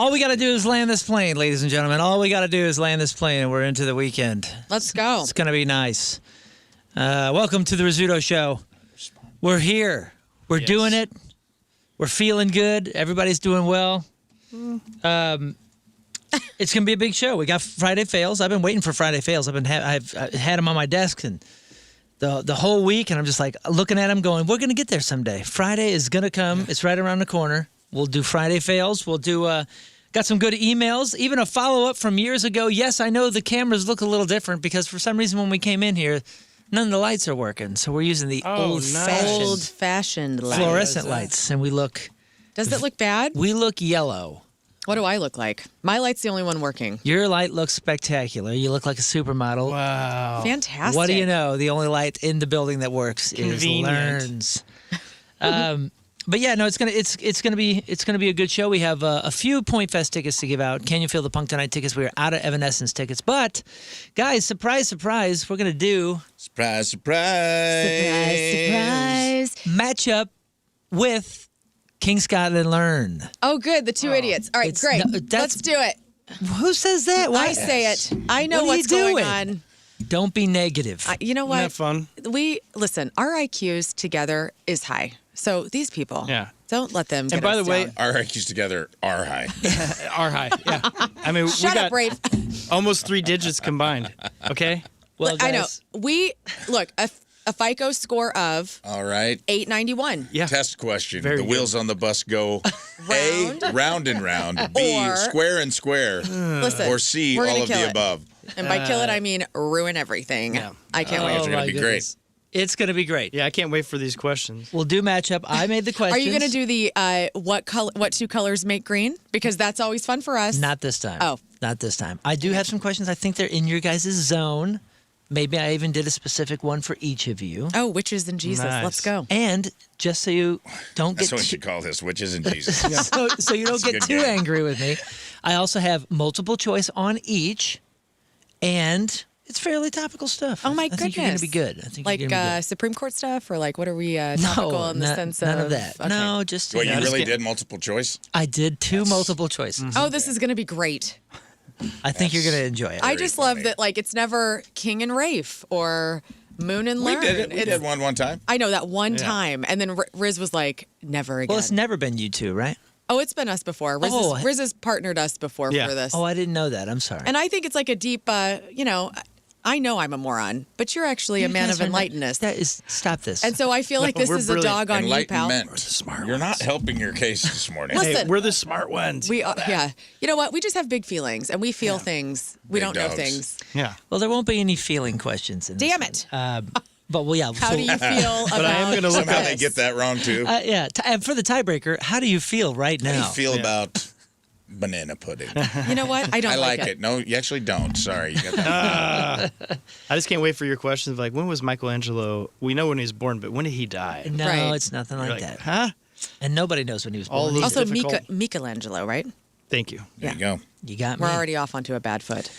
All we got to do is land this plane, ladies and gentlemen. All we got to do is land this plane, and we're into the weekend. Let's go. It's going to be nice. Welcome to the Rizzuto Show. We're here. We're doing it. We're feeling good. Everybody's doing well. It's going to be a big show. We got Friday Fails. I've been waiting for Friday Fails. I've had them on my desk and the whole week, and I'm just like looking at them going, we're going to get there someday. Friday is going to come. It's right around the corner. We'll do Friday Fails. We'll do, got some good emails, even a follow-up from years ago. Yes, I know the cameras look a little different because for some reason when we came in here, none of the lights are working. So we're using the old-fashioned lights. Fluorescent lights, and we look... Does it look bad? We look yellow. What do I look like? My light's the only one working. Your light looks spectacular. You look like a supermodel. Wow. Fantastic. What do you know? The only light in the building that works is Learns. But yeah, no, it's gonna be a good show. We have a few Point Fest tickets to give out. Can You Feel the Punk Tonight tickets? We are out of Evanescence tickets, but guys, surprise, we're gonna do surprise matchup with King Scott and Learn. Oh, good. The two idiots. All right, great. Let's do it. Who says that? I say it. I know what's going on. Don't be negative. You know what? Isn't that fun? Listen, our IQs together is high. So these people, don't let them get And by the way, our IQs together are high. Are high, yeah. I mean, Shut we up, got Rafe. almost 3 digits combined, okay? Well, I know. guys, Look, a FICO score of All right. 891. Yeah. Test question. Very the good. wheels on the bus go Round. A, round and round. B, Or- square and square. Listen, Or C, we're gonna all of kill the it. above. And by kill it, I mean ruin everything. Yeah. I can't Oh, wait. it's gonna my be goodness. It's going to be great. Yeah, I can't wait for these questions. We'll do matchup. I made the questions. Are you going to do the what two colors make green? Because that's always fun for us. Not this time. Oh. Not this time. I do have some questions. I think they're in your guys' zone. Maybe I even did a specific one for each of you. Oh, witches and Jesus. Nice. Let's go. And just so you don't That's get what we should call this, witches and Jesus. so you don't That's a get good too game. angry with me. I also have multiple choice on each, and it's fairly topical stuff. Oh, my I think you're going to be goodness. good. I think Like you're gonna be good. Supreme Court stuff, or like what are we topical in the sense none of that. Okay. No, just Well, you just really get- did multiple choice? I did two multiple choices. Oh, this is going to be great. I think you're going to enjoy it. I just love funny. that like it's never King and Rafe or Moon and We Learn. did it. We did one time. I know that one time, and then Rizz was like, "Never again." Well, it's never been you two, right? Oh, it's been us before. Rizz has partnered us before Yeah. for this. Oh, I didn't know that. I'm sorry. And I think it's like a deep, I know I'm a moron, but you're actually a You man guys of are not- enlighteness. Stop this. And so I feel like this We're is a brilliant. dog on you, pal. Enlightenment. You're not helping your case this morning. Listen. Hey, we're the smart ones. We are, yeah. You know what? We just have big feelings, and we feel things. We Big don't know dogs. things. Yeah. well, there won't be any feeling questions. In Damn this it! one. But well, yeah. How do you feel about I am gonna look Somehow at they get that wrong, too. Yeah. And for the tiebreaker, how do you feel right How do now? you feel about banana pudding? You know what? I don't I like it. it. No, you actually don't. Sorry. You got that. I just can't wait for your questions. Like, when was Michelangelo? We know when he was born, but when did he die? No, Right. it's nothing like, You're that. Huh? And nobody knows when he was All born. those- either. Also, difficult. Michelangelo, right? Thank you. There you go. You got me. We're already off onto a bad foot.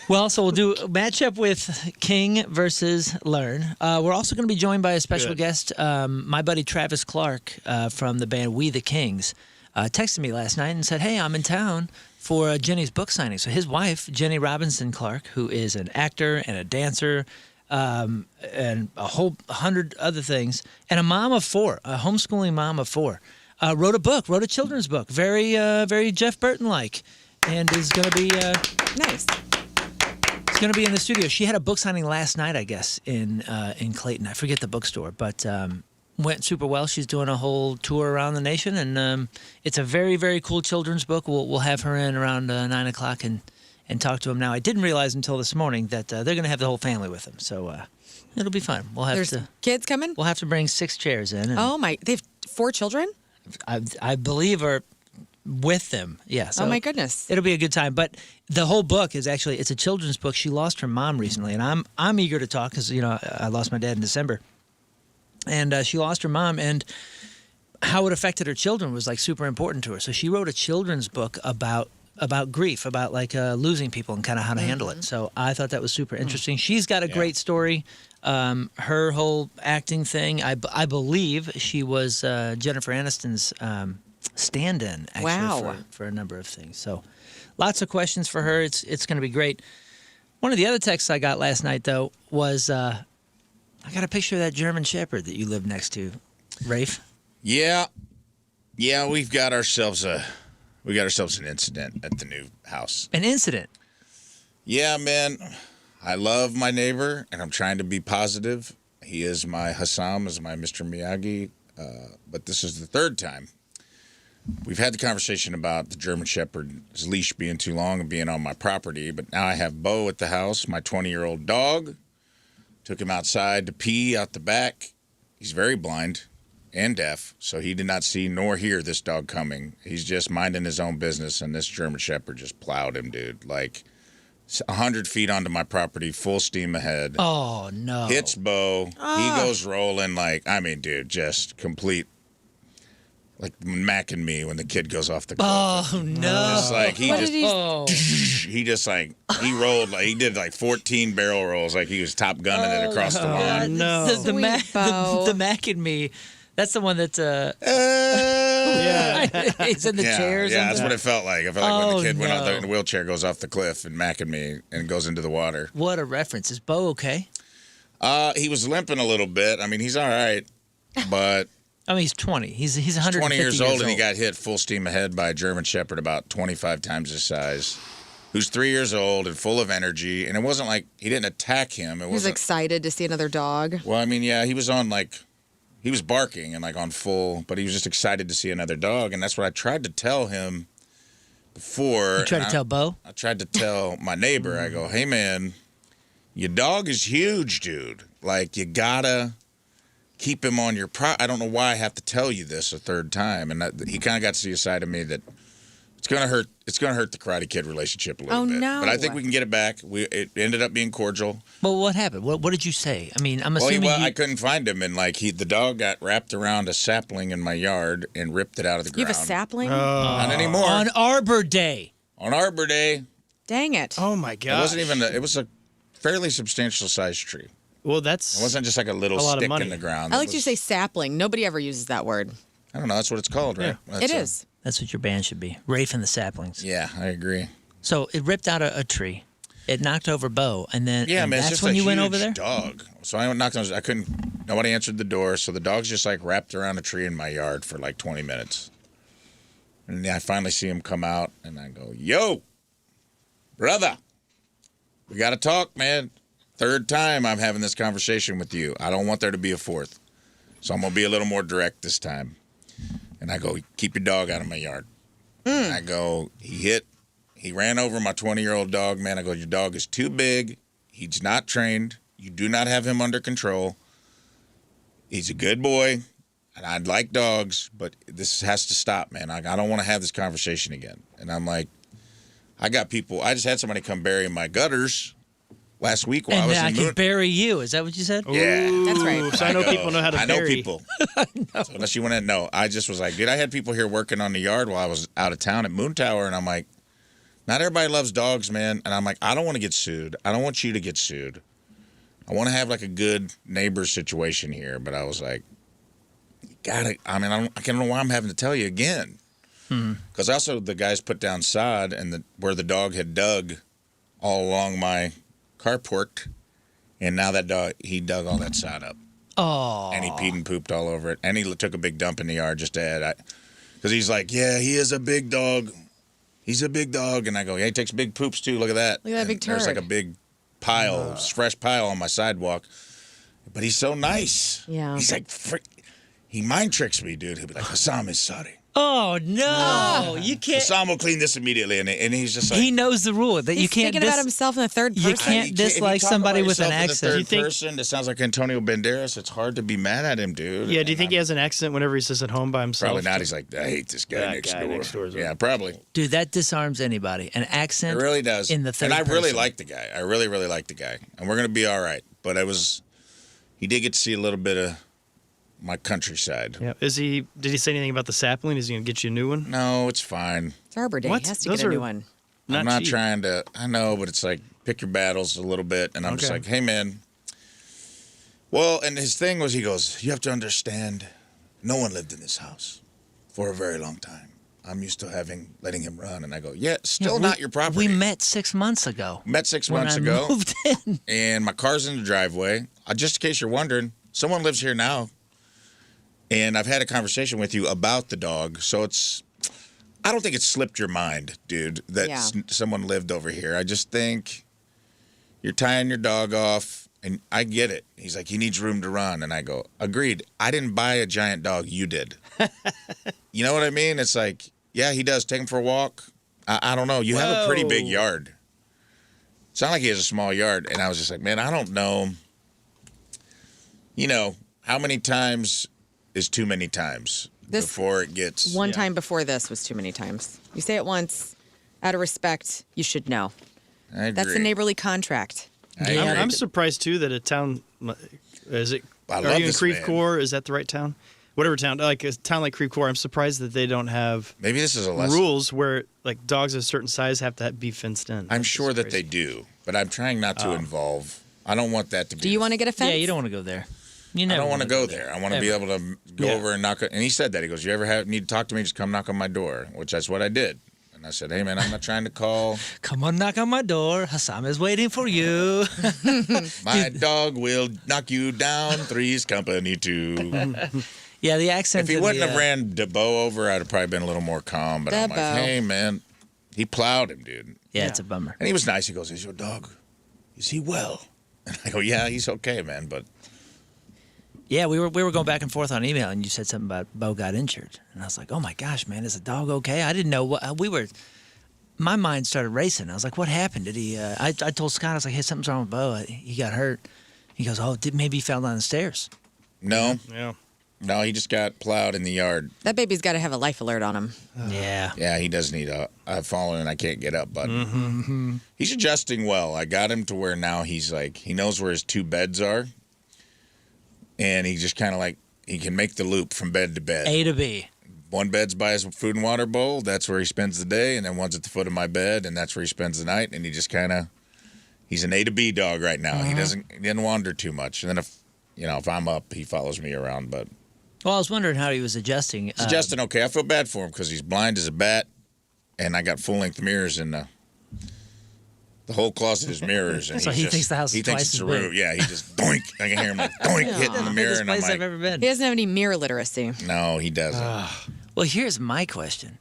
Well, so we'll do a matchup with King versus Learn. We're also going to be joined by a special Good. guest, my buddy Travis Clark from the band We the Kings. Texted me last night and said, hey, I'm in town for Jenny's book signing. So his wife, Jenny Robinson Clark, who is an actor and a dancer and a whole 100 other things, and a mom of 4, a homeschooling mom of 4, wrote a children's book, very Jeff Burton-like, and is going to be... Nice. It's going to be in the studio. She had a book signing last night, I guess, in Clayton. I forget the bookstore, but went super well. She's doing a whole tour around the nation, and it's a very, very cool children's book. We'll have her in around 9 o'clock and talk to them now. I didn't realize until this morning that they're going to have the whole family with them, so it'll be fun. There's kids coming? We'll have to bring 6 chairs in. And Oh, my. They have 4 children? I believe are with them. Yeah. So Oh, my goodness. It'll be a good time. But the whole book is actually, it's a children's book. She lost her mom recently, and I'm eager to talk because, I lost my dad in December. And she lost her mom, and how it affected her children was like super important to her. So she wrote a children's book about grief, about like losing people and kind of how to handle it. So I thought that was super interesting. She's got a great story. Her whole acting thing, I believe she was Jennifer Aniston's stand-in, actually, Wow. for a number of things. So lots of questions for her. It's going to be great. One of the other texts I got last night, though, was I got a picture of that German Shepherd that you live next to, Rafe. Yeah, we've got ourselves an incident at the new house. An incident? Yeah, man. I love my neighbor, and I'm trying to be positive. He is my Hassam, is my Mr. Miyagi, but this is the third time. We've had the conversation about the German Shepherd's leash being too long and being on my property, but now I have Bo at the house, my 20-year-old dog. Took him outside to pee out the back. He's very blind and deaf, so he did not see nor hear this dog coming. He's just minding his own business, and this German Shepherd just plowed him, dude. Like 100 feet onto my property, full steam ahead. Oh, no. Hits Bo. He goes rolling dude, just complete. Like macking me when the kid goes off the cliff. Oh, no. Just like he rolled like he did like 14 barrel rolls like he was Top Gunning it across the line. No. The macking me. That's the one that's he's in the chairs. Yeah, that's the... what it felt like. I felt like when the kid went out there in the wheelchair, goes off the cliff and macking me and goes into the water. What a reference. Is Bo okay? He was limping a little bit. I mean, he's all right, but I mean, he's 20. He's 150 20 years old, and he got hit full steam ahead by a German Shepherd about 25 times his size, who's 3 years old and full of energy. And it wasn't like he didn't attack him. He was excited to see another dog. Well, I mean, yeah, he was on he was barking and like on full, but he was just excited to see another dog. And that's what I tried to tell him before. You tried to tell Bo? I tried to tell my neighbor, I go, hey, man, your dog is huge, dude. Like, you gotta keep him on your I don't know why I have to tell you this a third time. And he kind of got to see a side of me that it's gonna hurt the Karate Kid relationship a little bit. No. But I think we can get it back. It ended up being cordial. But what happened? What did you say? I mean, I'm assuming I couldn't find him, and the dog got wrapped around a sapling in my yard and ripped it out of the ground. You have a sapling? Not anymore. On Arbor Day. On Arbor Day. Dang it. Oh my God. It wasn't even it was a fairly substantial sized tree. Well, it wasn't just like a little stick in the ground. I like to say sapling. Nobody ever uses that word. I don't know. That's what it's called, right? Yeah. It is. That's what your band should be. Rafe and the Saplings. Yeah, I agree. So it ripped out a tree. It knocked over Bo, and then man, that's it's just when a you went huge over there? Dog. So I knocked on. Nobody answered the door, so the dog's just like wrapped around a tree in my yard for like 20 minutes. And I finally see him come out, and I go, "Yo, brother, we got to talk, man. Third time I'm having this conversation with you. I don't want there to be a fourth, so I'm gonna be a little more direct this time." And I go, "Keep your dog out of my yard." I go, he ran over my 20-year-old dog, man. I go, "Your dog is too big. He's not trained. You do not have him under control. He's a good boy, and I like dogs, but this has to stop, man. I don't want to have this conversation again." And I'm like, I just had somebody come bury my gutters last week while I was in I can bury you. Is that what you said? Yeah. That's right. So I know people know how to bury. I know people. So unless you want to know, I just was like, dude, I had people here working on the yard while I was out of town at Moon Tower, and I'm like, not everybody loves dogs, man. And I'm like, I don't want to get sued. I don't want you to get sued. I want to have like a good neighbor situation here. But I was like, you gotta. I mean, I don't know why I'm having to tell you again. Because also the guys put down sod and where the dog had dug all along my carport, and now that dog, he dug all that sod up. Oh. And he peed and pooped all over it. And he took a big dump in the yard just to add. Because he's like, yeah, he is a big dog. He's a big dog. And I go, yeah, he takes big poops too. Look at that. Look at that big turd. There's like a big pile, fresh pile on my sidewalk. But he's so nice. Yeah. He's like, he mind tricks me, dude. He'll be like, Hassam is sorry. Oh, no. You can't. Hassam will clean this immediately. And he's just like. He knows the rule that He's you can't. thinking about himself in the third person. You can't dislike somebody with an accent. Do you think person that sounds like Antonio Banderas? It's hard to be mad at him, dude. Yeah. Do you think he has an accent whenever he sits at home by himself? Probably not. He's like, I hate this guy next door. Yeah, probably. Dude, that disarms anybody. An accent. It really does. In the third and I really person. like the guy. I really, really like the guy. And we're going to be all right. But he did get to see a little bit of my countryside. Yeah. Did he say anything about the sapling? Is he going to get you a new one? No, it's fine. It's Arbor Day. What? He has to Those get a are new one. I'm not cheap. trying to. I know, but it's like pick your battles a little bit. And I'm just like, hey, man. Well, and his thing was, he goes, you have to understand, no one lived in this house. for a very long time. I'm used to letting him run. And I go, yeah, still not your property. We met 6 months ago. Met 6 months ago. Moved in. And my car's in the driveway. Just in case you're wondering, someone lives here now. And I've had a conversation with you about the dog. So I don't think it slipped your mind, dude, that someone lived over here. I just think you're tying your dog off. And I get it. He's like, he needs room to run. And I go, agreed. I didn't buy a giant dog. You did. You know what I mean? It's like, yeah, he does. Take him for a walk. I don't know. You have a pretty big yard. It's not like he has a small yard. And I was just like, man, I don't know. You know, how many times is too many times before it gets... One time before this was too many times. You say it once, out of respect, you should know. I agree. That's a neighborly contract. I'm surprised too that a town is it? I Are love you in this Creve man. Coeur? Is that the right town? Whatever town, like a town like Creve Coeur. I'm surprised that they don't have maybe this is a lesson. Rules where like dogs of a certain size have to be fenced in. I'm sure that they do, but I'm trying not to involve. I don't want that to be. Do you want to get a fence? Yeah, you don't want to go there. I don't want to go there. I want to be able to go over and knock. And he said that. He goes, "You ever need to talk to me? Just come knock on my door." Which that's what I did. And I said, "Hey, man, I'm not trying to call. Come on, knock on my door. Hassan is waiting for you. My dog will knock you down. Three's company too." Yeah, the accent. If he wouldn't have ran DeBo over, I'd have probably been a little more calm. But I'm like, hey, man, he plowed him, dude. Yeah, it's a bummer. And he was nice. He goes, "Is your dog? Is he well?" And I go, "Yeah, he's okay, man." But yeah, we were going back and forth on email, and you said something about Bo got injured, and I was like, "Oh my gosh, man, is the dog okay?" I didn't know what we were. My mind started racing. I was like, "What happened? Did he?" I told Scott, I was like, "Hey, something's wrong with Bo. He got hurt." He goes, "Oh, maybe he fell down the stairs." No. Yeah. No, he just got plowed in the yard. That baby's got to have a life alert on him. Yeah. Yeah, he does need I've fallen and I can't get up button. Mm-hmm. He's adjusting well. I got him to where now he's like, he knows where his two beds are. And he just kind of like, he can make the loop from bed to bed. A to B. One bed's by his food and water bowl. That's where he spends the day. And then one's at the foot of my bed. And that's where he spends the night. And he just kind of, he's an A to B dog right now. He doesn't wander too much. And then if I'm up, he follows me around. But well, I was wondering how he was adjusting. He's adjusting okay. I feel bad for him because he's blind as a bat, and I got full-length mirrors in the whole closet is mirrors. And so he thinks the house is twice it's as a big. room. Yeah, he just doink. I can hear him like doink hitting the mirror, and I'm place like, I've ever been. He doesn't have any mirror literacy. no, he doesn't. Well, here's my question.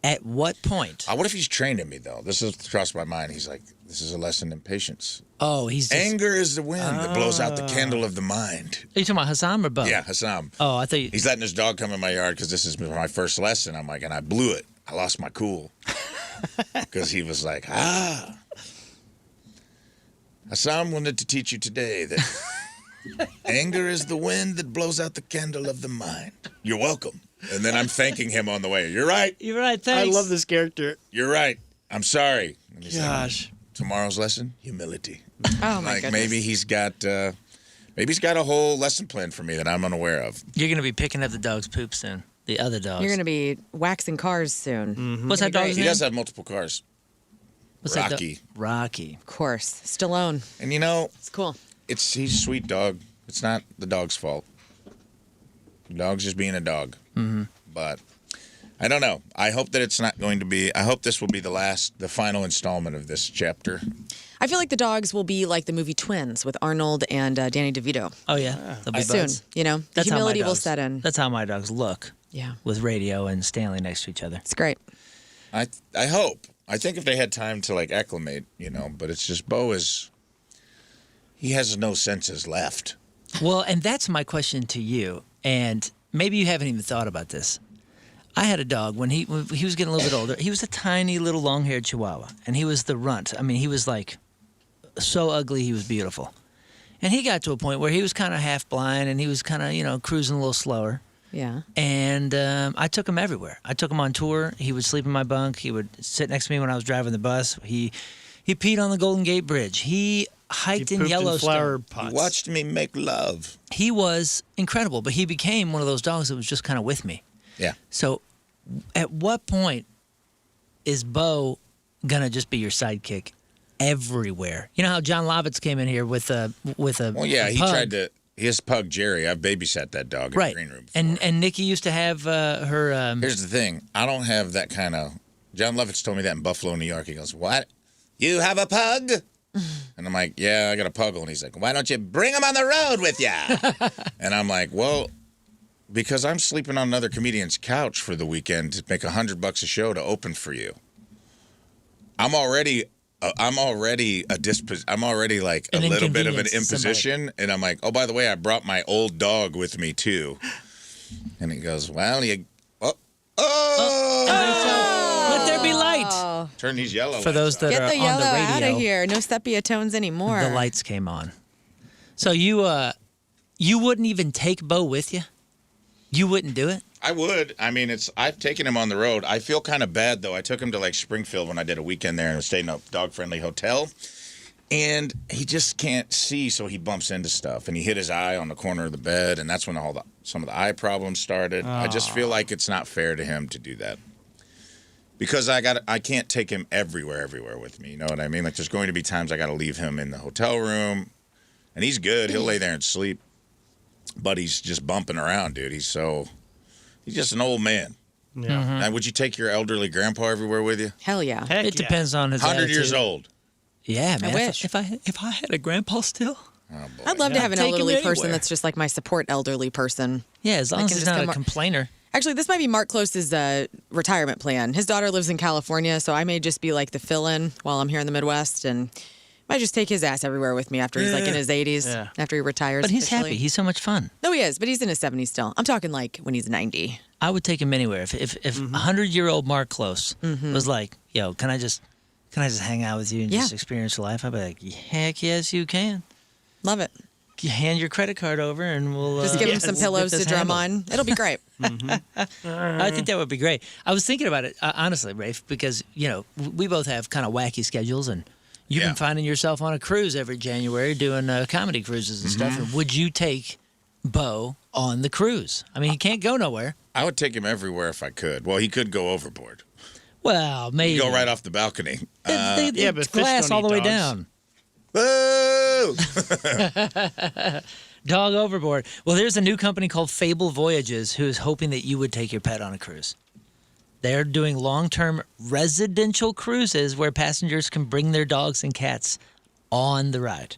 At what point? What if he's training me though? This has crossed my mind. He's like, this is a lesson in patience. Oh, he's just... Anger is the wind that blows out the candle of the mind. Are you talking about Hassan or Bo? Yeah, Hassan. Oh, I thought you... He's letting his dog come in my yard because this is my first lesson. I'm like, and I blew it. I lost my cool. Because he was like, Hassan wanted to teach you today that anger is the wind that blows out the candle of the mind. You're welcome. And then I'm thanking him on the way. You're right. You're right, thanks. I love this character. You're right. I'm sorry. And he's like, Gosh. tomorrow's lesson, humility. Oh, my Like goodness. maybe he's got a whole lesson plan for me that I'm unaware of. You're going to be picking up the dog's poop soon. The other dogs. You're going to be waxing cars soon. What's that dog's He name? does have multiple cars. What's that Rocky. Rocky. Of course. Stallone. And It's cool. he's a sweet dog. It's not the dog's fault. The dog's just being a dog. Mm-hmm. But I don't know. I hope that it's not going to be. I hope this will be the final installment of this chapter. I feel like the dogs will be like the movie Twins with Arnold and Danny DeVito. Oh, yeah. They'll be Soon. buds. You know, the That's how my humility will dogs- set in. That's how my dogs look. Yeah. With Radio and Stanley next to each other. It's great. I hope. I think if they had time to like acclimate, but it's just Bo he has no senses left. Well, and that's my question to you. And maybe you haven't even thought about this. I had a dog when he was getting a little bit older. He was a tiny little long-haired Chihuahua, and he was the runt. I mean, he was like so ugly, he was beautiful. And he got to a point where he was kind of half blind, and he was kind of, cruising a little slower. Yeah. And I took him everywhere. I took him on tour. He would sleep in my bunk. He would sit next to me when I was driving the bus. He peed on the Golden Gate Bridge. He hiked in pooped Yellowstone. flower pots. He watched me make love. He was incredible, but he became one of those dogs that was just kind of with me. Yeah. So at what point is Bo going to just be your sidekick everywhere? You know how John Lovitz came in here with a Well, yeah, he pug? tried to. his pug Jerry. I've babysat that dog in the green room before. And Nikki used to have her. Here's the thing. I don't have that kind of. John Lovitz told me that in Buffalo, New York. He goes, "What? You have a pug?" And I'm like, "Yeah, I got a puggle." And he's like, "Why don't you bring him on the road with you?" And I'm like, "Well, because I'm sleeping on another comedian's couch for the weekend to make $100 a show to open for you. I'm already like a little bit of an imposition." And I'm like, "Oh, by the way, I brought my old dog with me too." And he goes, "Well, you." Let there be light. Turn these yellow for those that Get are the yellow on the radio. out of here. No sepia tones anymore. The lights came on. So you wouldn't even take Bo with you? You wouldn't do it? I would. I mean, I've taken him on the road. I feel kind of bad though. I took him to like Springfield when I did a weekend there and stayed in a dog-friendly hotel. And he just can't see, so he bumps into stuff. And he hit his eye on the corner of the bed, and that's when some of the eye problems started. I just feel like it's not fair to him to do that. Because I can't take him everywhere with me. You know what I mean? Like there's going to be times I got to leave him in the hotel room, and he's good. He'll lay there and sleep. But he's just bumping around, dude. He's just an old man. Yeah. Mm-hmm. Now, would you take your elderly grandpa everywhere with you? Hell yeah. It depends on his 100 years old. Yeah, man. I wish. If I had a grandpa still. Oh, boy. I'd love to have an elderly person that's just like my support elderly person. Yeah, as long as he's not a complainer. Actually, this might be Mark Close's retirement plan. His daughter lives in California, so I may just be like the fill-in while I'm here in the Midwest, and might just take his ass everywhere with me after he's like in his 80s, after he retires. But he's officially. happy. He's so much fun. No, he is, but he's in his 70s still. I'm talking like when he's 90. I would take him anywhere. If 100-year-old Mark Close was like, "Yo, can I just hang out with you and just experience life?" I'd be like, "Heck yes, you can." Love it. You hand your credit card over and we'll just give him some pillows to drum on. It'll be great. I think that would be great. I was thinking about it honestly, Rafe, because we both have kind of wacky schedules, and you've been finding yourself on a cruise every January doing comedy cruises and stuff. And would you take Bo on the cruise? I mean, he can't go nowhere. I would take him everywhere if I could. Well, he could go overboard. Well, maybe he'd go right off the balcony. But glass all the way down. Boo! Dog overboard. Well, there's a new company called Fable Voyages who is hoping that you would take your pet on a cruise. They're doing long-term residential cruises where passengers can bring their dogs and cats on the ride.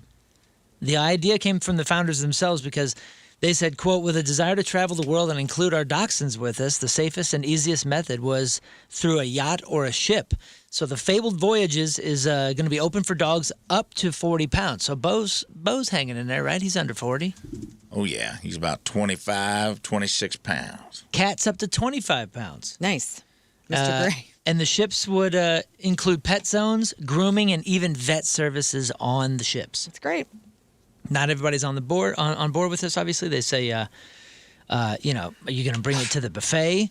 The idea came from the founders themselves because they said, quote, "With a desire to travel the world and include our dachshunds with us, the safest and easiest method was through a yacht or a ship. So the Fabled Voyages is going to be open for dogs up to 40 pounds. So Bo's hanging in there, right? He's under 40. Oh, yeah. He's about 25, 26 pounds. Cats up to 25 pounds. Nice. Mr. Gray. And the ships would include pet zones, grooming, and even vet services on the ships. That's great. Not everybody's on board with this, obviously. They say, are you going to bring it to the buffet?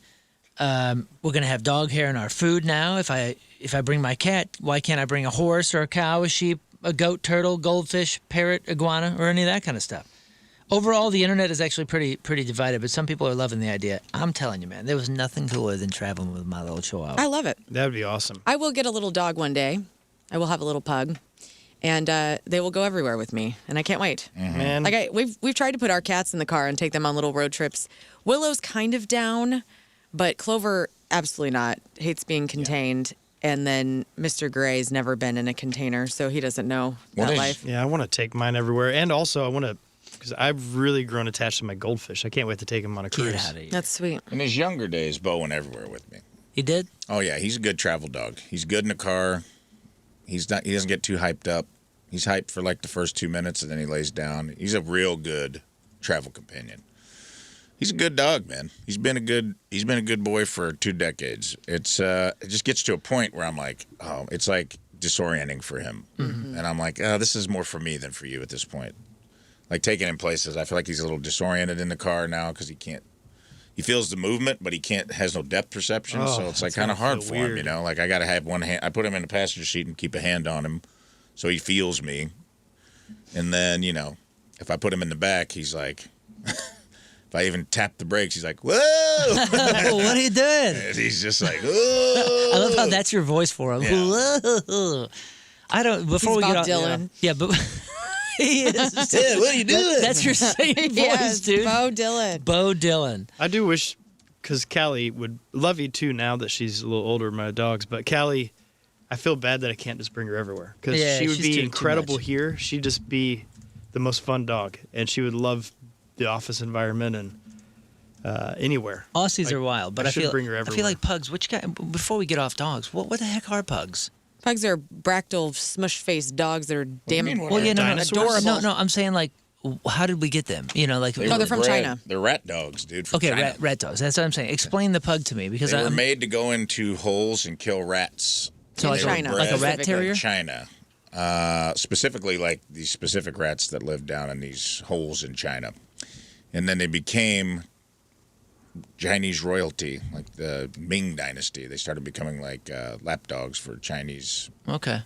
We're going to have dog hair in our food now. If I bring my cat, why can't I bring a horse or a cow, a sheep, a goat, turtle, goldfish, parrot, iguana, or any of that kind of stuff? Overall, the internet is actually pretty divided, but some people are loving the idea. I'm telling you, man, there was nothing cooler than traveling with my little chihuahua. I love it. That would be awesome. I will get a little dog one day. I will have a little pug. And they will go everywhere with me, and I can't wait. Mm-hmm. Man, like we've tried to put our cats in the car and take them on little road trips. Willow's kind of down, but Clover absolutely not. Hates being contained. Yeah. And then Mr. Gray's never been in a container, so he doesn't know that life. Yeah, I want to take mine everywhere, and also I want to, because I've really grown attached to my goldfish. I can't wait to take him on a cruise. That's sweet. In his younger days, Bo went everywhere with me. He did? Oh yeah, he's a good travel dog. He's good in the car. He doesn't get too hyped up. He's hyped for like the first 2 minutes and then he lays down. He's a real good travel companion. He's a good dog, man. He's been a good boy for 2 decades. It just gets to a point where I'm like, oh, it's like disorienting for him. Mm-hmm. And I'm like, oh, this is more for me than for you at this point. Like taking him places, I feel like he's a little disoriented in the car now because he feels the movement, but has no depth perception. So it's like kind of hard for him, Like I got to have one hand. I put him in the passenger seat and keep a hand on him so he feels me. And then, if I put him in the back, he's like, if I even tap the brakes, he's like, whoa. What are you doing? And he's just like, whoa. I love how that's your voice for him. Yeah. Whoa. I don't, before he's we Bob get off. Dylan. Yeah, but He is. Yeah, what are you doing? That's your same voice, Yes, dude. Bo Dylan. Bo Dylan. I do wish, because Callie would love you too now that she's a little older, my dogs. But Callie, I feel bad that I can't just bring her everywhere because Yeah, she would she's be too incredible much. here. She'd just be the most fun dog, and she would love the office environment and anywhere. Aussies Like, are wild, but I I should feel bring her I feel everywhere. like pugs. Which guy? Before we get off dogs, what the heck are pugs? Pugs are bractal, smush-faced dogs that are damn mean, what Well, yeah, no, Dinosaurs? no. I'm saying like, how did we get them? You know, like they're from bred- China. They're rat dogs, dude. From okay, China. rat dogs. That's what I'm saying. Explain the pug to me because They were I'm made to go into holes and kill rats. so like, in China, like a rat specifically. terrier. China. Specifically, like these specific rats that live down in these holes in China. And then they became Chinese royalty, like the Ming Dynasty. They started becoming like lapdogs for Chinese. Okay.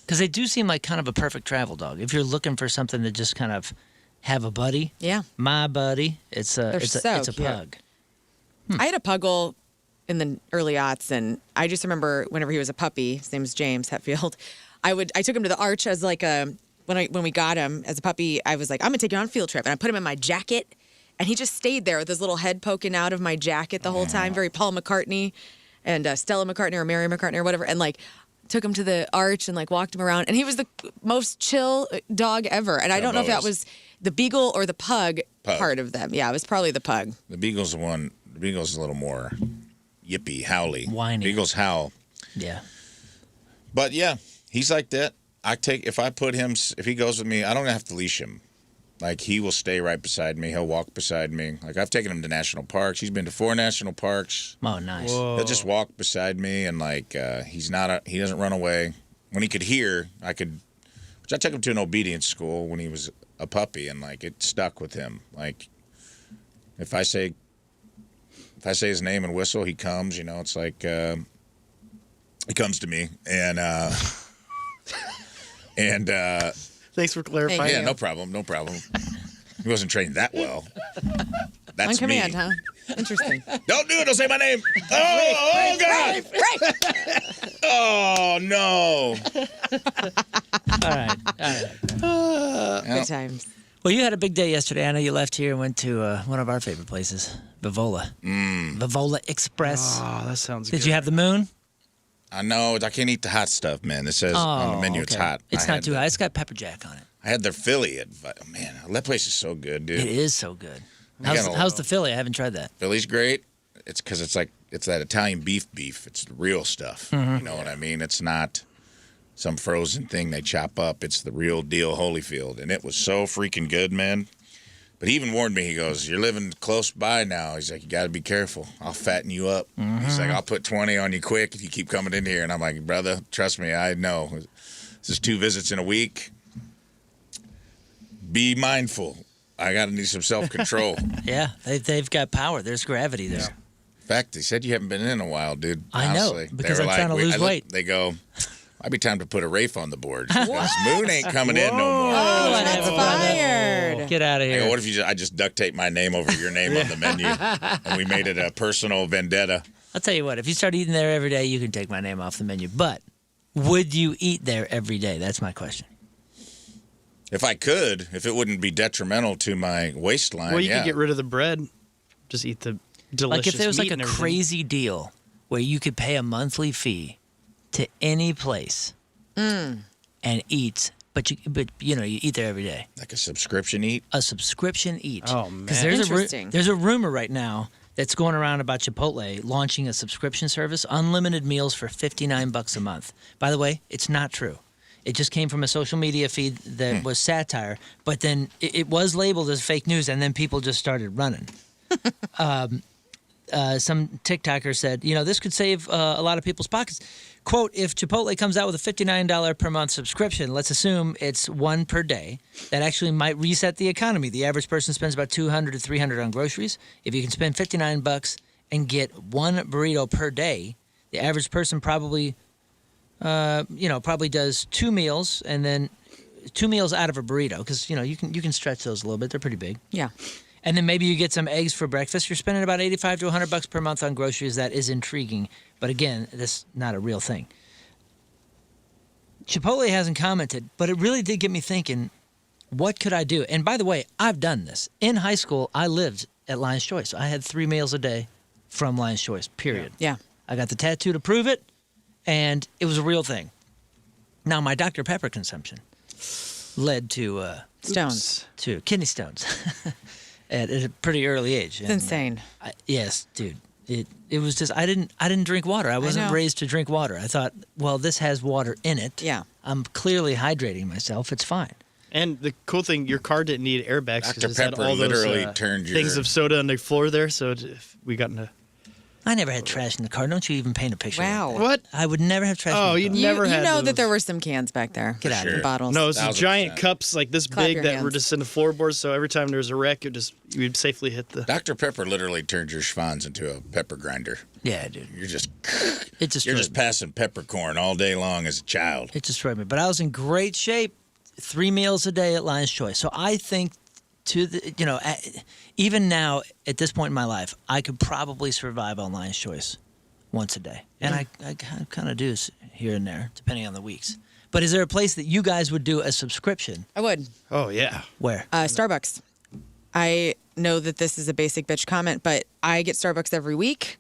Because they do seem like kind of a perfect travel dog. If you're looking for something to just kind of have a buddy, Yeah. my buddy, it's a so it's a cute. pug. I had a puggle in the early aughts, and I just remember whenever he was a puppy, his name's James Hetfield, I took him to the Arch as like when we got him as a puppy, I was like, I'm gonna take you on a field trip, and I put him in my jacket, and he just stayed there with his little head poking out of my jacket the whole time, very Paul McCartney and Stella McCartney or Mary McCartney or whatever, and like took him to the Arch and like walked him around, and he was the most chill dog ever. And I don't know if that was the beagle or the pug part of them. Yeah, it was probably the pug. The Beagle's the one. The Beagle's a little more yippy, howly. Whiny. Beagles howl. Yeah. But yeah, he's like that. If he goes with me, I don't have to leash him. Like, he will stay right beside me. He'll walk beside me. Like, I've taken him to national parks. He's been to 4 national parks. Oh, nice. Whoa. He'll just walk beside me, and like he doesn't run away. When he could hear, which I took him to an obedience school when he was a puppy, and like it stuck with him. Like, if I say his name and whistle, he comes. You know, it's like he comes to me, and Thanks for clarifying. Thank yeah, you. no problem. He wasn't trained that well. That's On me. command, huh? Interesting. Don't do it. Don't say my name. Oh God. Right. Oh no. All right. Good times. Well, you had a big day yesterday. I know you left here and went to one of our favorite places, Vivola. Vivola Express. Oh, that sounds good. Did you have the moon? I know. I can't eat the hot stuff, man. It says on the menu it's hot. It's not too hot. It's got pepper jack on it. I had their Philly. Man, that place is so good, dude. It is so good. got How's the Philly? I haven't tried that. Philly's great. It's because it's that Italian beef. It's the real stuff. Mm-hmm. You know what I mean? It's not some frozen thing they chop up. It's the real deal Holyfield. And it was so freaking good, man. But he even warned me. He goes, "You're living close by now." He's like, "You got to be careful. I'll fatten you up." He's like, "I'll put 20 on you quick if you keep coming in here." And I'm like, "Brother, trust me, I know. This is 2 visits in a week. Be mindful. I got to need some self-control." Yeah, they've got power. There's gravity there. In fact, they said you haven't been in a while, dude. I know, Honestly. because They were I'm trying to lose weight. They go, "Might be time to put a Rafe on the board. This moon ain't coming in no more." Oh, whatever, that's brother. fired. Get out of I here. go, "What if I just duct tape my name over your name on the menu, and we made it a personal vendetta?" I'll tell you what. If you start eating there every day, you can take my name off the menu. But would you eat there every day? That's my question. If I could, if it wouldn't be detrimental to my waistline, Well, you yeah. could get rid of the bread. Just eat the delicious Like if there was meat like a and everything. crazy deal where you could pay a monthly fee to any place and eat, but you eat there every day. Like a subscription eat. A subscription eat. Oh, man. Because Interesting. there's a rumor right now that's going around about Chipotle launching a subscription service, unlimited meals for $59 a month. By the way, it's not true. It just came from a social media feed that was satire, but then it was labeled as fake news, and then people just started running. Some TikToker said, this could save a lot of people's pockets. Quote, if Chipotle comes out with a $59 per month subscription, let's assume it's one per day, that actually might reset the economy. The average person spends about $200 to $300 on groceries. If you can spend $59 and get one burrito per day, the average person probably does 2 meals, and then 2 meals out of a burrito, because you can stretch those a little bit. They're pretty big. Yeah. And then maybe you get some eggs for breakfast. You're spending about $85 to $100 per month on groceries. That is intriguing, but again, that's not a real thing. Chipotle hasn't commented, but it really did get me thinking. what could I do? And by the way, I've done this. In high school, I lived at Lion's Choice. I had 3 meals a day from Lion's Choice, period. Yeah. I got the tattoo to prove it, and it was a real thing. Now, my Dr. Pepper consumption led to Stones. to kidney stones at a pretty early age. It's insane. Yes, dude. It was just I didn't drink water. I wasn't know. raised to drink water. I thought, well, this has water in it. Yeah. I'm clearly hydrating myself. It's fine. And the cool thing, your car didn't need airbags Dr. because it had Pepper all those literally turned your- things of soda on the floor there. So if we got into I never had trash in the car. Don't you even paint a picture? Wow. Like that. what? I would never have trash. Oh, in you the car. never you had know those. that there were some cans back there. Get out of Sure. here. Bottles. No, it's these 1000%. giant cups like this Clap big your that were hands. just in the floorboards. So every time there's a wreck, you'd safely hit the. Dr. Pepper literally turned your schwanz into a pepper grinder. Yeah, dude. You're just It destroyed you're just me. passing peppercorn all day long as a child. It destroyed me. But I was in great shape. 3 meals a day at Lion's Choice. So I think even now at this point in my life, I could probably survive on Lion's Choice once a day. And I kind of do here and there, depending on the weeks. But is there a place that you guys would do a subscription? I would. Oh yeah. Where? Starbucks. I know that this is a basic bitch comment, but I get Starbucks every week,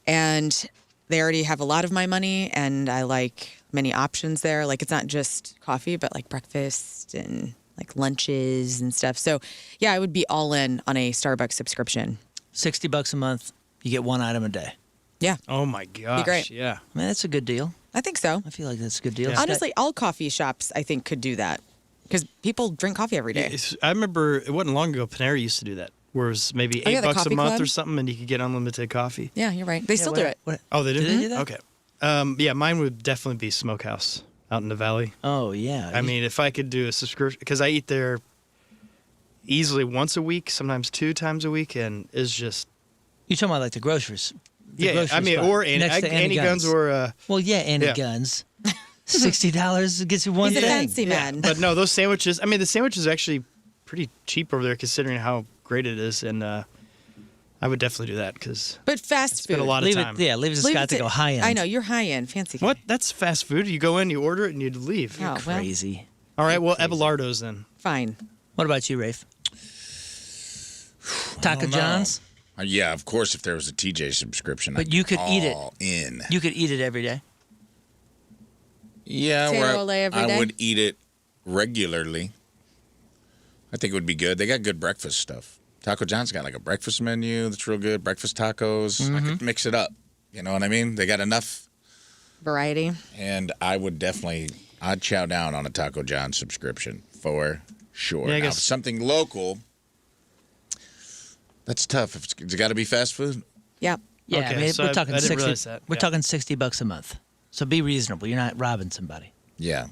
and they already have a lot of my money, and I like many options there. Like, it's not just coffee, but like breakfast and like lunches and stuff. So, yeah, I would be all in on a Starbucks subscription. $60 a month, you get 1 item a day. Yeah, Oh my gosh. great. Yeah. I mean, that's a good deal. I think so. I feel like that's a good deal. Yeah. Honestly, all coffee shops, I think, could do that because people drink coffee every day. I remember it wasn't long ago. Panera used to do that, where it was maybe Oh, yeah, the $8 a coffee month club? or something, and you could get unlimited coffee. Yeah, you're right. They still do it. Oh, they did. Do they do that? Okay. Yeah, mine would definitely be Smokehouse out in the valley. Oh, yeah. I mean, if I could do a subscription, because I eat there easily once a week, sometimes 2 times a week, and it's just You're talking about like the groceries. The yeah. grocery I mean, spot or next to Annie Guns or Well, yeah, Annie Yeah. Guns. $60 gets you one He's a thing. fancy man. But no, those sandwiches. I mean, the sandwiches are actually pretty cheap over there considering how great it is, and I would definitely do that because But fast spend food. a lot of Leave time. it, yeah, leave it to Leave Scott it to go high end. I know, you're high end, fancy. What? That's fast food. You go in, you order it, and you leave. Oh, well, Crazy. All right. Well, Abelardo's then. fine. What about you, Rafe? Taco don't know. John's? Yeah, of course, if there was a TJ subscription, But I'd you be could eat it. all in. You could eat it every day. Yeah, Potato Olay every I day? would eat it regularly. I think it would be good. They got good breakfast stuff. Taco John's got like a breakfast menu that's real good. Breakfast tacos. I Mm-hmm. could mix it up. You know what I mean? They got enough. Variety. And I'd chow down on a Taco John subscription for sure. Yeah, I Now, guess- if something local, that's tough. It's got to be fast food. Yep. Yeah, Okay, I mean, so we're I talking didn't 60. realize that. We're Yeah. talking $60 a month. So be reasonable. You're not robbing somebody. Yeah.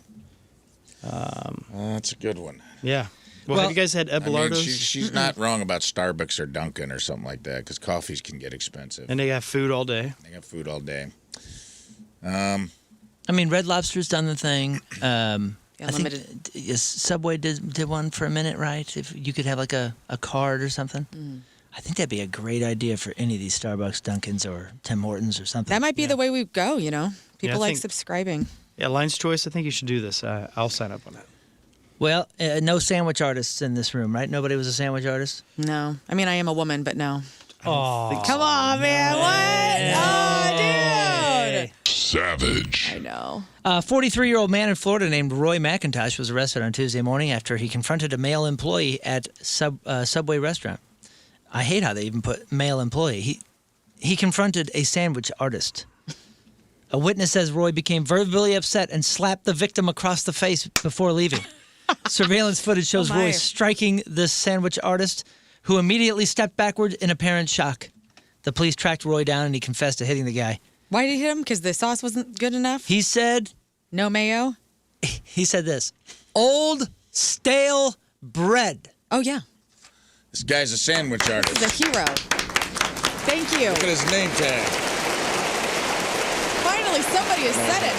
That's a good one. Yeah. Well, Well, have you guys had I mean, Abelardo's? she's not wrong about Starbucks or Dunkin' or something like that because coffees can get expensive. And they have food all day. They got food all day. I mean, Red Lobster's done the thing. I think Unlimited. yes, Subway did one for a minute, right? If you could have like a card or something. I think that'd be a great idea for any of these Starbucks, Dunkins, or Tim Hortons or something. That might be the way we go, you know? People I like think- subscribing. Yeah, Lion's Choice. I think you should do this. I'll sign up on that. Well, no sandwich artists in this room, right? Nobody was a sandwich artist? No. I mean, I am a woman, but no. Oh, Come on, man. What? Oh, dude. Savage. I know. A 43-year-old man in Florida named Roy McIntosh was arrested on Tuesday morning after he confronted a male employee at Subway restaurant. I hate how they even put male employee. He confronted a sandwich artist. A witness says Roy became verbally upset and slapped the victim across the face before leaving. Surveillance footage shows Oh, my. Roy striking the sandwich artist, who immediately stepped backward in apparent shock. The police tracked Roy down and he confessed to hitting the guy. Why did he hit him? Because the sauce wasn't good enough? He said No mayo? this, old stale bread. Oh, yeah. This guy's a sandwich artist. He's a hero. Thank you. Look at his name tag. Finally, somebody has said it.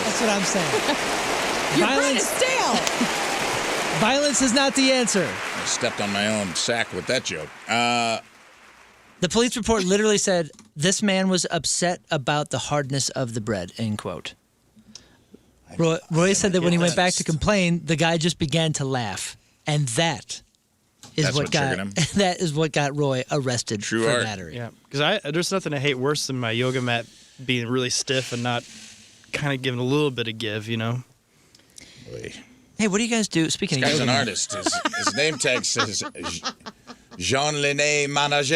That's what I'm saying. Your bread is stale. Violence is not the answer. I stepped on my own sack with that joke. The police report literally said this man was upset about the hardness of the bread, end quote. Roy said that when he went back to complain, the guy just began to laugh. And that's what triggered got him. that is what got Roy arrested True for art. battery. Yeah, because there's nothing I hate worse than my yoga mat being really stiff and not kind of giving a little bit of give, you know? Boy. Hey, what do you guys do? Speaking This of guy's yoga an mat, artist. His name tag says Jean-Lené Manager.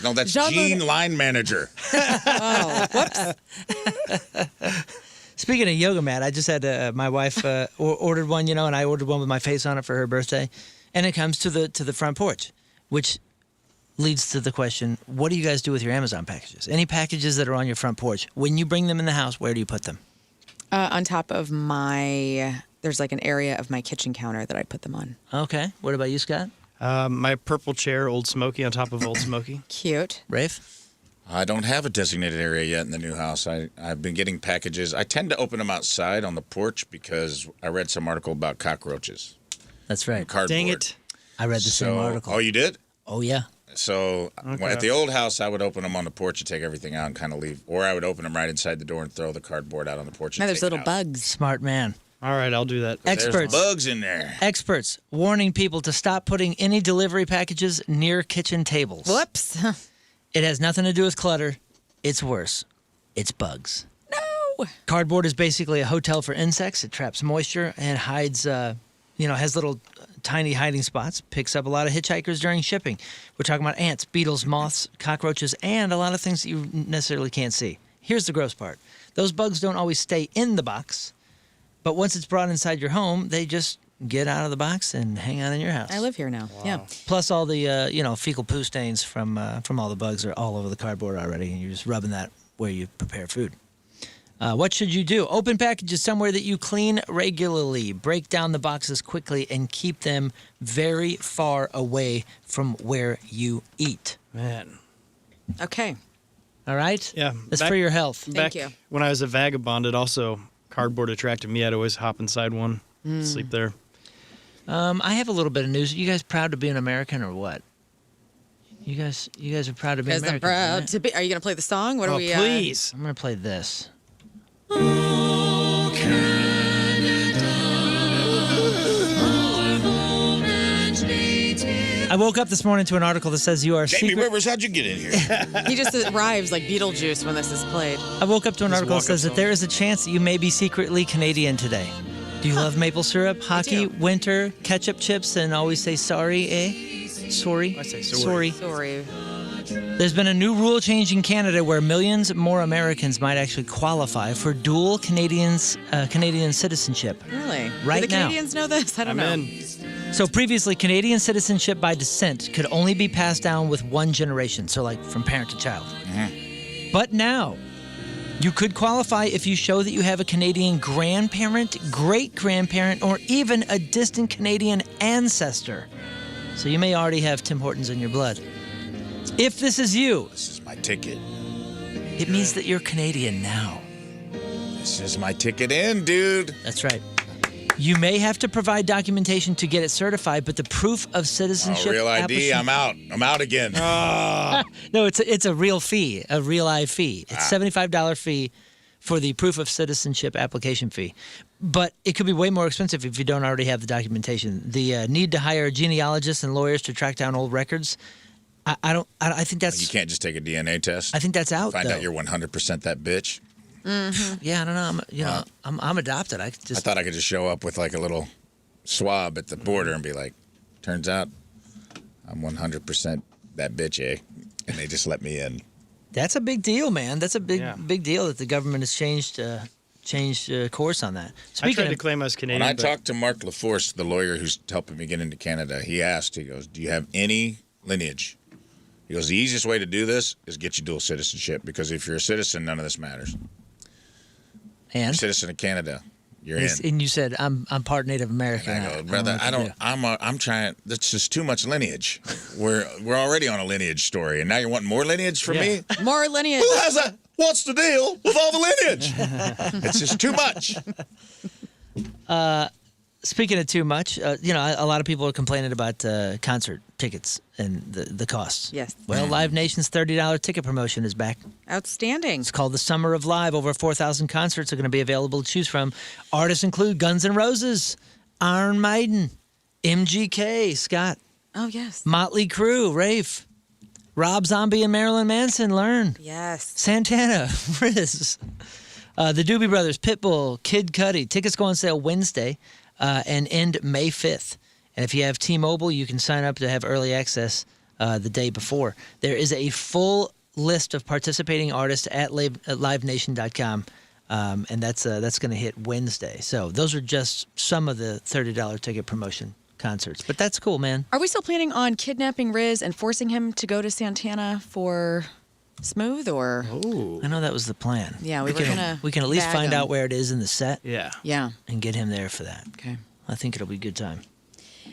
No, that's Jean-Lené- Gene Line Manager. Oh, whoops. Speaking of yoga mat, I just had my wife ordered one, and I ordered one with my face on it for her birthday, and it comes to the front porch, which leads to the question: what do you guys do with your Amazon packages? Any packages that are on your front porch, when you bring them in the house, where do you put them? On top of there's like an area of my kitchen counter that I put them on. Okay. What about you, Scott? My purple chair, Old Smoky, on top of Old Smoky. Cute. Rafe? I don't have a designated area yet in the new house. I've been getting packages. I tend to open them outside on the porch because I read some article about cockroaches. That's right. Cardboard. Dang it. I read the same article. Oh, you did? Oh, yeah. So Okay. at the old house, I would open them on the porch and take everything out and kind of leave. Or I would open them right inside the door and throw the cardboard out on the porch. Now And there's take it little out. bugs. Smart man. All right, I'll do that. Experts. There's bugs in there. Experts warning people to stop putting any delivery packages near kitchen tables. Whoops. It has nothing to do with clutter. It's worse. It's bugs. No. Cardboard is basically a hotel for insects. It traps moisture and hides, has little tiny hiding spots. Picks up a lot of hitchhikers during shipping. We're talking about ants, beetles, moths, cockroaches, and a lot of things that you necessarily can't see. Here's the gross part. Those bugs don't always stay in the box, but once it's brought inside your home, they just get out of the box and hang out in your house. I live here now. Yeah. Plus all the, fecal poo stains from all the bugs are all over the cardboard already, and you're just rubbing that where you prepare food. What should you do? Open packages somewhere that you clean regularly. Break down the boxes quickly and keep them very far away from where you eat. Man. Okay. All right? Yeah. That's for your health. Back you. when I was a vagabond, it also, cardboard attracted me. I'd always hop inside one, sleep there. I have a little bit of news. You guys proud to be an American or what? You guys are proud to be Because I'm Americans, proud right? to be. Are you going to play the song? What Oh, are we? please. I'm going to play this. I woke up this morning to an article that says you are Jamie Rivers, how'd you get in here? He just arrives like Beetlejuice when this is played. I woke up to an Just article that walk says up that there is a chance that you may be secretly Canadian today. Do you love maple syrup, hockey, do. winter, ketchup chips, and always say sorry, eh? Sorry. I say sorry. Sorry. There's been a new rule change in Canada where millions more Americans might actually qualify for dual Canadian citizenship. Really? Right Do the now. Canadians know this? I don't I'm know. in. So previously, Canadian citizenship by descent could only be passed down with one generation, so like from parent to child. But now, you could qualify if you show that you have a Canadian grandparent, great-grandparent, or even a distant Canadian ancestor. So you may already have Tim Hortons in your blood. If this is you, This is my ticket. it means that you're Canadian now. This is my ticket in, dude. That's right. You may have to provide documentation to get it certified, but the proof of citizenship Oh, real ID, I'm out. I'm out again. No, it's a real fee, a real live fee. It's $75 fee for the proof of citizenship application fee. But it could be way more expensive if you don't already have the documentation. The need to hire genealogists and lawyers to track down old records, I think that's You can't just take a DNA test. I think that's out. Find though. out you're 100% that bitch. Yeah, I don't know. I'm adopted. I could I just thought I could just show up with like a little swab at the border and be like, turns out I'm 100% that bitch, eh? And they just let me in. That's a big deal, man. That's a Yeah. big deal that the government has changed course on that. I Speaking tried to of, claim I was Canadian. When I but talked to Mark LaForce, the lawyer who's helping me get into Canada, he goes, do you have any lineage? He goes, the easiest way to do this is get you dual citizenship, because if you're a citizen, none of this matters. You're a and citizen of Canada, you're in. and you said I'm part Native American. And I go, brother, I'm trying. That's just too much lineage. We're already on a lineage story, and now you're wanting more lineage from me. More lineage. Who has a? What's the deal with all the lineage? It's just too much. Speaking of too much, a lot of people are complaining about concert tickets and the costs. Yes. Well, Live Nation's $30 ticket promotion is back. Outstanding. It's called the Summer of Live. Over 4,000 concerts are going to be available to choose from. Artists include Guns N' Roses, Iron Maiden, MGK, Scott. Oh, yes. Motley Crue, Rafe. Rob Zombie and Marilyn Manson, Learn. Yes. Santana, Rizz. The Doobie Brothers, Pitbull, Kid Cudi. Tickets go on sale Wednesday and end May 5th. And if you have T-Mobile, you can sign up to have early access the day before. There is a full list of participating artists at livenation.com, and that's going to hit Wednesday. So those are just some of the $30 ticket promotion concerts. But that's cool, man. Are we still planning on kidnapping Rizz and forcing him to go to Santana for Smooth, or? Oh. I know that was the plan. Yeah, we can at least bag find him. out where it is in the set. Yeah. Yeah. And get him there for that. Okay. I think it'll be a good time.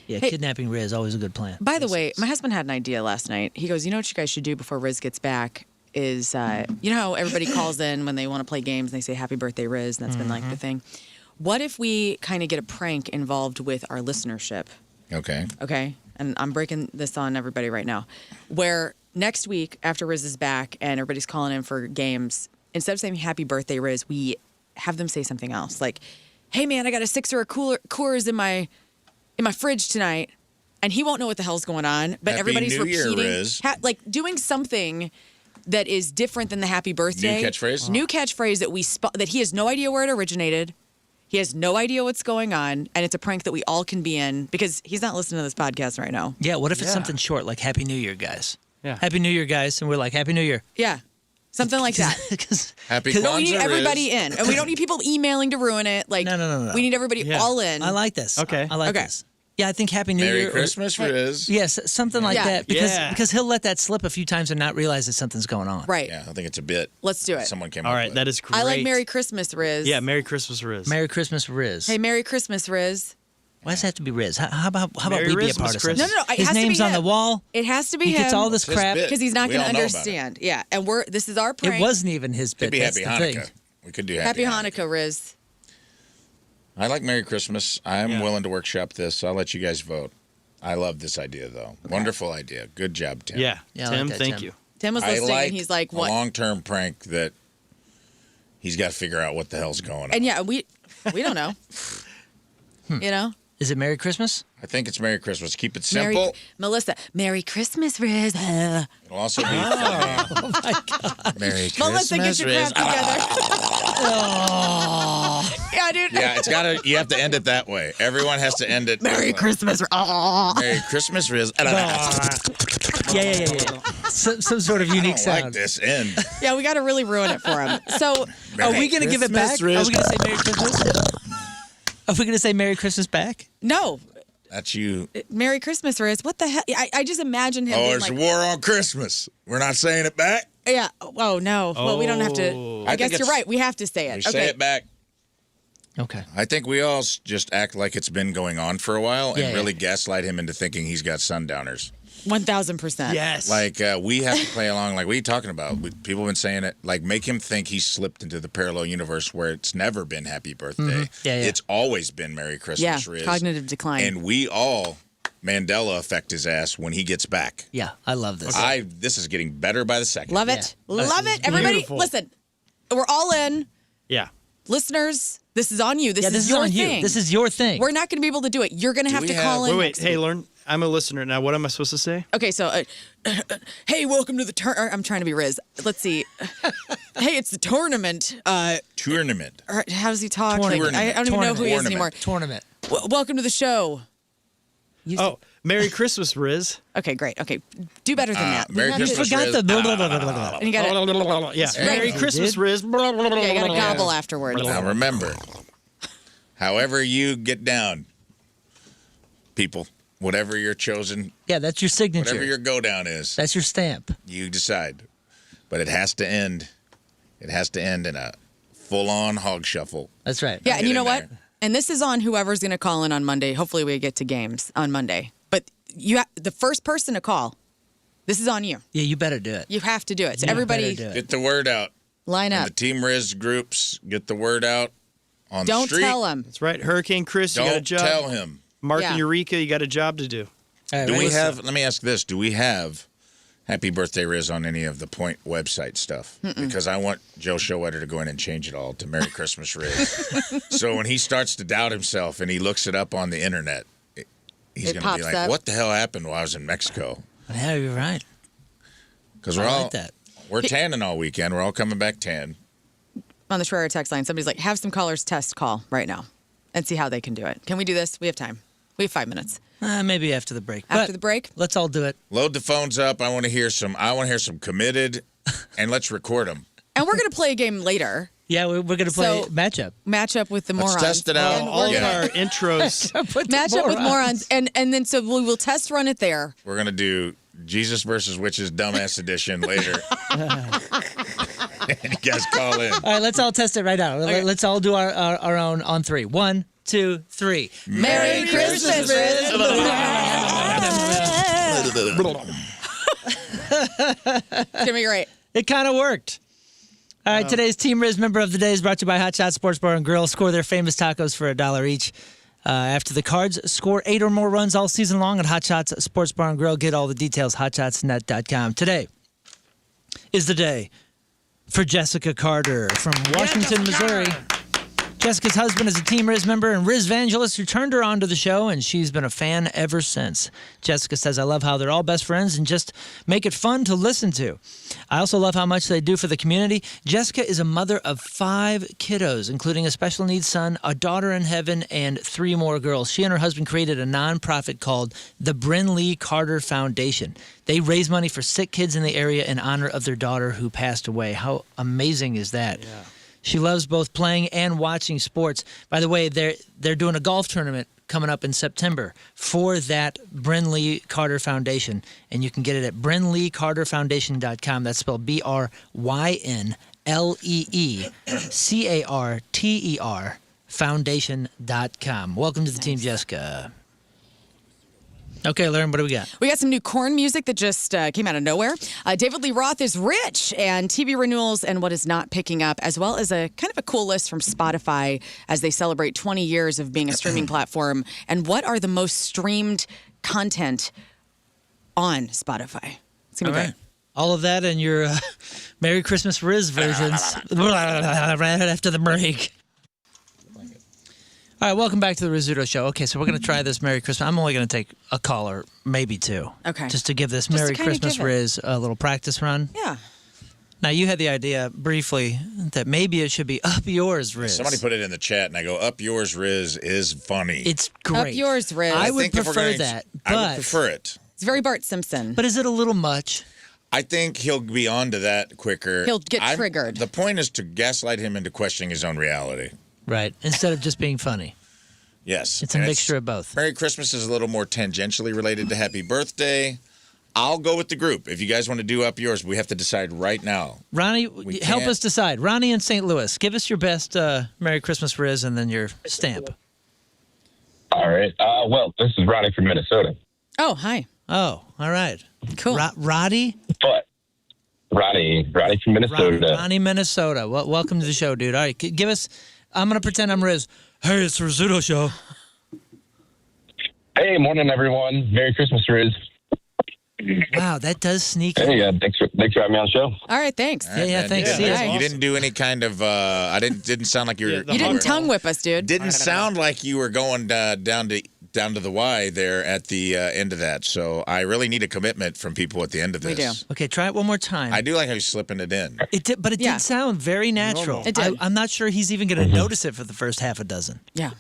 Yeah, Hey, kidnapping Rizz, always a good plan. By the way, my husband had an idea last night. He goes, you know what you guys should do before Rizz gets back is, you know how everybody calls in when they want to play games and they say happy birthday, Rizz, and that's been like the thing. What if we kind of get a prank involved with our listenership? Okay. Okay? And I'm breaking this on everybody right now. Where next week, after Rizz is back and everybody's calling in for games, instead of saying happy birthday, Rizz, we have them say something else. Like, hey, man, I got a sixer of Coors in my fridge tonight. And he won't know what the hell's going on. But Happy everybody's New Year, repeating. Rizz. Like, doing something that is different than the happy birthday. New catchphrase? New catchphrase that he has no idea where it originated. He has no idea what's going on, and it's a prank that we all can be in because he's not listening to this podcast right now. Yeah, what if it's something short like Happy New Year, guys? Yeah. Happy New Year, guys. And we're like, Happy New Year. Yeah, something like that. Happy No, we need Kwanzaa, everybody Rizz. in, and we don't need people emailing to ruin it. Like, No. We need everybody all in. I like this. Okay. I like Okay. this. Yeah, I think Happy New Merry Year. Christmas, Rizz. Yes, something like Yeah. that. Yeah. Because he'll let that slip a few times and not realize that something's going on. Right. Yeah, I think it's a bit. Let's do it. Someone came All up right, with. that is great. I like Merry Christmas, Rizz. Yeah, Merry Christmas, Rizz. Merry Christmas, Rizz. Hey, Merry Christmas, Rizz. Why does it have to be Rizz? How about Merry we be a Christmas, part of Chris. something? No, it His has to be name's on him. the wall. It has to be He him. gets all this It's his crap. bit. because he's not We going all to know about it. understand. Yeah, and this is our It prank. wasn't even his bit. Could be That's Happy the Hanukkah. thing. We could do Happy Hanukkah, Rizz. I like Merry Christmas. I'm Yeah. willing to workshop this. I'll let you guys vote. I love this idea, though. Wonderful idea. Good job, Tim. Yeah, Yeah, I like Tim, that, thank Tim. you. Tim was I listening, like and he's like, "What?" a long-term prank that he's got to figure out what the hell's going on. And yeah, we don't know. You know, Is it Merry Christmas? I think it's Merry Christmas. Keep it Merry, simple. Melissa, Merry Christmas, Rizz. It'll also be funny. Oh, my God. Merry Melissa, get Christmas, your Rizz. crap together. Yeah, dude. Yeah, it's got to. You have to end it that way. Everyone has to end it. Merry Christmas. Merry Christmas, Rizz. Yeah. Some sort of I unique don't sound. like this end. Yeah, we got to really ruin it for him. So, Are we going to give it back? Christmas, Are we going to say Merry Christmas? Are we going to say Merry Christmas back? no, That's you. Merry Christmas, Rizz. What the hell? I just imagine him Oh, being there's like, a war on Christmas. We're not saying it back. yeah. Oh no. Well, we don't have to. I I guess think you're it's- right. We have to say it. We Okay. say it back. Okay. I think we all just act like it's been going on for a while and Yeah, really gaslight him into thinking he's got sundowners. 1000%. Yes. Like, we have to play along. Like, what are you talking about? People have been saying it. Like, make him think he's slipped into the parallel universe where it's never been happy birthday. Yeah. It's always been Merry Christmas, Yeah. Rizz. Cognitive decline. And we all Mandela affect his ass when he gets back. Yeah, I love this. This is getting better by the second. Love it. Yeah. Love This it. is Everybody, beautiful. listen. We're all in. Yeah. Listeners, this is on you. This Yeah, is this is your on thing. you. This is your thing. We're not going to be able to do it. You're going to have we to have- call in. Wait, next hey, week. learn. I'm a listener now. What am I supposed to say? Okay, so, hey, welcome to the I'm trying to be Rizz. Let's see. Hey, it's the tournament. Tournament. Or how does he talk? Like, Tournament. I don't even know who he is anymore. Tournament. Welcome to the show. Oh, Merry Christmas, Rizz. Okay, great. Okay, do better than that. Merry You have to- Christmas, Forgot Rizz. the. And you got to Yeah. Merry right. Christmas, Dude. Rizz. yeah, you got to gobble afterwards. Now remember, however you get down, people, whatever your chosen, Yeah, that's your signature. whatever your go down is, That's your stamp. you decide. But it has to end. It has to end in a full-on hog shuffle. That's right. Yeah, and Get you know in what? there. And this is on whoever's going to call in on Monday. Hopefully, we get to games on Monday. But the first person to call, this is on you. Yeah, you better do it. You have to do it. So You everybody, better do it. Get the word out. line In up. the Team Rizz groups, get the word out on the Don't street. tell them. That's right. Hurricane Chris, you got a Don't job. tell him. Mark Yeah. and Eureka, you got a job to do. All right, Do we ready? have, let me ask this, do we have Happy Birthday Rizz on any of the Point website stuff? Because I want Joe Showwetter to go in and change it all to Merry Christmas Rizz. So when he starts to doubt himself and he looks it up on the internet, he's It going to be pops like, up. what the hell happened while I was in Mexico? Yeah, you're right. Because I like that. we're tanning all weekend. We're all coming back tan. On the Schreier text line, somebody's like, have some callers test call right now and see how they can do it. Can we do this? We have time. We have 5 minutes. Maybe after the break. After But the break? let's all do it. Load the phones up. I want to hear some committed, and let's record them. And we're going to play a game later. Yeah, we're going to play So- matchup. Match up with the Let's morons. test it out. And All we're of gonna our intros. match up with morons. And then so we will test run it there. We're going to do Jesus versus Witches Dumbass Edition later. You guys call in. All right, let's all test it right now. Let's all do our own on 3. 1, 2, 3. Merry Christmas, Rizz. It's going to be great. It kind of worked. All right, today's Team Rizz member of the day is brought to you by Hot Shots Sports Bar and Grill. Score their famous tacos for $1 each. After the Cards score 8 or more runs all season long at Hot Shots Sports Bar and Grill. Get all the details, hotshotsnet.com. Today is the day for Jessica Carter from Washington, Missouri. Jessica's husband is a Team Rizz member and Rizz evangelist who turned her on to the show, and she's been a fan ever since. Jessica says, I love how they're all best friends and just make it fun to listen to. I also love how much they do for the community. Jessica is a mother of 5 kiddos, including a special needs son, a daughter in heaven, and 3 more girls. She and her husband created a nonprofit called the Bryn Lee Carter Foundation. They raise money for sick kids in the area in honor of their daughter who passed away. How amazing is that? Yeah. She loves both playing and watching sports. By the way, they're doing a golf tournament coming up in September for that Bryn Lee Carter Foundation, and you can get it at brynleecarterfoundation.com. That's spelled BRYNLEECARTER foundation.com. Welcome to the team, Jessica. Okay, Lauren, what do we got? We got some new Korn music that just came out of nowhere. David Lee Roth is rich, and TV renewals and what is not picking up, as well as a kind of a cool list from Spotify as they celebrate 20 years of being a streaming platform. And what are the most streamed content on Spotify? It's going to be great. All of that and your Merry Christmas Rizz versions right after the break. All right, welcome back to the Rizzuto Show. Okay, so we're going to try this Merry Christmas. I'm only going to take a caller, maybe 2. Okay. Just to give this Just to Merry kinda Christmas give it. Rizz a little practice run. Yeah. Now, you had the idea briefly that maybe it should be Up Yours Rizz. Somebody put it in the chat, and I go, Up Yours Rizz is funny. It's great. Up yours, Rizz. I would think if we're prefer gonna- that, I would but prefer it. It's very Bart Simpson. But is it a little much? I think he'll be on to that quicker. He'll get triggered. The point is to gaslight him into questioning his own reality. Right, instead of just being funny. Yes. It's a And mixture of both. Merry Christmas is a little more tangentially related to Happy Birthday. I'll go with the group. If you guys want to do Up Yours, we have to decide right now. Ronnie, help can't- us decide. Ronnie in St. Louis, give us your best Merry Christmas Rizz and then your stamp. All right. Well, this is Ronnie from Minnesota. Oh, hi. Oh, all right. Cool. Roddy? But Ronnie from Minnesota. Ronnie, Minnesota. Well, welcome to the show, dude. All right, give us. I'm gonna pretend I'm Rizz. Hey, it's the Rizzuto Show. Hey, morning, everyone. Merry Christmas, Rizz. Wow, that does sneak. Hey, thanks for having me on the show. All right, thanks. Yeah, thanks. See ya. You didn't do any kind of. Didn't sound like you were. Yeah, You didn't tongue whip us, dude. Didn't sound like you were going down to the Y there at the end of that. So I really need a commitment from people at the end of this. We do. Okay, try it one more time. I do like how you're slipping it in. It did, but it Yeah. did sound very natural. It did. I'm not sure he's even going to notice it for the first half a dozen. Yeah.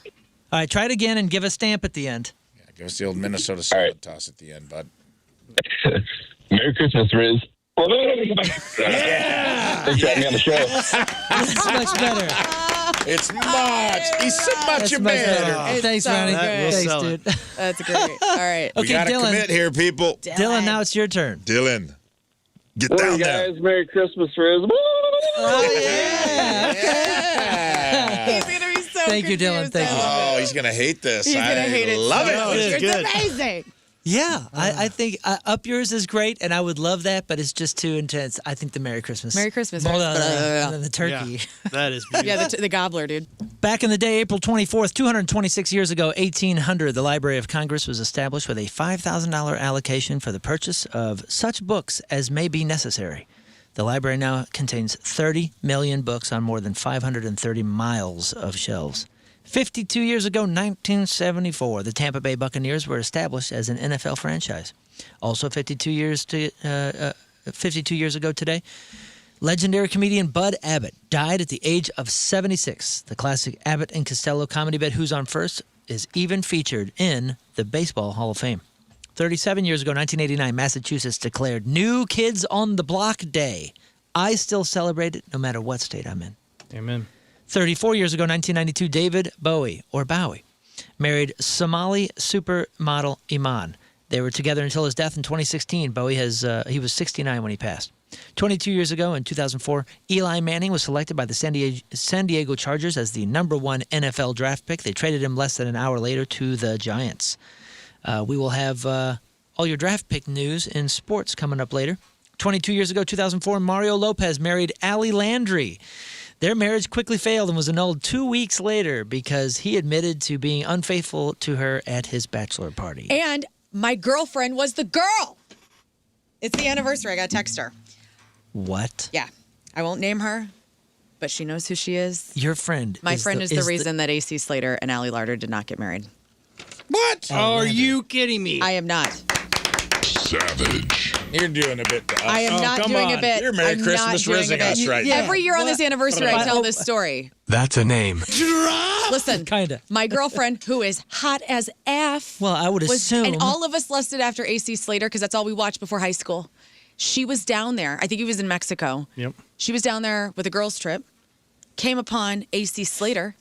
All right, try it again and give a stamp at the end. Yeah, give us the old Minnesota salad right. toss at the end, bud. Merry Christmas, Rizz. Yeah! Thanks for having me on the show. That's much better. It's much. He's so much That's much better. better. It's Thanks, so Ronnie. good. Thanks, We'll dude. That's great. All right. We Okay, gotta Dylan. commit here, people. Dylan, now it's your turn. Dylan, get Hey down there. guys, Merry Christmas, Rizz. Oh, yeah. He's going to be so Thank you, Dylan. confused. Thank you. Oh, he's gonna hate this. He's going to hate it. Love so it. much. It's It's good. amazing. Yeah, I think Up Yours is great, and I would love that, but it's just too intense. I think the Merry Christmas. Merry Christmas. And then the turkey. Yeah, that is beautiful. Yeah, the gobbler, dude. Back in the day, April 24th, 226 years ago, 1800, the Library of Congress was established with a $5,000 allocation for the purchase of such books as may be necessary. The library now contains 30 million books on more than 530 miles of shelves. 52 years ago, 1974, the Tampa Bay Buccaneers were established as an NFL franchise. Also 52 years ago today, legendary comedian Bud Abbott died at the age of 76. The classic Abbott and Costello comedy bit Who's on First is even featured in the Baseball Hall of Fame. 37 years ago, 1989, Massachusetts declared New Kids on the Block Day. I still celebrate it no matter what state I'm in. Amen. 34 years ago, 1992, David Bowie, or Bowie, married Somali supermodel Iman. They were together until his death in 2016. Bowie he was 69 when he passed. 22 years ago, in 2004, Eli Manning was selected by the San Diego Chargers as the #1 NFL draft pick. They traded him less than an hour later to the Giants. We will have all your draft pick news in sports coming up later. 22 years ago, 2004, Mario Lopez married Allie Landry. Their marriage quickly failed and was annulled 2 weeks later because he admitted to being unfaithful to her at his bachelor party. And my girlfriend was the girl. It's the anniversary. I got to text her. What? Yeah. I won't name her, but she knows who she is. Your friend. My friend is the reason that AC Slater and Allie Larder did not get married. What? Are you kidding me? I am not. Savage. You're doing a bit to us. I am not doing a bit. You're Merry I'm Christmas not doing a rizzing bit. us right now. Every year on this anniversary, I tell this story. That's a name. Listen, Kinda. my girlfriend, who is hot as F. Well, I would assume. And all of us lusted after AC Slater because that's all we watched before high school. She was down there. I think he was in Mexico. Yep. She was down there with a girls' trip, came upon AC Slater,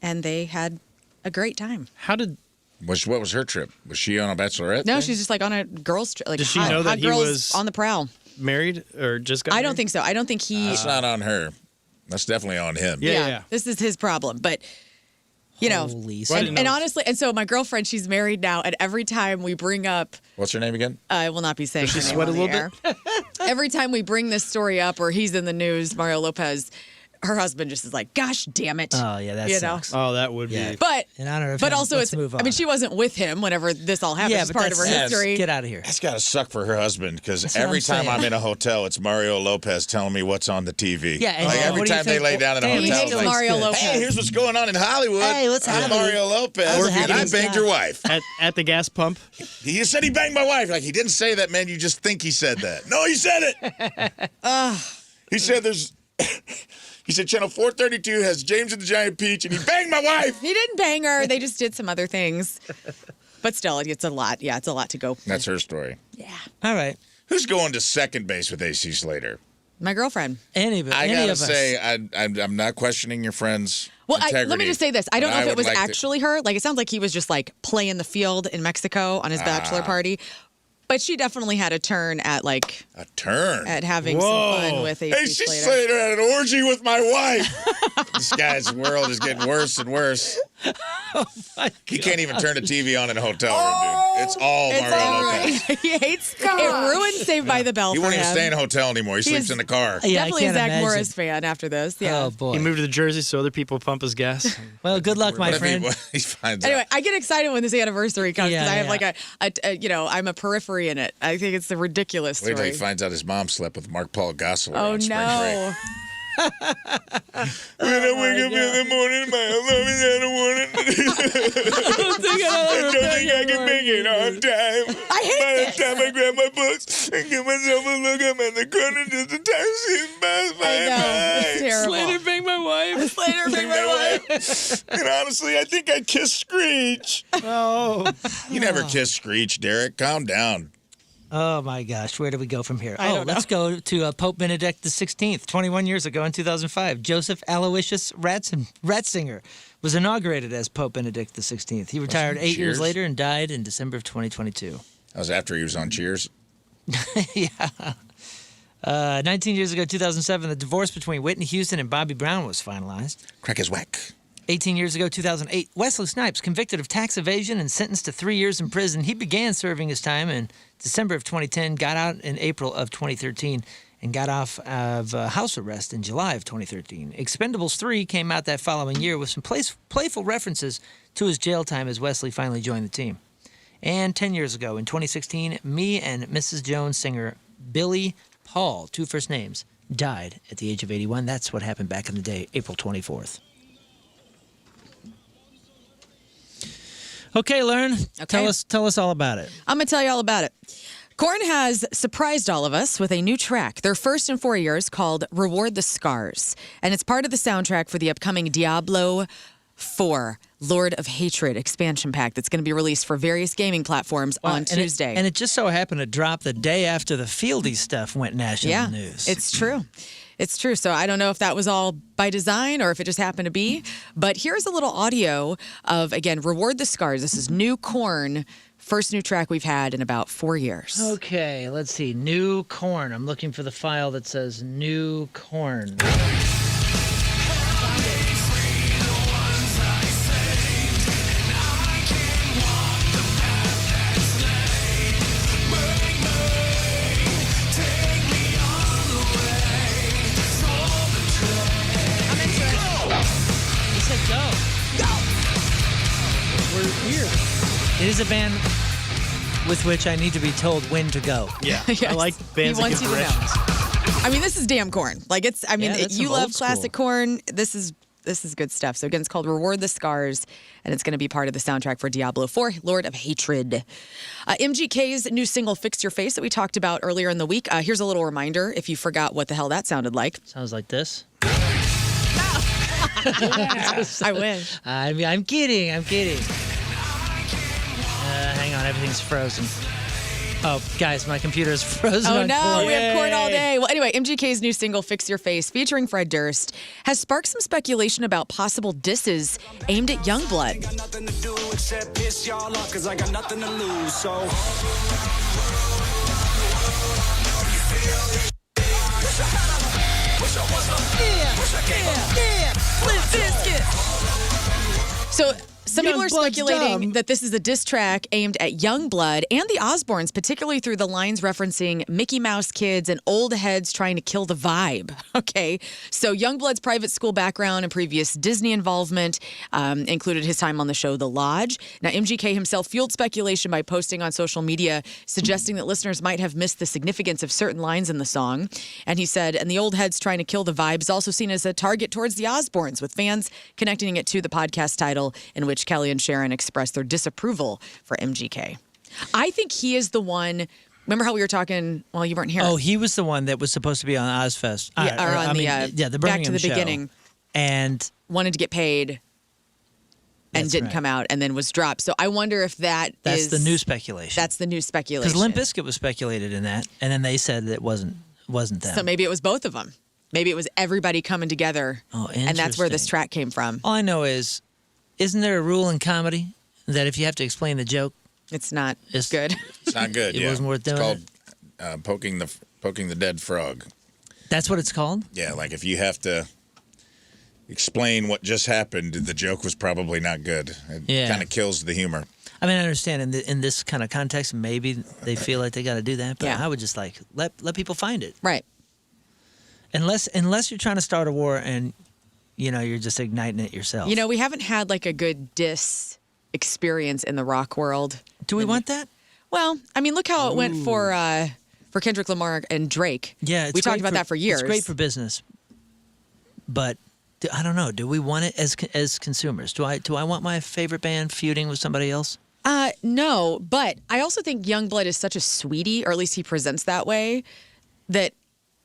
and they had a great time. How did... What was her trip? Was she on a bachelorette? No, thing? she's just like on a girls' trip. Like Did she hot, know that hot he girls was- on the prowl? Married or just got I married? don't think so. I don't think he. That's not on her. That's definitely on him. Yeah. This is his problem. But, you know, Holy Well, I didn't and know. honestly, and so my girlfriend, she's married now, and every time we bring up, What's her name again? I will not be saying Does she her name sweat on a the little air. Every time we bring this story up or he's in the news, Mario Lopez, her husband just is like, gosh damn it. Oh, yeah, that You know? sucks. Oh, that would Yeah. be... But In honor of but him, also let's it's move on. I mean, she wasn't with him whenever this all happened. Yeah, It's but part of her that's- history. Get out of here. That's got to suck for her husband because what every I'm time saying. I'm in a hotel, it's Mario Lopez telling me what's on the TV. Yeah, and like what every do you time they think? lay down in a Damn, He hotel, hates it's like, Mario Lopez. hey, here's what's going on in Hollywood. Hey, what's with happening? Mario Lopez. What's And happening, I banged Scott? your wife. At the gas pump? He just said he banged my wife. Like, he didn't say that, man. You just think he said that. No, he said it. He said there's... He said Channel 432 has James and the Giant Peach, and he banged my wife. He didn't bang her. They just did some other things. But still, it's a lot. Yeah, it's a lot to go. That's her story. Yeah. All right. Who's going to second base with AC Slater? My girlfriend. Any of I any gotta of us. say, I'm not questioning your friend's Well, integrity. let me just say this. I don't but know if it would was like to- actually her. Like, it sounds like he was just like playing the field in Mexico on his bachelor party. But she definitely had a turn at like a turn. at having Whoa. some fun with AC AC Slater. Slater had an orgy with my wife. This guy's world is getting worse and worse. He can't even turn the TV on in a hotel room, dude. It's all It's Mario all Lopez. right. He hates it. Ruined Saved by the Bell He for won't him. even stay in a hotel anymore. He sleeps He's- in the car. Yeah, I Definitely a can't Zach imagine. Morris fan after this. Yeah. Oh, boy. He moved to the Jersey so other people pump his gas. Well, good luck, my What if friend. he finds Anyway, out? I get excited when this anniversary comes because Yeah, I have yeah. like a you know, I'm a periphery in it. I think it's a ridiculous Wait till story. he finds out his mom slept with Mark Paul Gosselaar Oh on spring no. break. When I wake up in the morning, my alarm is out of warning. I don't think I can make it on time. I hate By this. the time I grab my books and give myself a look, I'm in the corner just the time she's by my I know. It's terrible. Slater banged my wife. Slater bang my wife. And honestly, I think I kissed Screech. Oh. You never kissed Screech, Derek. Calm down. Oh, my gosh. Where do we go from here? I don't know. Let's go to Pope Benedict XVI. 21 years ago in 2005, Joseph Aloysius Ratzinger was inaugurated as Pope Benedict XVI. He retired 8 years Cheers? later and died in December of 2022. That was after he was on Cheers. Yeah. 19 years ago, 2007, the divorce between Whitney Houston and Bobby Brown was finalized. Crack his whack. 18 years ago, 2008, Wesley Snipes, convicted of tax evasion and sentenced to 3 years in prison. He began serving his time in December of 2010, got out in April of 2013, and got off of house arrest in July of 2013. Expendables 3 came out that following year with some playful references to his jail time as Wesley finally joined the team. And 10 years ago, in 2016, Me and Mrs. Jones singer Billy Paul, two first names, died at the age of 81. That's what happened back in the day, April 24th. Okay, Learn. Okay. Tell us all about it. I'm going to tell you all about it. Korn has surprised all of us with a new track, their first in 4 years, called Reward the Scars. And it's part of the soundtrack for the upcoming Diablo 4 Lord of Hatred expansion pack that's going to be released for various gaming platforms on Tuesday. And it just so happened to drop the day after the Fieldy stuff went national news. It's true. It's true. So I don't know if that was all by design or if it just happened to be. But here's a little audio of, again, Reward the Scars. This is new Korn, first new track we've had in about 4 years. Okay, let's see. New Korn. I'm looking for the file that says New Korn. It is a band with which I need to be told when to go. Yeah, Yes. I like bands He that wants give you to know. directions. I mean, this is damn Korn. Like it's. I mean, Yeah, that's you some love old classic school. Korn. This is good stuff. So again, it's called Reward the Scars, and it's going to be part of the soundtrack for Diablo 4, Lord of Hatred. MGK's new single, Fix Your Face, that we talked about earlier in the week. Here's a little reminder if you forgot what the hell that sounded like. Sounds like this. I wish. I'm kidding. Hang on, everything's frozen. Oh, guys, my computer's frozen. Oh, on no, Korn. we have Korn all day. Well, anyway, MGK's new single, Fix Your Face, featuring Fred Durst, has sparked some speculation about possible disses aimed at Youngblood. Got nothing to do except piss y'all off, 'cause I got nothing to lose, so. So some people are Youngblood's speculating dumb. that this is a diss track aimed at Youngblood and the Osbournes, particularly through the lines referencing Mickey Mouse kids and old heads trying to kill the vibe. Okay, so Youngblood's private school background and previous Disney involvement included his time on the show The Lodge. Now, MGK himself fueled speculation by posting on social media, suggesting that listeners might have missed the significance of certain lines in the song. And he said, and the old heads trying to kill the vibe is also seen as a target towards the Osbournes, with fans connecting it to the podcast title in which Kelly and Sharon expressed their disapproval for MGK. I think he is the one. Remember how we were talking? Well, you weren't here. Oh, he was the one that was supposed to be on Ozfest. Yeah, or on the the Back Birmingham to the show. Beginning. And Wanted to get paid and That's didn't right. come out and then was dropped. So I wonder if that's is the new speculation. That's the new speculation. Because Limp Bizkit was speculated in that, and then they said that it wasn't them. So maybe it was both of them. Maybe it was everybody coming together. Oh, and that's where this interesting. track came from. All I know is, isn't there a rule in comedy that if you have to explain the joke, It's not It's- good. It's not good. It yeah. wasn't worth doing It's called poking the dead frog. that's what it's called? Yeah, like if you have to explain what just happened, the joke was probably not good. It Yeah. kind of kills the humor. I mean, I understand in this kind of context, maybe they feel like they got to do that, but Yeah. I would just like let people find it. Right. Unless you're trying to start a war and you're just igniting it yourself. You know, we haven't had like a good diss experience in the rock world. do we want that? Well, I mean, look how it went for Kendrick Lamar and Drake. Yeah, it's we talked great about that for years. It's great for business, but I don't know. Do we want it as consumers? Do I want my favorite band feuding with somebody else? No, but I also think Youngblood is such a sweetie, or at least he presents that way, that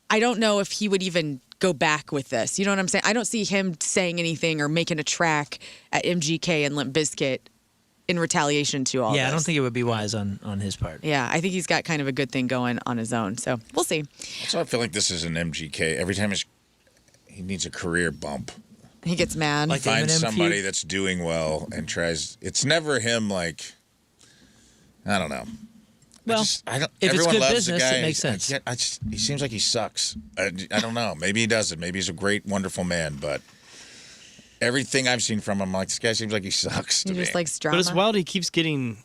I don't know if he would even go back with this. You know what I'm saying? I don't see him saying anything or making a track at MGK and Limp Bizkit in retaliation to all Yeah, this. I don't think it would be wise on his part. Yeah, I think he's got kind of a good thing going on his own. So we'll see. So I feel like this is an MGK. Every time he needs a career bump. He gets mad. Like Find Eminem somebody feud? that's doing well and tries. It's never him. Like I don't know. Well, I don't. if it's Everyone good loves business, the guy. it makes sense. He seems like he sucks. I don't know. Maybe he doesn't. Maybe he's a great, wonderful man. But everything I've seen from him, like this guy seems like he sucks to he me. just likes drama. But it's wild he keeps getting.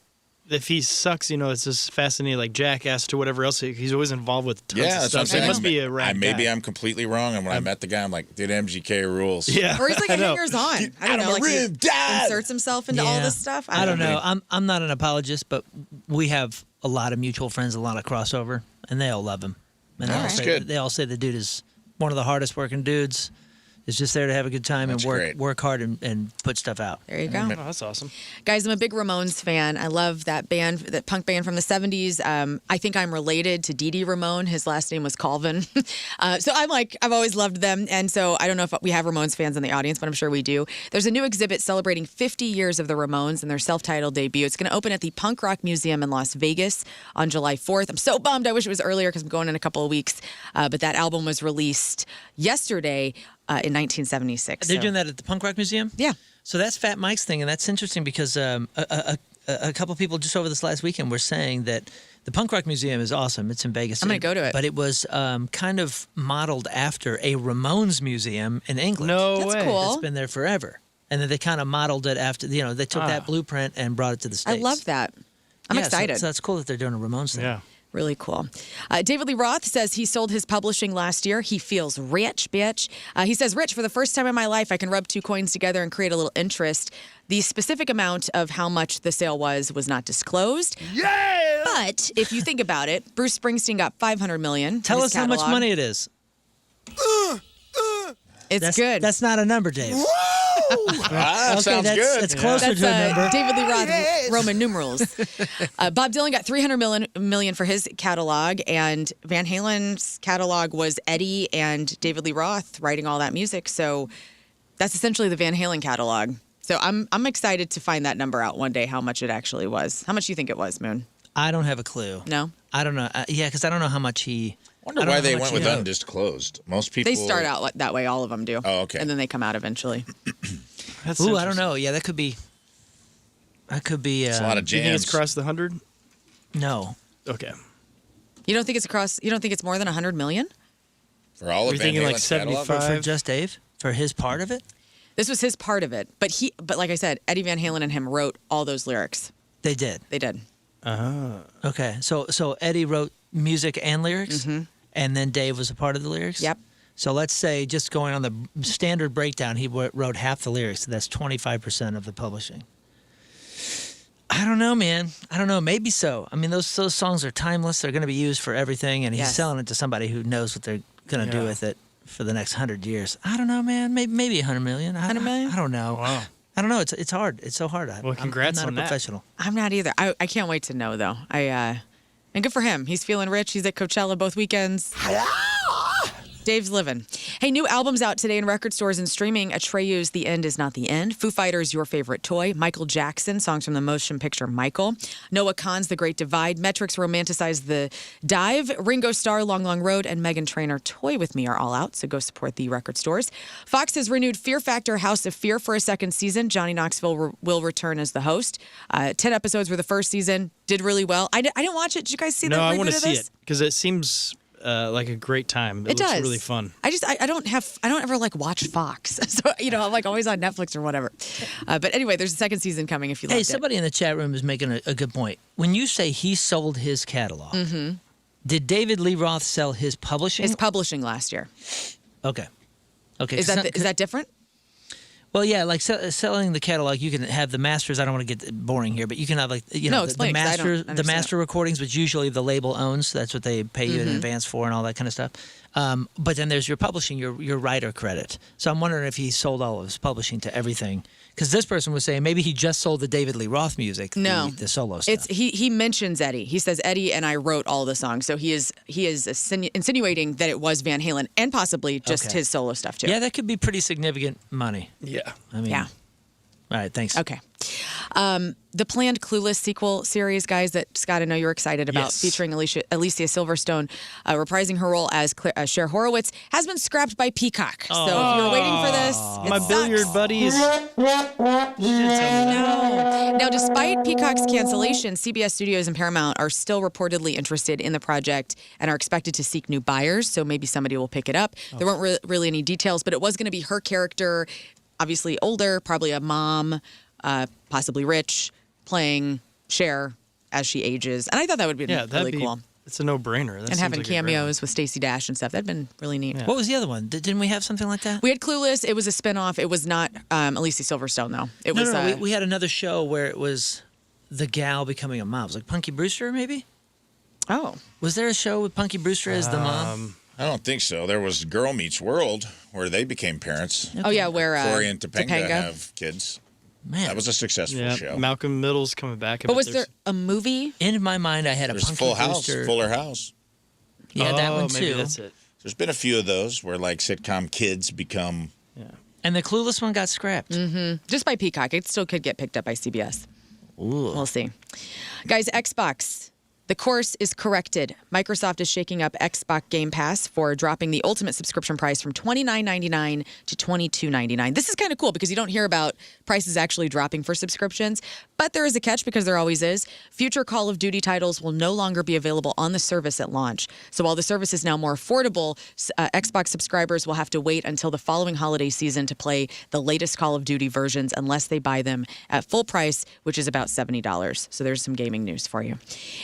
If he sucks, it's just fascinating, like Jackass to whatever else. He's always involved with tons yeah, of that's what stuff. I'm saying. He must be a rad maybe guy. I'm completely wrong. And when I met the guy, I'm like, dude, MGK rules. Yeah. Or he's like I a know. hangers on. I don't out know. of my Like he rib, Dad! inserts himself into all Yeah. this stuff. I don't know. I'm not an apologist, but we have a lot of mutual friends, a lot of crossover, and they all love him. And All they all right. say, Good. they all say the dude is one of the hardest working dudes, is just there to have a good time That's and great. work hard and put stuff out. There you go. Oh, that's awesome. Guys, I'm a big Ramones fan. I love that band, that punk band from the 70s. I think I'm related to Dee Dee Ramone. His last name was Colvin. So I've always loved them. And so I don't know if we have Ramones fans in the audience, but I'm sure we do. There's a new exhibit celebrating 50 years of the Ramones and their self-titled debut. It's going to open at the Punk Rock Museum in Las Vegas on July 4th. I'm so bummed. I wish it was earlier because I'm going in a couple of weeks. But that album was released yesterday in 1976. They're so. doing that at the Punk Rock Museum? Yeah. So that's Fat Mike's thing, and that's interesting because a couple people just over this last weekend were saying that the Punk Rock Museum is awesome. It's in Vegas. I'm gonna go to it. But it was kind of modeled after a Ramones museum in England. No That's way. cool. It's been there forever. And then they kind of modeled it after, they took that blueprint and brought it to the I States. love that. I'm Yeah, excited. So that's cool that they're doing a Ramones thing. Yeah. Really cool. David Lee Roth says he sold his publishing last year. He feels rich, bitch. He says, Rich, for the first time in my life, I can rub two coins together and create a little interest. The specific amount of how much the sale was not disclosed. Yeah! But if you think about it, Bruce Springsteen got $500 million. Tell in us his how much catalog. money it is. It's good. That's not a number, Dave. Sounds good. That's closer That's to a number. David Lee Roth, Roman numerals. Bob Dylan got $300 million for his catalog, and Van Halen's catalog was Eddie and David Lee Roth writing all that music. So that's essentially the Van Halen catalog. So I'm excited to find that number out one day, how much it actually was. How much do you think it was, Moon? I don't have a clue. No? I don't know. Yeah, because I don't know how much he. I wonder I don't why know they how went much with he- undisclosed. Most people They start out that way, all of them do. Oh, okay. And then they come out eventually. That's Ooh, I don't interesting. know. Yeah, that could be. That could be. It's a lot of Do you think it's jams. crossed the 100? No. Okay. You don't think it's more than $100 million? For all Were of you Van thinking like Halen's catalog? 75? For just Dave? For his part of it? This was his part of it. But like I said, Eddie Van Halen and him wrote all those lyrics. They did. They did. Okay. So Eddie wrote music and lyrics, and then Dave was a part of the lyrics? Yep. So let's say, just going on the standard breakdown, he wrote half the lyrics. So that's 25% of the publishing. I don't know, man. I don't know. Maybe so. I mean, those songs are timeless. They're going to be used for everything, and he's Yes. selling it to somebody who knows what they're going to do Yeah. with it for the next 100 years. I don't know, man. Maybe 100 million. 100 million? I don't know. Wow. I don't know. It's hard. It's so hard. Well, congrats I'm not on a that. professional. I'm not either. I can't wait to know, though. And good for him. He's feeling rich. He's at Coachella both weekends. Dave's living. Hey, new albums out today in record stores and streaming. Atreyu's The End Is Not the End. Foo Fighters' Your Favorite Toy. Michael Jackson, songs from the motion picture Michael. Noah Kahan's The Great Divide. Metrics romanticize The Dive. Ringo Starr, Long Long Road. And Meghan Trainor, Toy With Me are all out, so go support the record stores. Fox has renewed Fear Factor House of Fear for a second season. Johnny Knoxville will return as the host. 10 episodes were the first season. Did really well. I didn't watch it. Did you guys see No, the I reboot want to of see this? it because it seems like a great time. It looks does. really fun. I don't ever like watch Fox. So, I'm like always on Netflix or whatever. But anyway, there's a second season coming if you Hey, loved somebody in the chat room is making a good point. When you say he sold his catalog, did David Lee Roth sell his publishing? it. His publishing last year. Okay. Is that different? Well, yeah, like selling the catalog, you can have the masters. I don't want to get boring here, but you can have like No, the explain, 'cause I don't master understand. master recordings, which usually the label owns. So that's what they pay you in advance for, and all that kind of stuff. But then there's your publishing, your writer credit. So I'm wondering if he sold all of his publishing to everything, because this person was saying maybe he just sold the David Lee Roth music, No. the solo stuff. It's he mentions Eddie. He says Eddie and I wrote all the songs. So he is insinuating that it was Van Halen and possibly just Okay. his solo stuff too. Yeah, that could be pretty significant money. Yeah. I mean, Yeah. All right, thanks. Okay. The planned Clueless sequel series, guys, that Scott, I know you're excited about, Yes. featuring Alicia Silverstone reprising her role as Cher Horowitz, has been scrapped by Peacock. So if you're waiting for this, it My sucks. billiard buddies. No. Now, despite Peacock's cancellation, CBS Studios and Paramount are still reportedly interested in the project and are expected to seek new buyers. So maybe somebody will pick it up. There weren't really any details, but it was going to be her character, obviously older, probably a mom, possibly rich, playing Cher as she ages. And I thought that would be Yeah, that'd really be. cool. It's a no-brainer. That And seems having like a cameos with Stacey Dash and stuff. That'd been really neat. Yeah. What was the other one? Didn't we have something like that? We had Clueless. It was a spinoff. It was not Alicia Silverstone, though. It was. No. We had another show where it was the gal becoming a mom. It was like Punky Brewster, maybe? Oh. Was there a show with Punky Brewster as the mom? I don't think so. There was Girl Meets World where they became parents. Oh, yeah, where Corey and Topanga Topanga. have kids. Man, That was a successful Yeah, show. Malcolm Middle's coming back. But was there a movie? in my mind, I had a There's Punky Full House, Brewster. Fuller House. Yeah, that one maybe too. that's it. There's been a few of those where like sitcom kids become. And the Clueless one got scrapped. Just by Peacock. It still could get picked up by CBS. Ooh. We'll see. Guys, Xbox. The course is corrected. Microsoft is shaking up Xbox Game Pass for dropping the ultimate subscription price from $29.99 to $22.99. This is kind of cool because you don't hear about prices actually dropping for subscriptions, but there is a catch because there always is. Future Call of Duty titles will no longer be available on the service at launch. So while the service is now more affordable, Xbox subscribers will have to wait until the following holiday season to play the latest Call of Duty versions unless they buy them at full price, which is about $70. So there's some gaming news for you.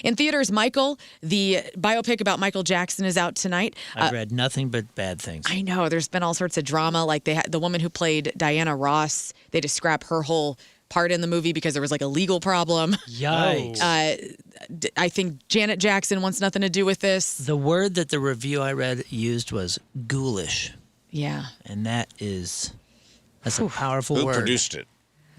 In theaters, Michael, the biopic about Michael Jackson is out tonight. I've read nothing but bad things. I know there's been all sorts of drama. Like the woman who played Diana Ross, they had to scrap her whole part in the movie because there was like a legal problem. Yikes. I think Janet Jackson wants nothing to do with this. The word that the review I read used was ghoulish. Yeah. And that's a powerful Who word. produced it?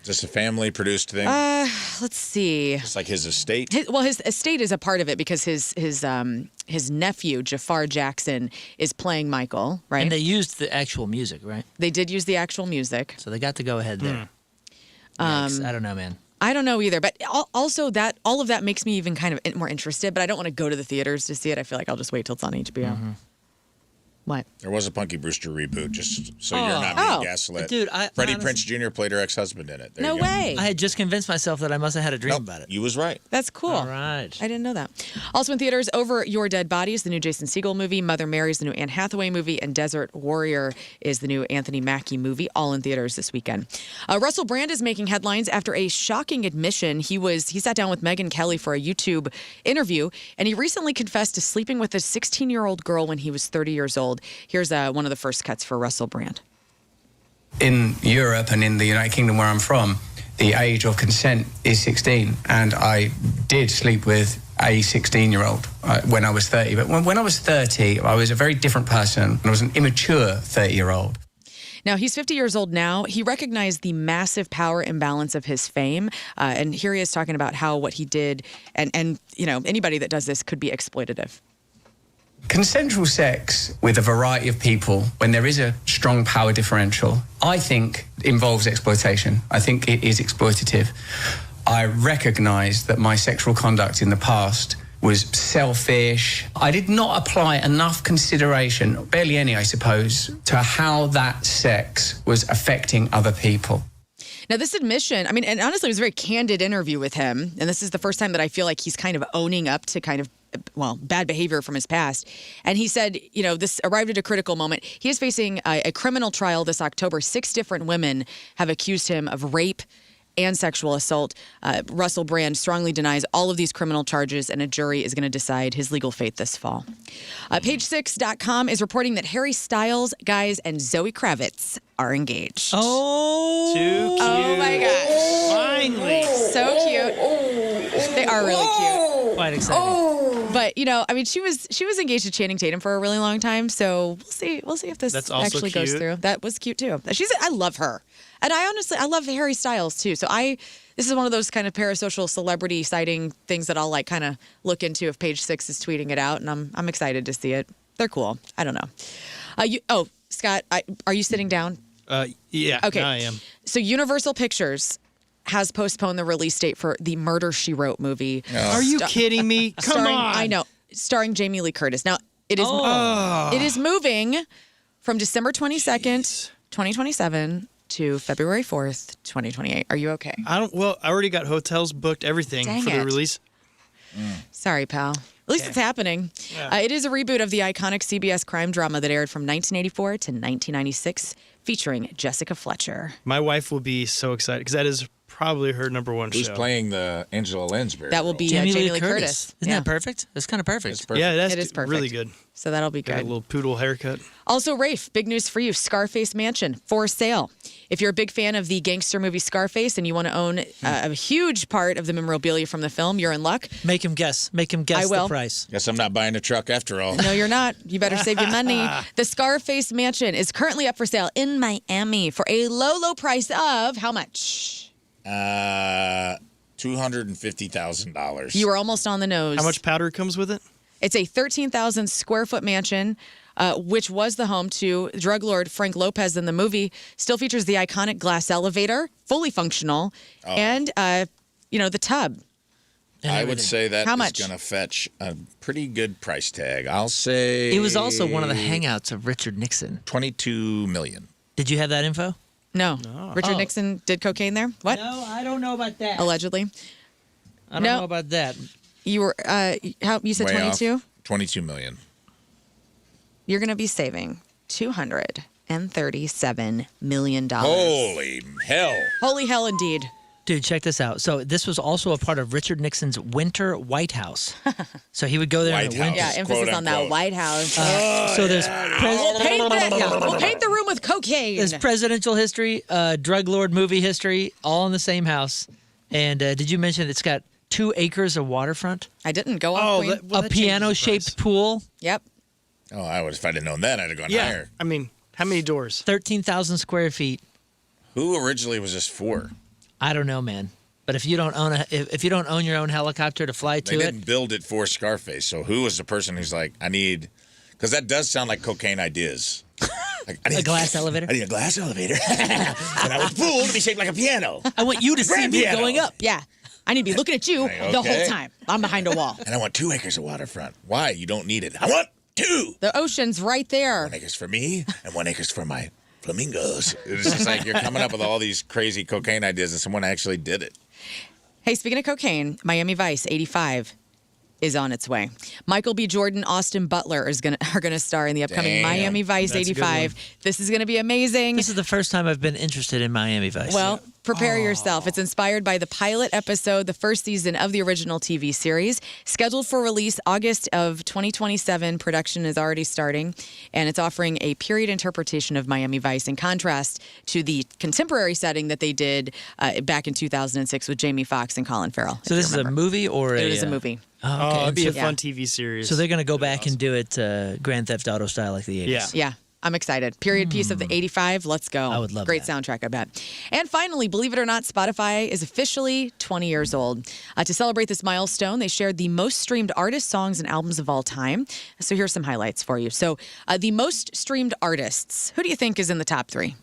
Is this a family-produced thing? Let's see. It's like his estate? His estate is a part of it because his nephew Jafar Jackson is playing Michael, right? And they used the actual music, right? They did use the actual music. So they got to go ahead there. Yikes. I don't know, man. I don't know either, but also that all of that makes me even kind of more interested. But I don't want to go to the theaters to see it. I feel like I'll just wait till it's on HBO. What? There was a Punky Brewster reboot, just so you're not Oh. being gaslit. Dude, Freddie honestly- Prinze Jr. played her ex-husband in it. There No you go. way. I had just convinced myself that I must have had a dream Nope, about it. you was right. That's cool. All right. I didn't know that. Also in theaters, Over Your Dead Body is the new Jason Segel movie. Mother Mary is the new Anne Hathaway movie. And Desert Warrior is the new Anthony Mackie movie, all in theaters this weekend. Russell Brand is making headlines after a shocking admission. He sat down with Megyn Kelly for a YouTube interview, and he recently confessed to sleeping with a 16-year-old girl when he was 30 years old. Here's one of the first cuts for Russell Brand. In Europe and in the United Kingdom where I'm from, the age of consent is 16, and I did sleep with a 16-year-old when I was 30. But when I was 30, I was a very different person. I was an immature 30-year-old. Now, he's 50 years old now. He recognized the massive power imbalance of his fame. And here he is talking about how what he did and you know, anybody that does this could be exploitative. Consensual sex with a variety of people, when there is a strong power differential, I think involves exploitation. I think it is exploitative. I recognize that my sexual conduct in the past was selfish. I did not apply enough consideration, barely any, I suppose, to how that sex was affecting other people. Now, this admission, I mean, and honestly, it was a very candid interview with him. And this is the first time that I feel like he's kind of owning up to kind of, well, bad behavior from his past. And he said, you know, this arrived at a critical moment. He is facing a criminal trial this October. 6 different women have accused him of rape and sexual assault. Russell Brand strongly denies all of these criminal charges, and a jury is going to decide his legal fate this fall. Page6.com is reporting that Harry Styles, guys, and Zoe Kravitz are engaged. Oh, Too cute. Oh my gosh. Finally. So cute. They are really cute. quite exciting. But, you know, I mean, she was engaged to Channing Tatum for a really long time, so we'll see if this That's also actually goes cute. through. That was cute too. I love her. And I love Harry Styles too. So this is one of those kind of parasocial celebrity sighting things that I'll like kind of look into if Page 6 is tweeting it out, and I'm excited to see it. They're cool. I don't know. Scott, are you sitting down? Yeah. Okay. I am. So Universal Pictures has postponed the release date for the Murder, She Wrote movie. Are you kidding me? Come starring, on. I know. Starring Jamie Lee Curtis. Now, it is moving from December 22nd, 2027 to February 4th, 2028. Are you okay? I already got hotels booked, everything Dang for it. the release. Sorry, pal. At least it's happening. Yeah. It is a reboot of the iconic CBS crime drama that aired from 1984 to 1996, featuring Jessica Fletcher. My wife will be so excited because that is probably her number one Who's show. playing the Angela Lansbury? That will role? be Jamie Jamie Lee Curtis. Isn't Yeah. that perfect? That's kind of perfect. It's perfect. Yeah, that's It is perfect. really good. So that'll be Got a good. little poodle haircut. Also, Rafe, big news for you. Scarface Mansion for sale. If you're a big fan of the gangster movie Scarface and you want to own a huge part of the memorabilia from the film, you're in luck. Make him guess. Make him guess I will. the price. Guess I'm not buying a truck after all. No, you're not. You better save your money. The Scarface Mansion is currently up for sale in Miami for a low price of how much? $250,000. You were almost on the nose. How much powder comes with it? It's a 13,000 square foot mansion, which was the home to drug lord Frank Lopez in the movie. Still features the iconic glass elevator, fully functional, and the tub. I would say that How is much? going to fetch a pretty good price tag. I'll say It was also one of the hangouts of Richard Nixon. $22 million. Did you have that info? No. Richard Oh. Nixon did cocaine there? What? No, I don't know about that. Allegedly. I don't know about that. You were you said Way 22? off. $22 million. You're going to be saving $237 million. Holy hell. Holy hell indeed. Dude, check this out. So this was also a part of Richard Nixon's winter White House. So he would go there in White the winter. House. Yeah, emphasis quote, on that unquote. White House. So there's We'll paint the room with cocaine. there's presidential history, drug lord movie history, all in the same house. And did you mention it's got 2 acres of waterfront, I didn't go off, Queen. a piano-shaped pool, Yep. Oh, if I'd have known that, I'd have gone Yeah. higher. I mean, how many doors? 13,000 square feet. Who originally was this for? I don't know, man. But if you don't own if you don't own your own helicopter to fly They to didn't build it for Scarface. So who was the person who's like, because that does sound like cocaine ideas. Like, I need A glass elevator? I need a glass elevator. And I want the pool to be shaped like a piano. I want you to see Grand me piano. going up. Yeah. I need to be looking at you Like, the whole okay. time. I'm behind a wall. And I want 2 acres of waterfront. Why? You don't need it. I want 2. The ocean's right there. 1 acre's for me and 1 acre's for my flamingos. It's just like you're coming up with all these crazy cocaine ideas and someone actually did it. Hey, speaking of cocaine, Miami Vice 85 is on its way. Michael B. Jordan, Austin Butler are gonna star in the upcoming Damn. Miami Vice That's a good 85. This is gonna be amazing. This is the first time I've been interested in Miami Vice. Well, prepare yourself. It's inspired by the pilot episode, the first season of the original TV series. Scheduled for release August of 2027. Production is already starting, and it's offering a period interpretation of Miami Vice in contrast to the contemporary setting that they did back in 2006 with Jamie Foxx and Colin Farrell. so if this you is a remember. movie or It is a movie. Oh, okay. It'd be a So- fun TV series. So they're going to go back and do it Grand Theft Auto style like the 80s. Yeah. Yeah. I'm excited. Period piece of the 85. Let's go. I would love Great that. soundtrack, I bet. And finally, believe it or not, Spotify is officially 20 years old. To celebrate this milestone, they shared the most streamed artists, songs, and albums of all time. So here's some highlights for you. So the most streamed artists, who do you think is in the top 3?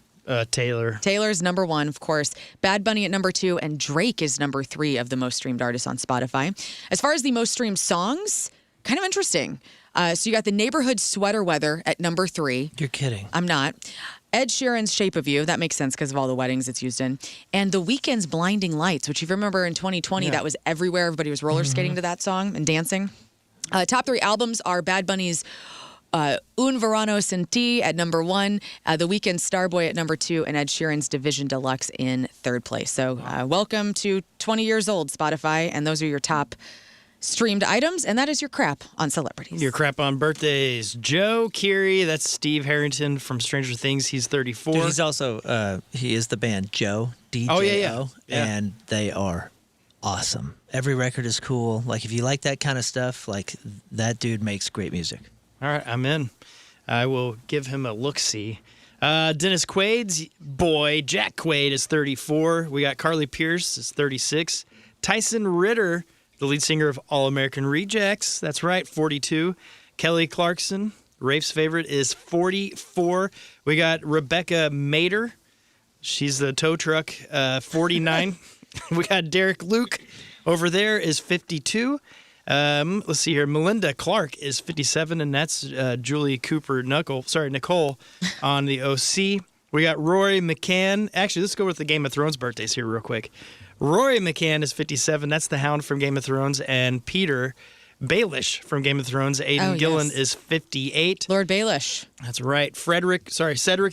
Taylor. Taylor's number 1, of course. Bad Bunny at number 2, and Drake is number 3 of the most streamed artists on Spotify. As far as the most streamed songs, kind of interesting. So you got The Neighborhood Sweater Weather at number 3. You're kidding. I'm not. Ed Sheeran's Shape of You. That makes sense because of all the weddings it's used in. And The Weeknd's Blinding Lights, which if you remember in 2020, that was everywhere. Everybody was roller skating to that song and dancing. Top 3 albums are Bad Bunny's Un Verano Sin Ti at number 1, The Weeknd's Starboy at number 2, and Ed Sheeran's Division Deluxe in 3rd place. So welcome to 20 years old, Spotify, and those are your top streamed items, and that is your crap on celebrities. Your crap on birthdays. Joe Keery, that's Steve Harrington from Stranger Things. He's 34. Dude, he's also, he is the band Joe, D-J-O, Oh, yeah. and they are awesome. Every record is cool. Like, if you like that kind of stuff, like, that dude makes great music. All right, I'm in. I will give him a look-see. Dennis Quaid's boy, Jack Quaid, is 34. We got Carly Pierce, is 36. Tyson Ritter, the lead singer of All American Rejects, that's right, 42. Kelly Clarkson, Rafe's favorite, is 44. We got Rebecca Mader. She's the tow truck, 49. We got Derek Luke over there is 52. Let's see here. Melinda Clark is 57, and that's Julie Nicole on the OC. We got Rory McCann. Actually, let's go with the Game of Thrones birthdays here real quick. Rory McCann is 57. That's the Hound from Game of Thrones. And Peter Baelish from Game of Thrones. Aidan Gillen is 58. Lord Baelish. That's right. Cedric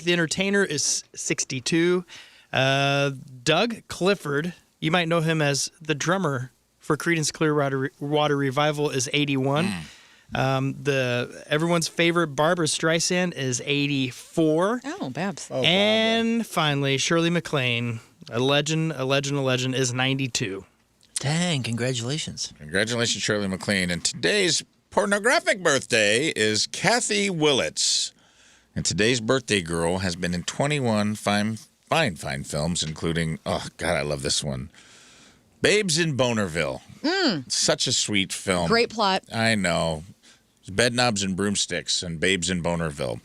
the Entertainer is 62. Doug Clifford, you might know him as the drummer for Creedence Clearwater Revival, is 81. Everyone's favorite Barbara Streisand is 84. Oh, Babs. Oh, And finally, Shirley MacLaine, a legend, is 92. Dang, congratulations. Congratulations, Shirley MacLaine. And today's pornographic birthday is Kathy Willits. And today's birthday girl has been in 21 fine films, including, oh, God, I love this one, Babes in Bonerville. Such a sweet film. Great plot. I know. Bedknobs and Broomsticks and Babes in Bonerville.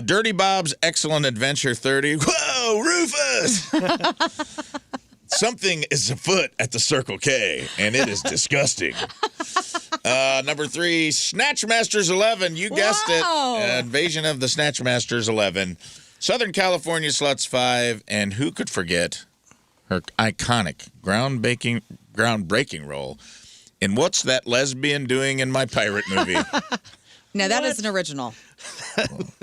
Dirty Bob's Excellent Adventure 30. Whoa, Rufus! Something is afoot at the Circle K, and it is disgusting. Number 3, Snatchmasters 11. You guessed it. Invasion of the Snatchmasters 11. Southern California Sluts 5. And who could forget her iconic, groundbreaking role in What's That Lesbian Doing in My Pirate Movie? Now, that is an original.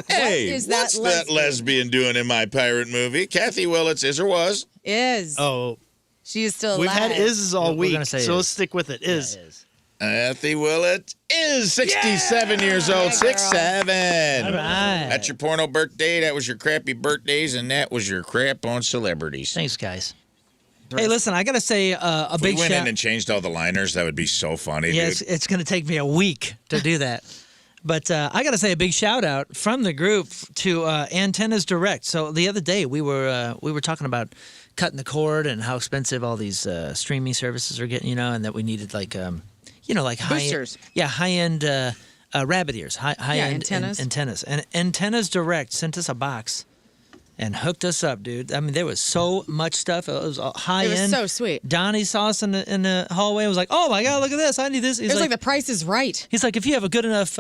Hey, is that what's that lesbian doing in my pirate movie? Kathy Willits is or was? Is. Oh, She is still we've alive. had is all We're week, gonna say so is. let's stick with it. Is. Yeah, it is. Kathy Willits is 67 years old. Yeah, girl. 6'7". All right. That's your porno birthday. That was your crappy birthdays, and that was your crap on celebrities. Thanks, guys. Hey, listen, I got to say a If we big went shout. in and changed all the liners, that would be so funny, Yeah, dude. it's going to take me a week to do that. But I got to say a big shout out from the group to Antennas Direct. So the other day we were talking about cutting the cord and how expensive all these streaming services are getting, and that we needed like high Boosters. high end rabbit ears, high end antennas. antennas. And Antennas Direct sent us a box and hooked us up, dude. I mean, there was so much stuff. It was high It was end. so sweet. Donnie saw us in the hallway and was like, "Oh my God, look at this! I need this." It was like the price is right. He's like, if you have a good enough,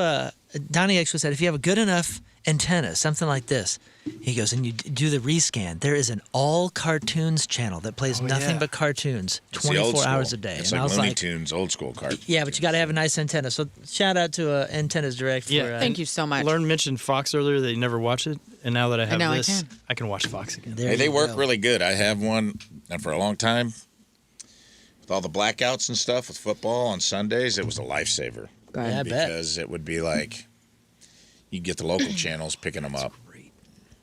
Donnie actually said, if you have a good enough antenna, something like this, he goes, and you do the rescan, there is an all cartoons channel that plays nothing but cartoons It's the old 24 school. hours a day. It's and I like was Looney like, Tunes, old school cart. yeah, but you got to have a nice antenna. So shout out to Antennas Direct. For, Yeah. Thank you so much. Lauren mentioned Fox earlier that you never watch it, and now that I have now I this, I can. watch Fox again. There Hey, they you work go. really good. I have one, and for a long time, with all the blackouts and stuff with football on Sundays, it was a lifesaver. Go ahead. Yeah, I bet. Because it would be like, you get the local channels picking them up.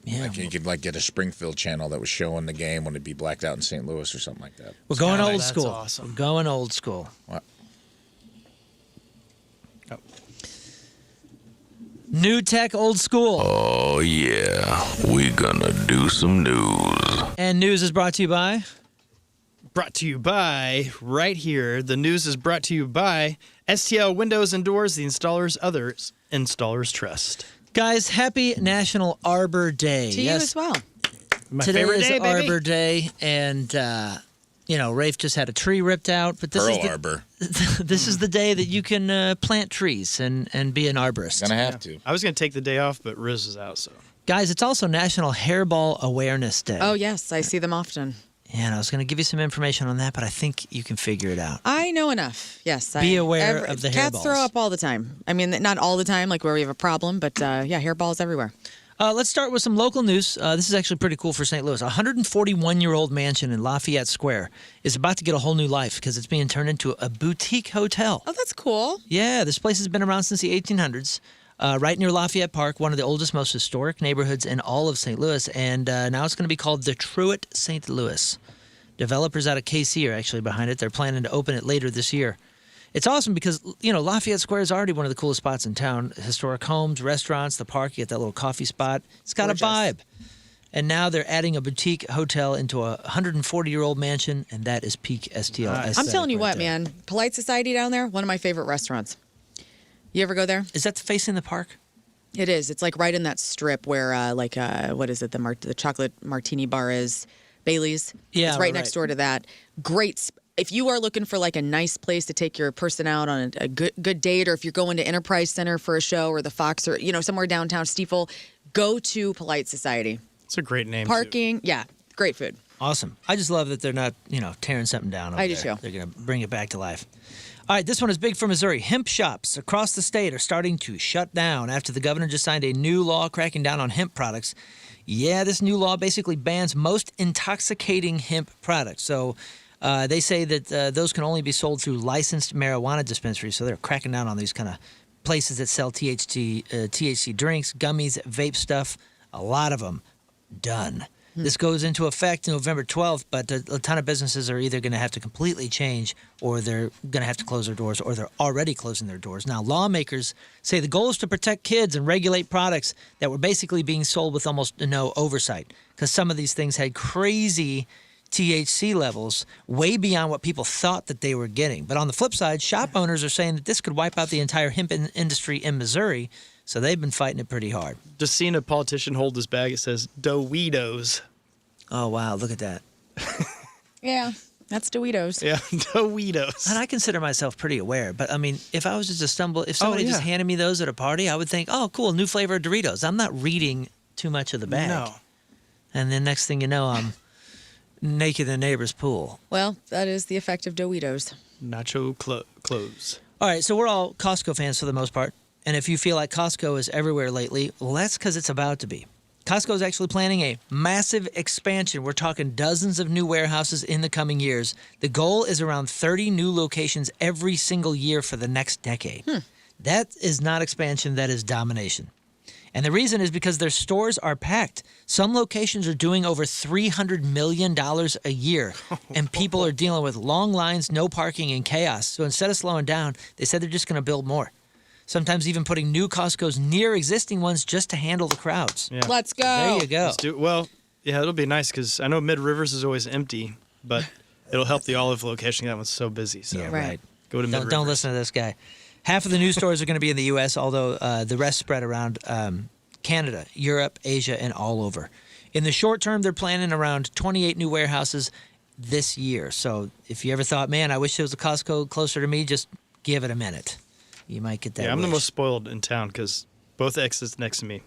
Yeah. Like you could get a Springfield channel that was showing the game when it'd be blacked out in St. Louis or something like that. We're going God, old that's school. awesome. We're going old school. What? Oh. New tech, old school. Oh, yeah. We gonna do some news. And news is brought to you by... Brought to you by, right here, the news is brought to you by STL Windows and Doors, the installers others installers trust. Guys, happy National Arbor Day. To you as well. My Today favorite is day, baby. Arbor Day, and Rafe just had a tree ripped out. But this Pearl is the, Arbor. this is the day that you can plant trees and be an arborist. Gonna have to. I was going to take the day off, but Rizz is out, so. Guys, it's also National Hairball Awareness Day. Oh, yes. I see them often. And I was going to give you some information on that, but I think you can figure it out. I know enough. Yes. Be aware of the cats hairballs. throw up all the time. I mean, not all the time, like where we have a problem, but hairballs everywhere. Let's start with some local news. This is actually pretty cool for St. Louis. A 141-year-old mansion in Lafayette Square is about to get a whole new life because it's being turned into a boutique hotel. Oh, that's cool. Yeah, this place has been around since the 1800s. Right near Lafayette Park, one of the oldest, most historic neighborhoods in all of St. Louis. And now it's going to be called the Truett St. Louis. Developers out of KC are actually behind it. They're planning to open it later this year. It's awesome because, Lafayette Square is already one of the coolest spots in town. Historic homes, restaurants, the park. You get that little coffee spot. It's got Gorgeous. a vibe. And now they're adding a boutique hotel into a 140-year-old mansion, and that is peak STL. Nice. I'm telling you right what, there. man. Polite Society down there, one of my favorite restaurants. You ever go there? Is that facing the park? It is. It's like right in that strip where, what is it? The chocolate martini bar is. Bailey's. Yeah, It's right right. next door to that. Great. If you are looking for like a nice place to take your person out on a good date, or if you're going to Enterprise Center for a show or the Fox or, somewhere downtown Steeple, go to Polite Society. It's a great name, too. Parking. Yeah. Great food. Awesome. I just love that they're not, tearing something down over I do there. too. They're going to bring it back to life. All right, this one is big for Missouri. Hemp shops across the state are starting to shut down after the governor just signed a new law cracking down on hemp products. Yeah, this new law basically bans most intoxicating hemp products. So they say that those can only be sold through licensed marijuana dispensaries. So they're cracking down on these kind of places that sell THC drinks, gummies, vape stuff, a lot of them done. This goes into effect November 12th, but a ton of businesses are either going to have to completely change or they're going to have to close their doors or they're already closing their doors. Now, lawmakers say the goal is to protect kids and regulate products that were basically being sold with almost no oversight because some of these things had crazy THC levels way beyond what people thought that they were getting. But on the flip side, shop owners are saying that this could wipe out the entire hemp industry in Missouri, so they've been fighting it pretty hard. Just seeing a politician hold his bag, it says WEIRDOs. Oh, wow, look at that. Yeah, that's Doritos. Yeah, WEIRDOs. And I consider myself pretty aware, but I mean, if I was just to stumble, if somebody just handed me those at a party, I would think, oh, cool, new flavor of Doritos. I'm not reading too much of the bag. No. And then next thing you know, I'm naked in the neighbor's pool. Well, that is the effect of Doritos. Nacho clothes. All right, so we're all Costco fans for the most part. And if you feel like Costco is everywhere lately, well, that's because it's about to be. Costco is actually planning a massive expansion. We're talking dozens of new warehouses in the coming years. The goal is around 30 new locations every single year for the next decade. That is not expansion, that is domination. And the reason is because their stores are packed. Some locations are doing over $300 million a year, and people are dealing with long lines, no parking, and chaos. So instead of slowing down, they said they're just going to build more. Sometimes even putting new Costcos near existing ones just to handle the crowds. Yeah. Let's go. There you go. Let's do it. Well, yeah, it'll be nice because I know Mid Rivers is always empty, but it'll help the Olive location. That one's so busy. So Yeah, right. Go to Mid Rivers. Don't listen to this guy. Half of the new stores are going to be in the U.S., although the rest spread around Canada, Europe, Asia, and all over. In the short term, they're planning around 28 new warehouses this year. So if you ever thought, man, I wish there was a Costco closer to me, just give it a minute. You might get that. Yeah, I'm the wish. most spoiled in town because both exits next to me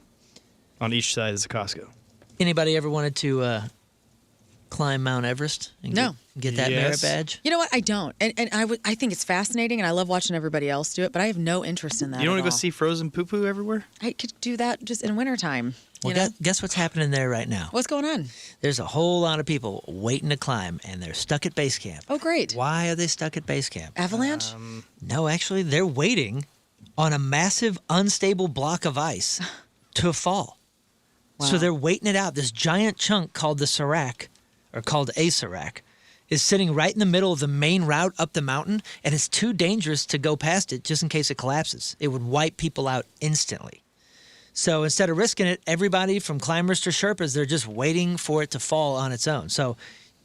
on each side is a Costco. Anybody ever wanted to climb Mount Everest and get that merit Yes. badge? You know what? I don't. And I think it's fascinating, and I love watching everybody else do it, but I have no interest in that. You don't want at to go all. see frozen poo-poo everywhere? I could do that just in wintertime. Well, You know? guess what's happening there right now? What's going on? There's a whole lot of people waiting to climb, and they're stuck at base camp. Oh, great. Why are they stuck at base camp? Avalanche? No, actually, they're waiting on a massive, unstable block of ice to fall. Wow. So they're waiting it out. This giant chunk called the Serac, or called a Serac, is sitting right in the middle of the main route up the mountain, and it's too dangerous to go past it just in case it collapses. It would wipe people out instantly. So instead of risking it, everybody from climbers to Sherpas, they're just waiting for it to fall on its own. So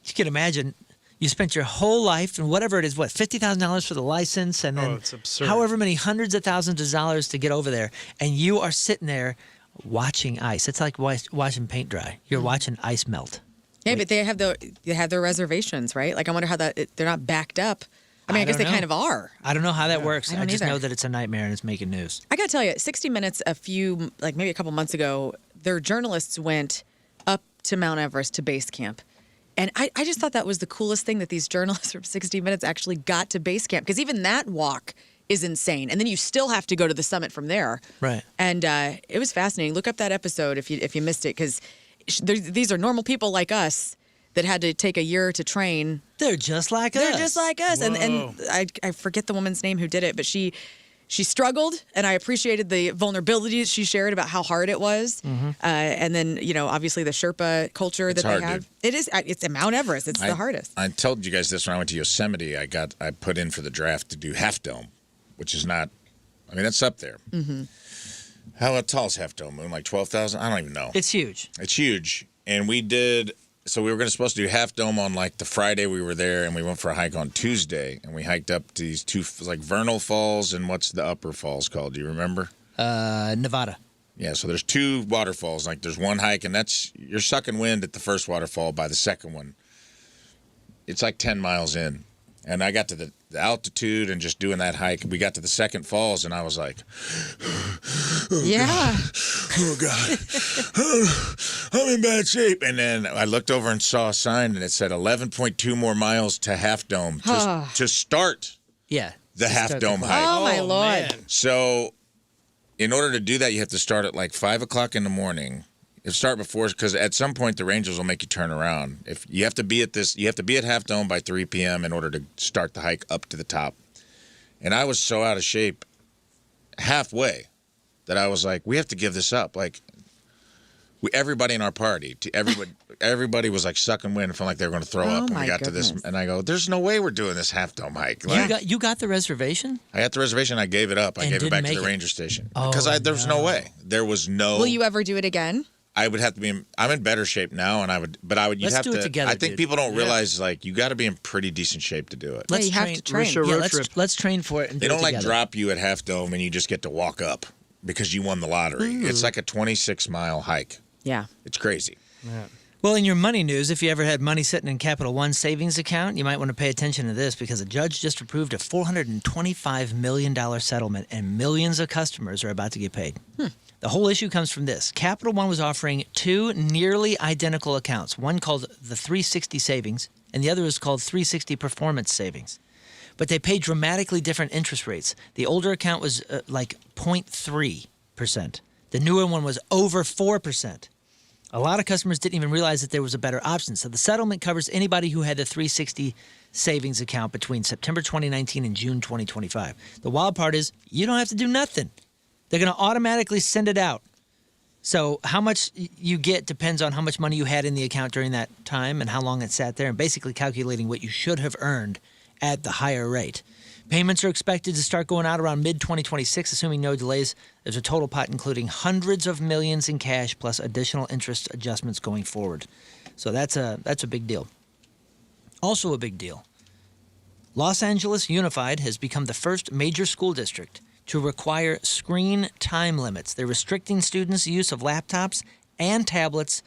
you can imagine you spent your whole life and whatever it is, $50,000 for the license and then it's absurd. however many hundreds of thousands of dollars to get over there. And you are sitting there watching ice. It's like watching paint dry. You're watching ice melt. Yeah, but they have their reservations, right? Like I wonder how they're not backed up. I mean, I guess don't they know. kind of are. I don't know how that works. I I don't just either. know that it's a nightmare and it's making news. I got to tell you, 60 Minutes maybe a couple months ago, their journalists went up to Mount Everest to base camp. And I just thought that was the coolest thing that these journalists from 60 Minutes actually got to base camp. Because even that walk is insane. And then you still have to go to the summit from there. Right. And it was fascinating. Look up that episode if you missed it. Because these are normal people like us that had to take a year to train. They're just like us. They're just like us. And Whoa. I forget the woman's name who did it, but she struggled, and I appreciated the vulnerability she shared about how hard it was. And then, obviously the Sherpa culture that hard, they have. dude. It is. It's at Mount Everest. It's the hardest. I told you guys this when I went to Yosemite. I put in for the draft to do Half Dome, which is not. I mean, that's up there. Mm-hmm. How tall is Half Dome Moon? Like 12,000? I don't even know. It's huge. It's huge, and we did. So we were supposed to do Half Dome on like the Friday we were there, and we went for a hike on Tuesday, and we hiked up to these two like Vernal Falls and what's the upper falls called? Do you remember? Nevada. Yeah, so there's two waterfalls. Like there's one hike, and you're sucking wind at the first waterfall. By the second one, it's like 10 miles in, and I got to the altitude and just doing that hike. We got to the second falls, and I was like, Yeah. oh God, I'm in bad shape. And then I looked over and saw a sign, and it said 11.2 more miles to Half Dome to start Yeah. the Half start the Dome climb. hike. Oh, my Lord. Man. So, in order to do that, you have to start at like 5 o'clock in the morning. You start before, because at some point the rangers will make you turn around. If you have to be at Half Dome by 3 p.m. in order to start the hike up to the top. And I was so out of shape. halfway that I was like, we have to give this up. Like, everybody in our party, everybody was like sucking wind, feeling like they were going to throw up when we got to this. And I go, there's no way we're doing this half dome hike. Like, You got the reservation? I got the reservation. I gave it up. I gave it back to the ranger station because there was no way. There was no. Will you ever do it again? I would have to be. I'm in better shape now, and I would. But I would. Let's do it together. I think people don't realize like you got to be in pretty decent shape to do it. You have to train. Let's train for it. And they don't like together. drop you at half dome and you just get to walk up because you won the lottery. It's like a 26-mile hike. Yeah. It's crazy. Yeah. Well, in your money news, if you ever had money sitting in Capital One savings account, you might want to pay attention to this because a judge just approved a $425 million settlement and millions of customers are about to get paid. The whole issue comes from this. Capital One was offering two nearly identical accounts, one called the 360 Savings and the other is called 360 Performance Savings. But they paid dramatically different interest rates. The older account was like 0.3%. The newer one was over 4%. A lot of customers didn't even realize that there was a better option. So the settlement covers anybody who had the 360 savings account between September 2019 and June 2025. The wild part is you don't have to do nothing. They're going to automatically send it out. So how much you get depends on how much money you had in the account during that time and how long it sat there, and basically calculating what you should have earned at the higher rate. Payments are expected to start going out around mid-2026, assuming no delays. There's a total pot including hundreds of millions in cash plus additional interest adjustments going forward. So that's a big deal. Also a big deal. Los Angeles Unified has become the first major school district to require screen time limits. They're restricting students' use of laptops and tablets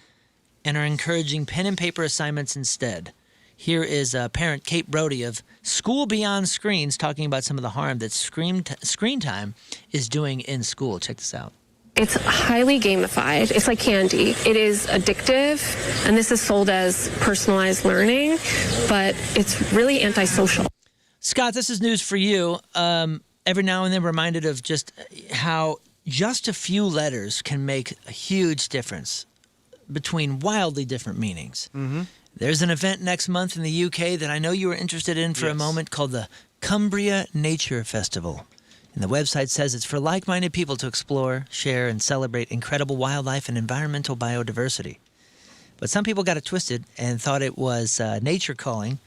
and are encouraging pen and paper assignments instead. Here is parent Kate Brody of School Beyond Screens talking about some of the harm that screen time is doing in school. Check this out. It's highly gamified. It's like candy. It is addictive, and this is sold as personalized learning, but it's really antisocial. Scott, this is news for you. Every now and then reminded of just how just a few letters can make a huge difference between wildly different meanings. Mm-hmm. There's an event next month in the UK that I know you were interested in for a moment called the Cumbria Nature Festival. And the website says it's for like-minded people to explore, share, and celebrate incredible wildlife and environmental biodiversity. But some people got it twisted and thought it was nature calling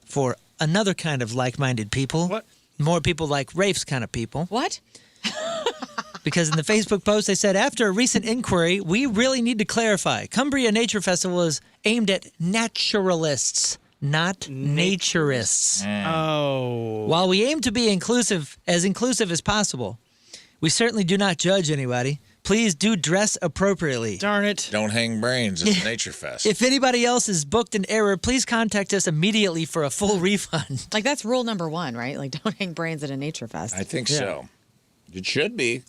for another kind of like-minded people. What? More people like Rafe's kind of people. What? Because in the Facebook post, they said, after a recent inquiry, we really need to clarify. Cumbria Nature Festival is aimed at naturalists, not naturists. Oh. While we aim to be inclusive as possible, we certainly do not judge anybody. Please do dress appropriately. Darn it. Don't hang brains. It's Nature Fest. If anybody else is booked in error, please contact us immediately for a full refund. Like, that's rule number one, right? Like, don't hang brains at a nature fest. I think so. It should be.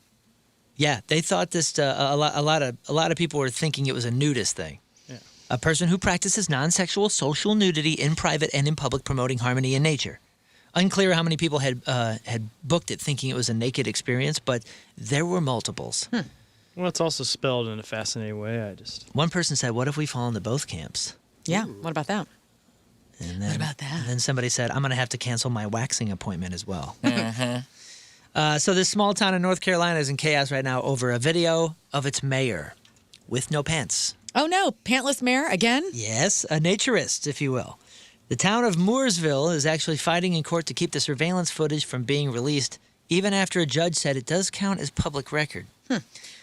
Yeah, they thought this. A lot of people were thinking it was a nudist thing. Yeah. A person who practices non-sexual social nudity in private and in public, promoting harmony in nature. Unclear how many people had booked it thinking it was a naked experience, but there were multiples. Well, it's also spelled in a fascinating way. One person said, "What if we fall into both camps?" Yeah. What about that? And then, what about that? And then somebody said, "I'm going to have to cancel my waxing appointment as well." So this small town in North Carolina is in chaos right now over a video of its mayor with no pants. Oh, no. Pantless mayor again? Yes, a naturist, if you will. The town of Mooresville is actually fighting in court to keep the surveillance footage from being released, even after a judge said it does count as public record.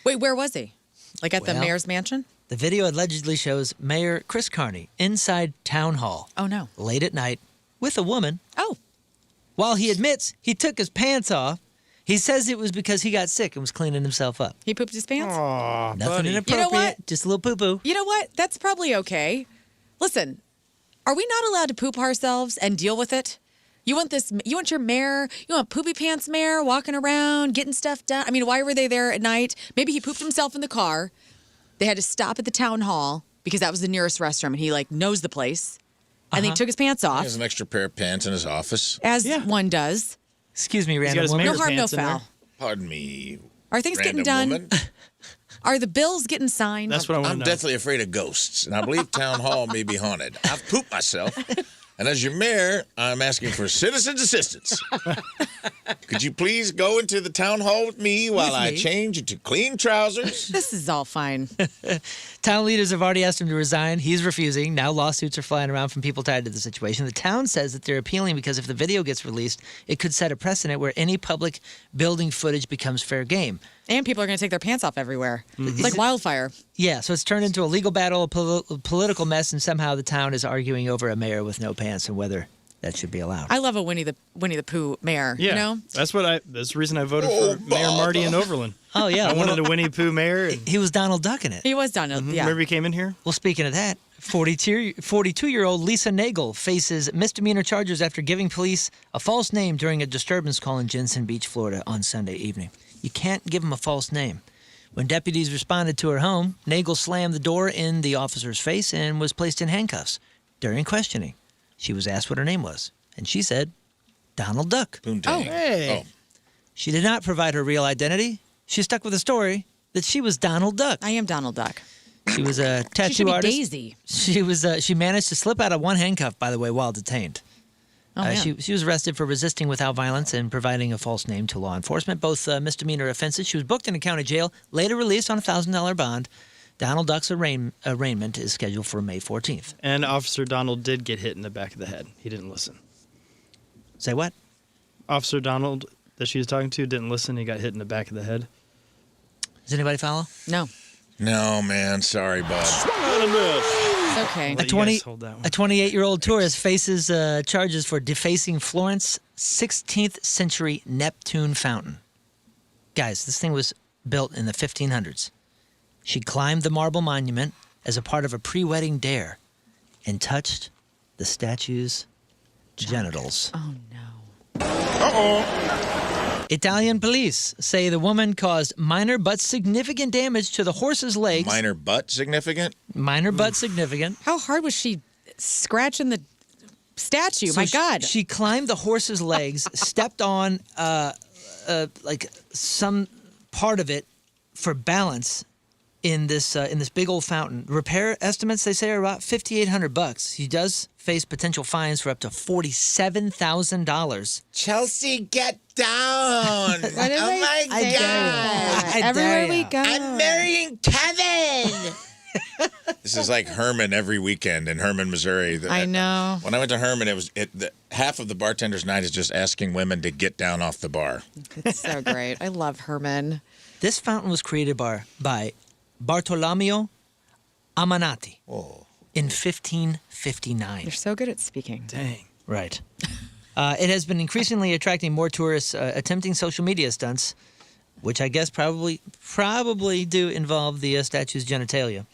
Wait, where was he? Like at the mayor's mansion? The video allegedly shows Mayor Chris Carney inside town hall. Oh, no. Late at night with a woman. Oh. While he admits he took his pants off, he says it was because he got sick and was cleaning himself up. He pooped his pants? Aw, Nothing buddy. inappropriate, You know what? just a little poo-poo. You know what? That's probably okay. Listen, are we not allowed to poop ourselves and deal with it? You want your mayor, you want poopy pants mayor walking around, getting stuff done? I mean, why were they there at night? Maybe he pooped himself in the car. They had to stop at the town hall because that was the nearest restroom and he knows the place. And he took his pants He off. has an extra pair of pants in his office. As one does. Excuse me, got random his woman. mayor No harm, no pants in there. foul. Pardon me. Are things random getting done? woman. Are the bills getting signed? That's what I want I'm to know. deathly afraid of ghosts, and I believe town hall may be haunted. I've pooped myself. And as your mayor, I'm asking for citizens' assistance. Could you please go into the town hall with me while I change into clean trousers? This is all fine. Town leaders have already asked him to resign. He's refusing. Now lawsuits are flying around from people tied to the situation. The town says that they're appealing because if the video gets released, it could set a precedent where any public building footage becomes fair game. And people are going to take their pants off everywhere. It's like wildfire. Yeah, so it's turned into a legal battle, a political mess, and somehow the town is arguing over a mayor with no pants and whether that should be allowed. I love a Winnie the Pooh mayor. Yeah, You know? that's the reason I voted for Mayor Marty in Overland. Oh, yeah. I wanted a Winnie the Pooh mayor. He was Donald Duck in it. He was Donald. Yeah. Remember he came in here? Well, speaking of that, 42-year-old Lisa Nagel faces misdemeanor charges after giving police a false name during a disturbance call in Jensen Beach, Florida on Sunday evening. You can't give them a false name. When deputies responded to her home, Nagel slammed the door in the officer's face and was placed in handcuffs. During questioning, she was asked what her name was, and she said, Donald Duck. Poontang. Hey. She did not provide her real identity. She stuck with the story that she was Donald Duck. I am Donald Duck. She was a tattoo She should be artist. Daisy. She managed to slip out of one handcuff, by the way, while detained. Man. She was arrested for resisting without violence and providing a false name to law enforcement, both misdemeanor offenses. She was booked in a county jail, later released on a $1,000 bond. Donald Duck's arraignment is scheduled for May 14th. And Officer Donald did get hit in the back of the head. He didn't listen. Say what? Officer Donald that she was talking to didn't listen. He got hit in the back of the head. Does anybody follow? No. No, man. Sorry, bud. It's okay. Let you guys hold that one. A 28-year-old tourist faces charges for defacing Florence 16th century Neptune fountain. Guys, this thing was built in the 1500s. She climbed the marble monument as a part of a pre-wedding dare and touched the statue's genitals. Oh, no. Italian police say the woman caused minor but significant damage to the horse's legs. Minor but significant? Minor but significant. How hard was she scratching the statue? So My God. She climbed the horse's legs, stepped on like some part of it for balance in this big old fountain. Repair estimates, they say, are about $5,800. She does face potential fines for up to $47,000. Chelsea, get down. What did I say? I Everywhere dare we ya. go. I'm marrying Kevin. This is like Herman every weekend in Herman, Missouri. I know. When I went to Herman, half of the bartender's night is just asking women to get down off the bar. It's so great. I love Herman. This fountain was created by Bartolomeo Amanati in 1559. You're so good at speaking. Dang. Right. It has been increasingly attracting more tourists attempting social media stunts, which I guess probably do involve the statue's genitalia.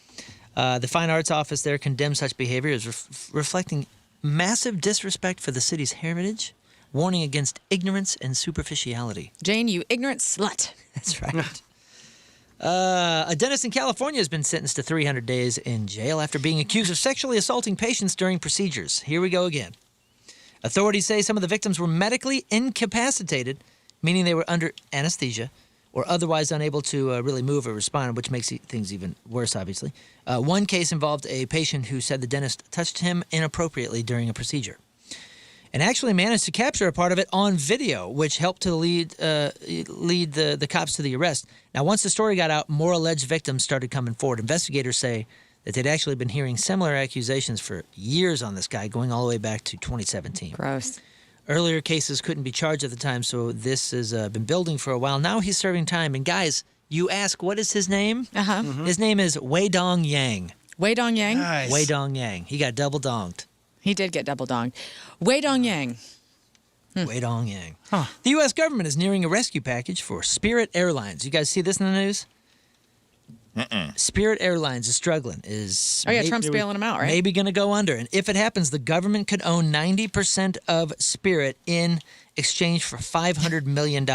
The Fine Arts Office there condemns such behavior as reflecting massive disrespect for the city's heritage, warning against ignorance and superficiality. Jane, you ignorant slut. That's right. A dentist in California has been sentenced to 300 days in jail after being accused of sexually assaulting patients during procedures. Here we go again. Authorities say some of the victims were medically incapacitated, meaning they were under anesthesia or otherwise unable to really move or respond, which makes things even worse, obviously. One case involved a patient who said the dentist touched him inappropriately during a procedure and actually managed to capture a part of it on video, which helped to lead the cops to the arrest. Now, once the story got out, more alleged victims started coming forward. Investigators say that they'd actually been hearing similar accusations for years on this guy, going all the way back to 2017. Gross. Earlier cases couldn't be charged at the time, so this has been building for a while. Now he's serving time. And guys, you ask, what is his name? Uh-huh. His name is Wei Dong Yang. Wei Dong Yang? Nice. Wei Dong Yang. He got double donged. He did get double donged. Wei Dong Yang. Wei Dong Yang. The U.S. government is nearing a rescue package for Spirit Airlines. You guys see this in the news? Spirit Airlines is struggling. Oh, yeah, Trump's bailing him out, right? Maybe going to go under. And if it happens, the government could own 90% of Spirit in exchange for $500 million.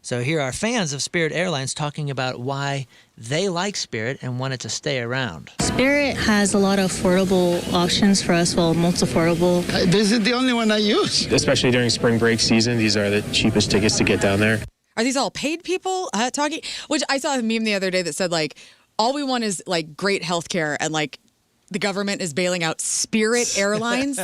So here are fans of Spirit Airlines talking about why they like Spirit and want it to stay around. Spirit has a lot of affordable options for us, well, most affordable. This is the only one I use. Especially during spring break season, these are the cheapest tickets to get down there. Are these all paid people talking? Which I saw a meme the other day that said, like, all we want is, like, great health care and, like, the government is bailing out Spirit Airlines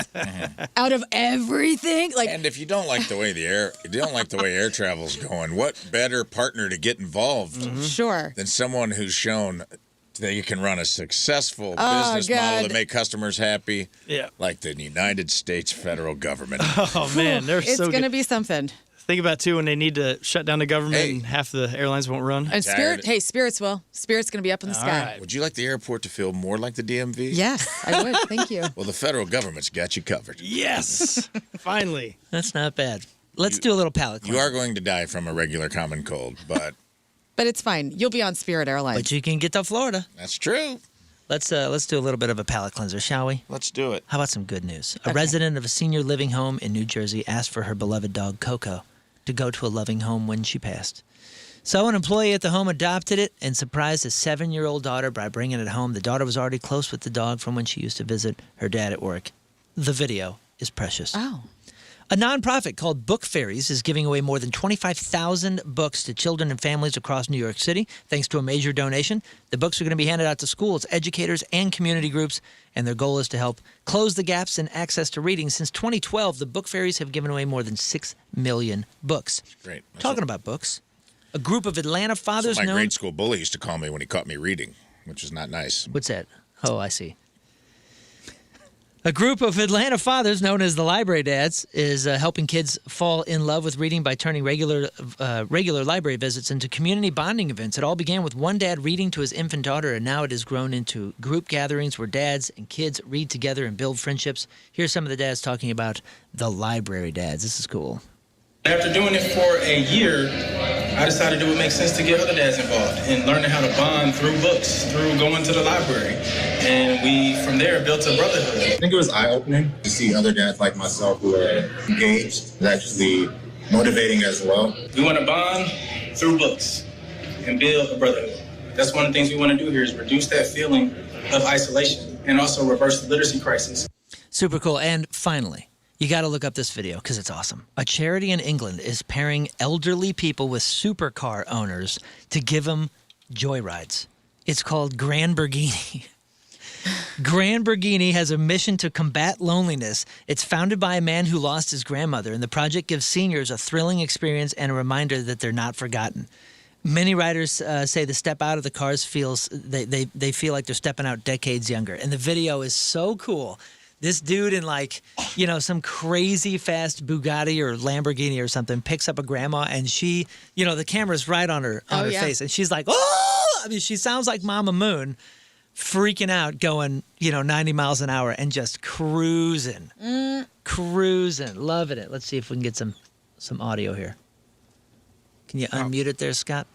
out of everything. Like, and if you don't like the way air travel's going, what better partner to get involved? Sure. Than someone who's shown that you can run a successful Oh, business model God. to make customers happy. Yeah. Like the United States federal government. Oh, man, they're It's so going to good. be something. Think about, too, when they need to shut down the government Hey. and half the airlines won't run. And Spirit, Tired. Spirits will. Spirit's going to be up in the sky. right. Would you like the airport to feel more like the DMV? Yes, I would. Thank you. Well, the federal government's got you covered. Yes. Finally. That's not bad. Let's do a little palate You cleanser. are going to die from a regular common cold, but But it's fine. You'll be on Spirit Airlines. But you can get to Florida. that's true. Let's do a little bit of a palate cleanser, shall we? Let's do it. How about some good news? A resident of a senior living home in New Jersey asked for her beloved dog, Coco, to go to a loving home when she passed. So an employee at the home adopted it and surprised his 7-year-old daughter by bringing it home. The daughter was already close with the dog from when she used to visit her dad at work. The video is precious. Oh. A nonprofit called Book Fairies is giving away more than 25,000 books to children and families across New York City, thanks to a major donation. The books are going to be handed out to schools, educators, and community groups, and their goal is to help close the gaps in access to reading. Since 2012, the Book Fairies have given away more than 6 million books. Great. Talking about books, a group of Atlanta fathers My known... grade school bully used to call me when he caught me reading, which is not nice. What's that? Oh, I see. A group of Atlanta fathers known as the Library Dads is helping kids fall in love with reading by turning regular library visits into community bonding events. It all began with one dad reading to his infant daughter, and now it has grown into group gatherings where dads and kids read together and build friendships. Here's some of the dads talking about the Library Dads. This is cool. After doing it for a year, I decided it would make sense to get other dads involved in learning how to bond through books, through going to the library. And we, from there, built a brotherhood. I think it was eye-opening to see other dads like myself who are engaged. It's actually motivating as well. We want to bond through books and build a brotherhood. That's one of the things we want to do here is reduce that feeling of isolation and also reverse the literacy crisis. Super cool. And finally, you got to look up this video because it's awesome. A charity in England is pairing elderly people with supercar owners to give them joyrides. It's called Granberghini. Granberghini has a mission to combat loneliness. It's founded by a man who lost his grandmother, and the project gives seniors a thrilling experience and a reminder that they're not forgotten. Many riders say the step out of the cars they feel like they're stepping out decades younger. And the video is so cool. This dude in some crazy fast Bugatti or Lamborghini or something picks up a grandma, and she, the camera's right on her face, and she's like, oh! I mean, she sounds like Mama Moon, freaking out, going 90 miles an hour and just cruising, loving it. Let's see if we can get some audio here. Can you unmute it there, Scott?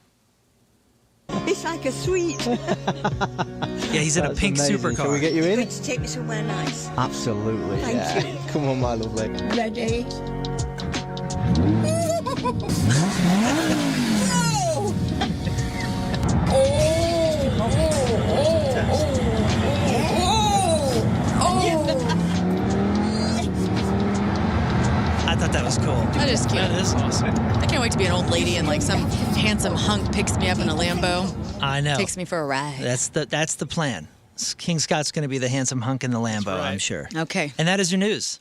It's like a sweet. Yeah, he's in a pink supercar. Can we get you in? Going to take me somewhere nice. Absolutely. Thank you. Come on, my lovely. Ready? I thought that was cool. That is cute. That is awesome. I can't wait to be an old lady and some handsome hunk picks me up in a Lambo, I know. takes me for a ride. That's the plan. King Scott's going to be the handsome hunk in the Lambo, I'm sure. Okay. And that is your news.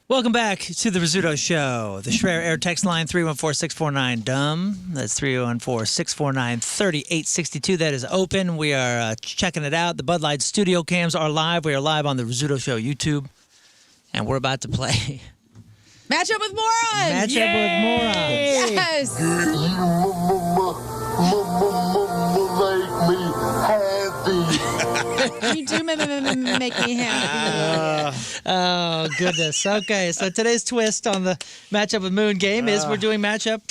Welcome back to the Rizzuto Show. The Schreier Air text line 314-649-DUMB. That's 314-649-3862. That is open. We are checking it out. The Bud Light studio cams are live. We are live on the Rizzuto Show YouTube. And we're about to play Match up with morons. Matchup with Morons. Yes. You do make me happy. Oh, goodness. Okay, so today's twist on the Matchup with Moon game is we're doing matchup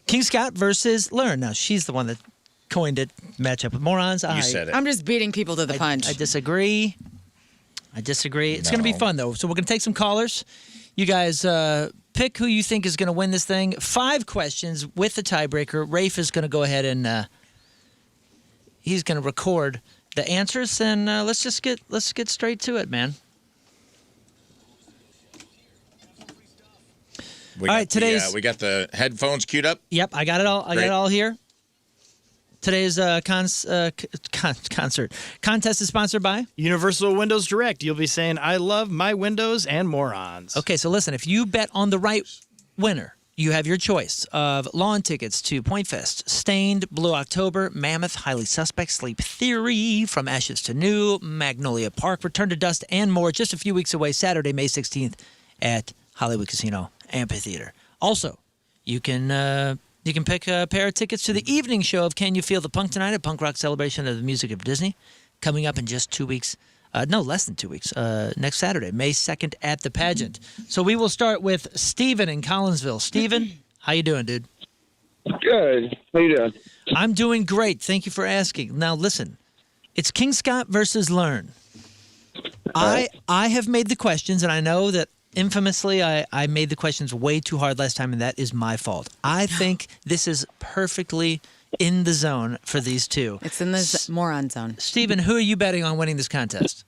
King Scott versus Learn. Now, she's the one that coined it, Matchup with Morons. You said it. I'm just beating people to the punch. I disagree. It's going to be fun, though. So we're going to take some callers. You guys pick who you think is going to win this thing. 5 questions with the tiebreaker. Rafe is going to go ahead and he's going to record the answers, and let's get straight to it, man. We got the headphones queued up. Yep, I got it all. I got it all here. Today's concert contest is sponsored by Universal Windows Direct. You'll be saying, I love my windows and morons. Okay, so listen, if you bet on the right winner, you have your choice of lawn tickets to Point Fest, Stained, Blue October, Mammoth, Highly Suspect, Sleep Theory, From Ashes to New, Magnolia Park, Return to Dust, and more. Just a few weeks away, Saturday, May 16th at Hollywood Casino Amphitheater. Also, you can pick a pair of tickets to the evening show of Can You Feel the Punk Tonight, a punk rock celebration of the music of Disney, coming up in just 2 weeks. No, less than 2 weeks. Next Saturday, May 2nd at the pageant. So we will start with Steven in Collinsville. Steven, how you doing, dude? Good. How you doing? I'm doing great. Thank you for asking. Now, listen. It's King Scott versus Learn. I have made the questions, and I know that infamously I made the questions way too hard last time, and that is my fault. I think this is perfectly in the zone for these two. It's in the moron zone. Steven, who are you betting on winning this contest?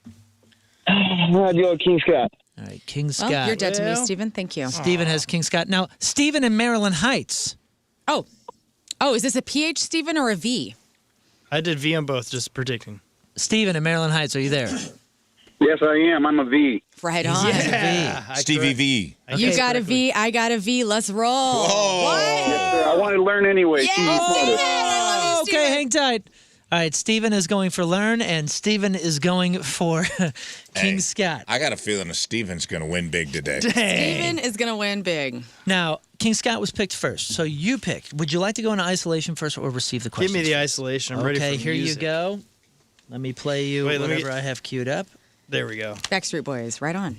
I'd go with King Scott. All right, King Scott. Well, you're dead to me, Steven. Thank you. Steven has King Scott. Now, Steven in Maryland Heights. Oh, is this a PH, Steven, or a V? I did V on both, just predicting. Steven in Maryland Heights, are you there? Yes, I am. I'm a V. Right on. Yeah. Stevie V. You got a V, I got a V. Let's roll. Yes, sir. I want to learn anyway. Yeah, Steven, Steven, I love you, Okay, Steven. hang tight. All right, Steven is going for Learn, and Steven is going for King Scott. I got a feeling that Steven's going to win big today. Steven is going to win big. Now, King Scott was picked first, so you picked. Would you like to go into isolation first or receive the questions? Give me the isolation. I'm ready for Okay, here music. you go. Let me play you Wait, whatever I have queued up. There we go. Backstreet Boys, right on.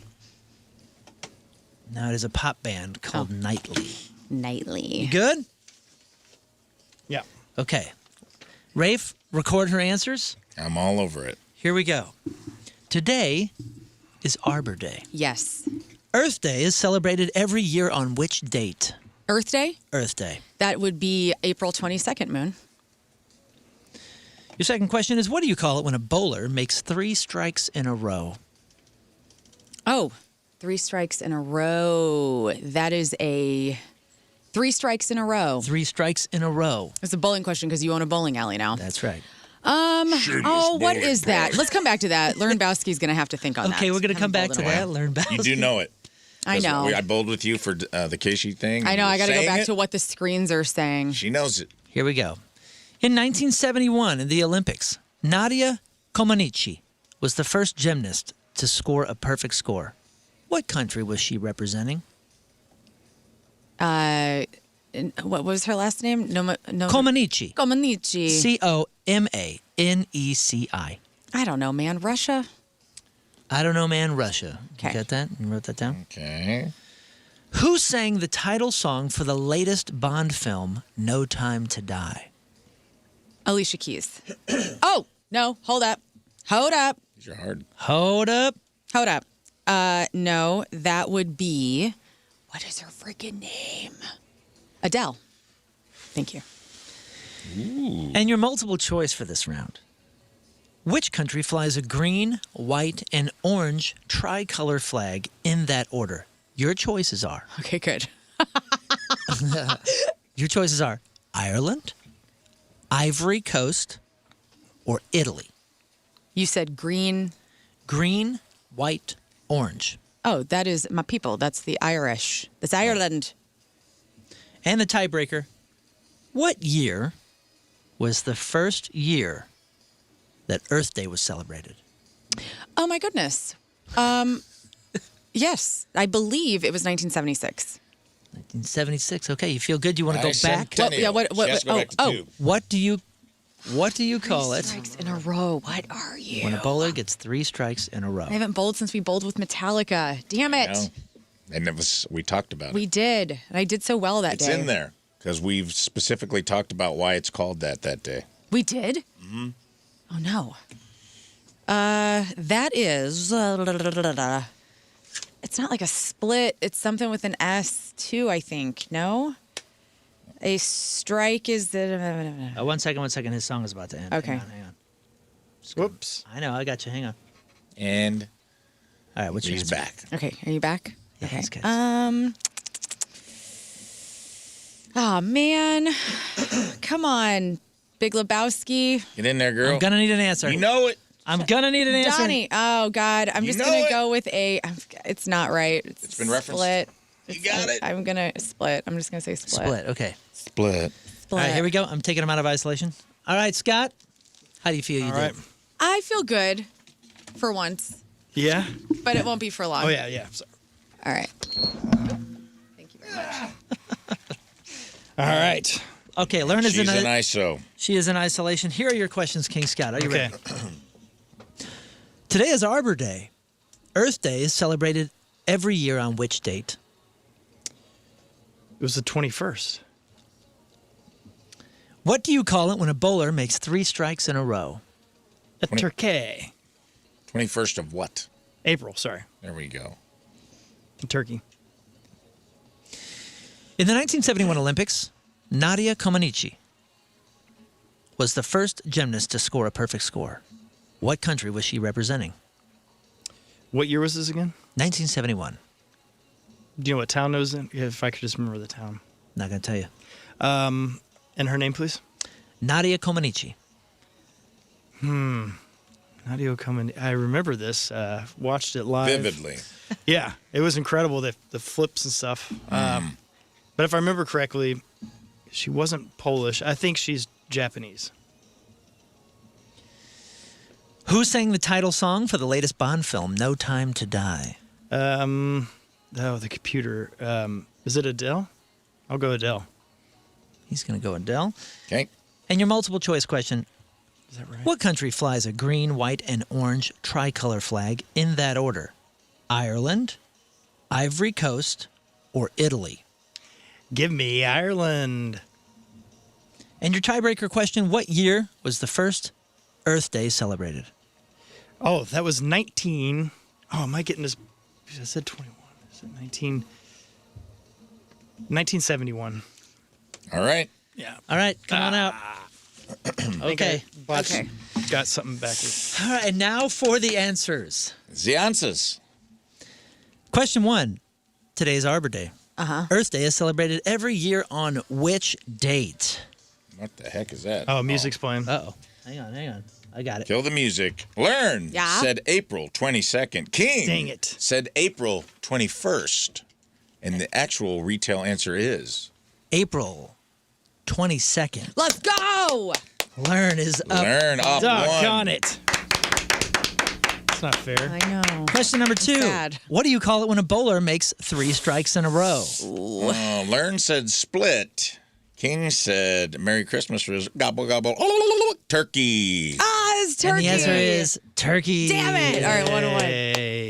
Now, it is a pop band called Nightly. Nightly. You good? Yeah. Okay. Rafe, record her answers. I'm all over it. Here we go. Today is Arbor Day. Yes. Earth Day is celebrated every year on which date? Earth Day? Earth Day. That would be April 22nd, Moon. Your second question is, what do you call it when a bowler makes 3 strikes in a row? Oh, 3 strikes in a row. That is a 3 strikes in a row. 3 strikes in a row. It's a bowling question because you own a bowling alley now. That's right. What is that? Let's come back to that. Learnbowski's going to have to think on that. Okay, we're going to come back to that. Learn about You do know it. I know. I bowled with you for the Casey thing. I know. I got to go back to to what the screens are saying. She knows it. Here we go. In 1971, in the Olympics, Nadia Comaneci was the first gymnast to score a perfect score. What country was she representing? What was her last name? Comaneci. Comaneci. Comaneci. I don't know, man. Russia? I don't know, man. Russia. Okay. You got that? You wrote that down? Okay. Who sang the title song for the latest Bond film, No Time to Die? Alicia Keys. Oh, no. Hold up. Hold up. These are hard. Hold up. Hold up. No, that would be, what is her freaking name? Adele. Thank you. Ooh. And your multiple choice for this round. Which country flies a green, white, and orange tricolor flag in that order? Your choices are. Okay, good. Your choices are Ireland, Ivory Coast, or Italy. You said green. Green, white, orange. Oh, that is my people. That's the Irish. That's Ireland. And the tiebreaker. What year was the first year that Earth Day was celebrated? Oh, my goodness. Yes, I believe it was 1976. 1976. Okay, you feel good? You want to go back? What do you call it? 3 strikes in a row. What are you? When a bowler gets 3 strikes in a row. I haven't bowled since we bowled with Metallica. Damn it. No. And we talked about it. We did. And I did so well that day. It's in there because we've specifically talked about why it's called that day. We did? Mm-hmm. Oh, no. That is... it's not like a split. It's something with an S, too, I think. No? A strike is the... 1 second. His song is about to end. Okay. Hang on. Whoops. I know. I got you. Hang on. And all right, what's your he's answer? back. Okay, are you back? Yeah, okay. he's good. Oh, man. Come on. Big Lebowski. Get in there, girl. I'm gonna need an answer. You know it. I'm gonna need an answer. Donnie. Oh God, I'm You just know gonna it. go with a. It's not right. It's been referenced. Split. You got it. I'm gonna split. I'm just gonna say split. Split. Okay. Split. All right, here we go. I'm taking him out of isolation. All right, Scott. How do you feel you did? I feel good for once, Yeah. but it won't be for long. Oh yeah. Sorry. All right. Thank you very much. All right. Okay, Learn is She's in an ISO. She is in isolation. Here are your questions, King Scott. Are you Okay. ready? Today is Arbor Day. Earth Day is celebrated every year on which date? It was the 21st. What do you call it when a bowler makes 3 strikes in a row? A turkey. 21st of what? April. Sorry. There we go. A turkey. In the 1971 Olympics, Nadia Comaneci was the first gymnast to score a perfect score. What country was she representing? What year was this again? 1971. Do you know what town it was in? If I could just remember the town. Not going to tell you. And her name, please? Nadia Comaneci. Nadia Comaneci. I remember this. Watched it live. Vividly. Yeah, it was incredible, the flips and stuff. But if I remember correctly, she wasn't Polish. I think she's Japanese. Who sang the title song for the latest Bond film, No Time to Die? Oh, the computer. Is it Adele? I'll go Adele. He's going to go Adele. Okay. And your multiple choice question. Is that right? What country flies a green, white, and orange tricolor flag in that order? Ireland, Ivory Coast, or Italy? Give me Ireland. And your tiebreaker question, what year was the first Earth Day celebrated? Oh, that was 19. Oh, am I getting this? I said 21. Is it 19? 1971. All right. Yeah. All right, come on out. Okay. Okay. Got something backwards. All right, and now for the answers. The answers. Question 1. Today's Arbor Day. Uh-huh. Earth Day is celebrated every year on which date? What the heck is that? Oh, music's playing. Uh-oh. Hang on. I got it. Kill the music. Learn. Yeah? Said April 22nd. King. Dang it. Said April 21st. And the actual retail answer is April 22nd. Let's go. Learn is up. Learn up Doggone one. it. It's not fair. I know. Question number 2. sad. What do you call it when a bowler makes 3 strikes in a row? Learn said split. King said Merry Christmas. Gobble, gobble. Turkey. It's turkey. And the answer is turkey. Damn it. All right, 1-1. Hey.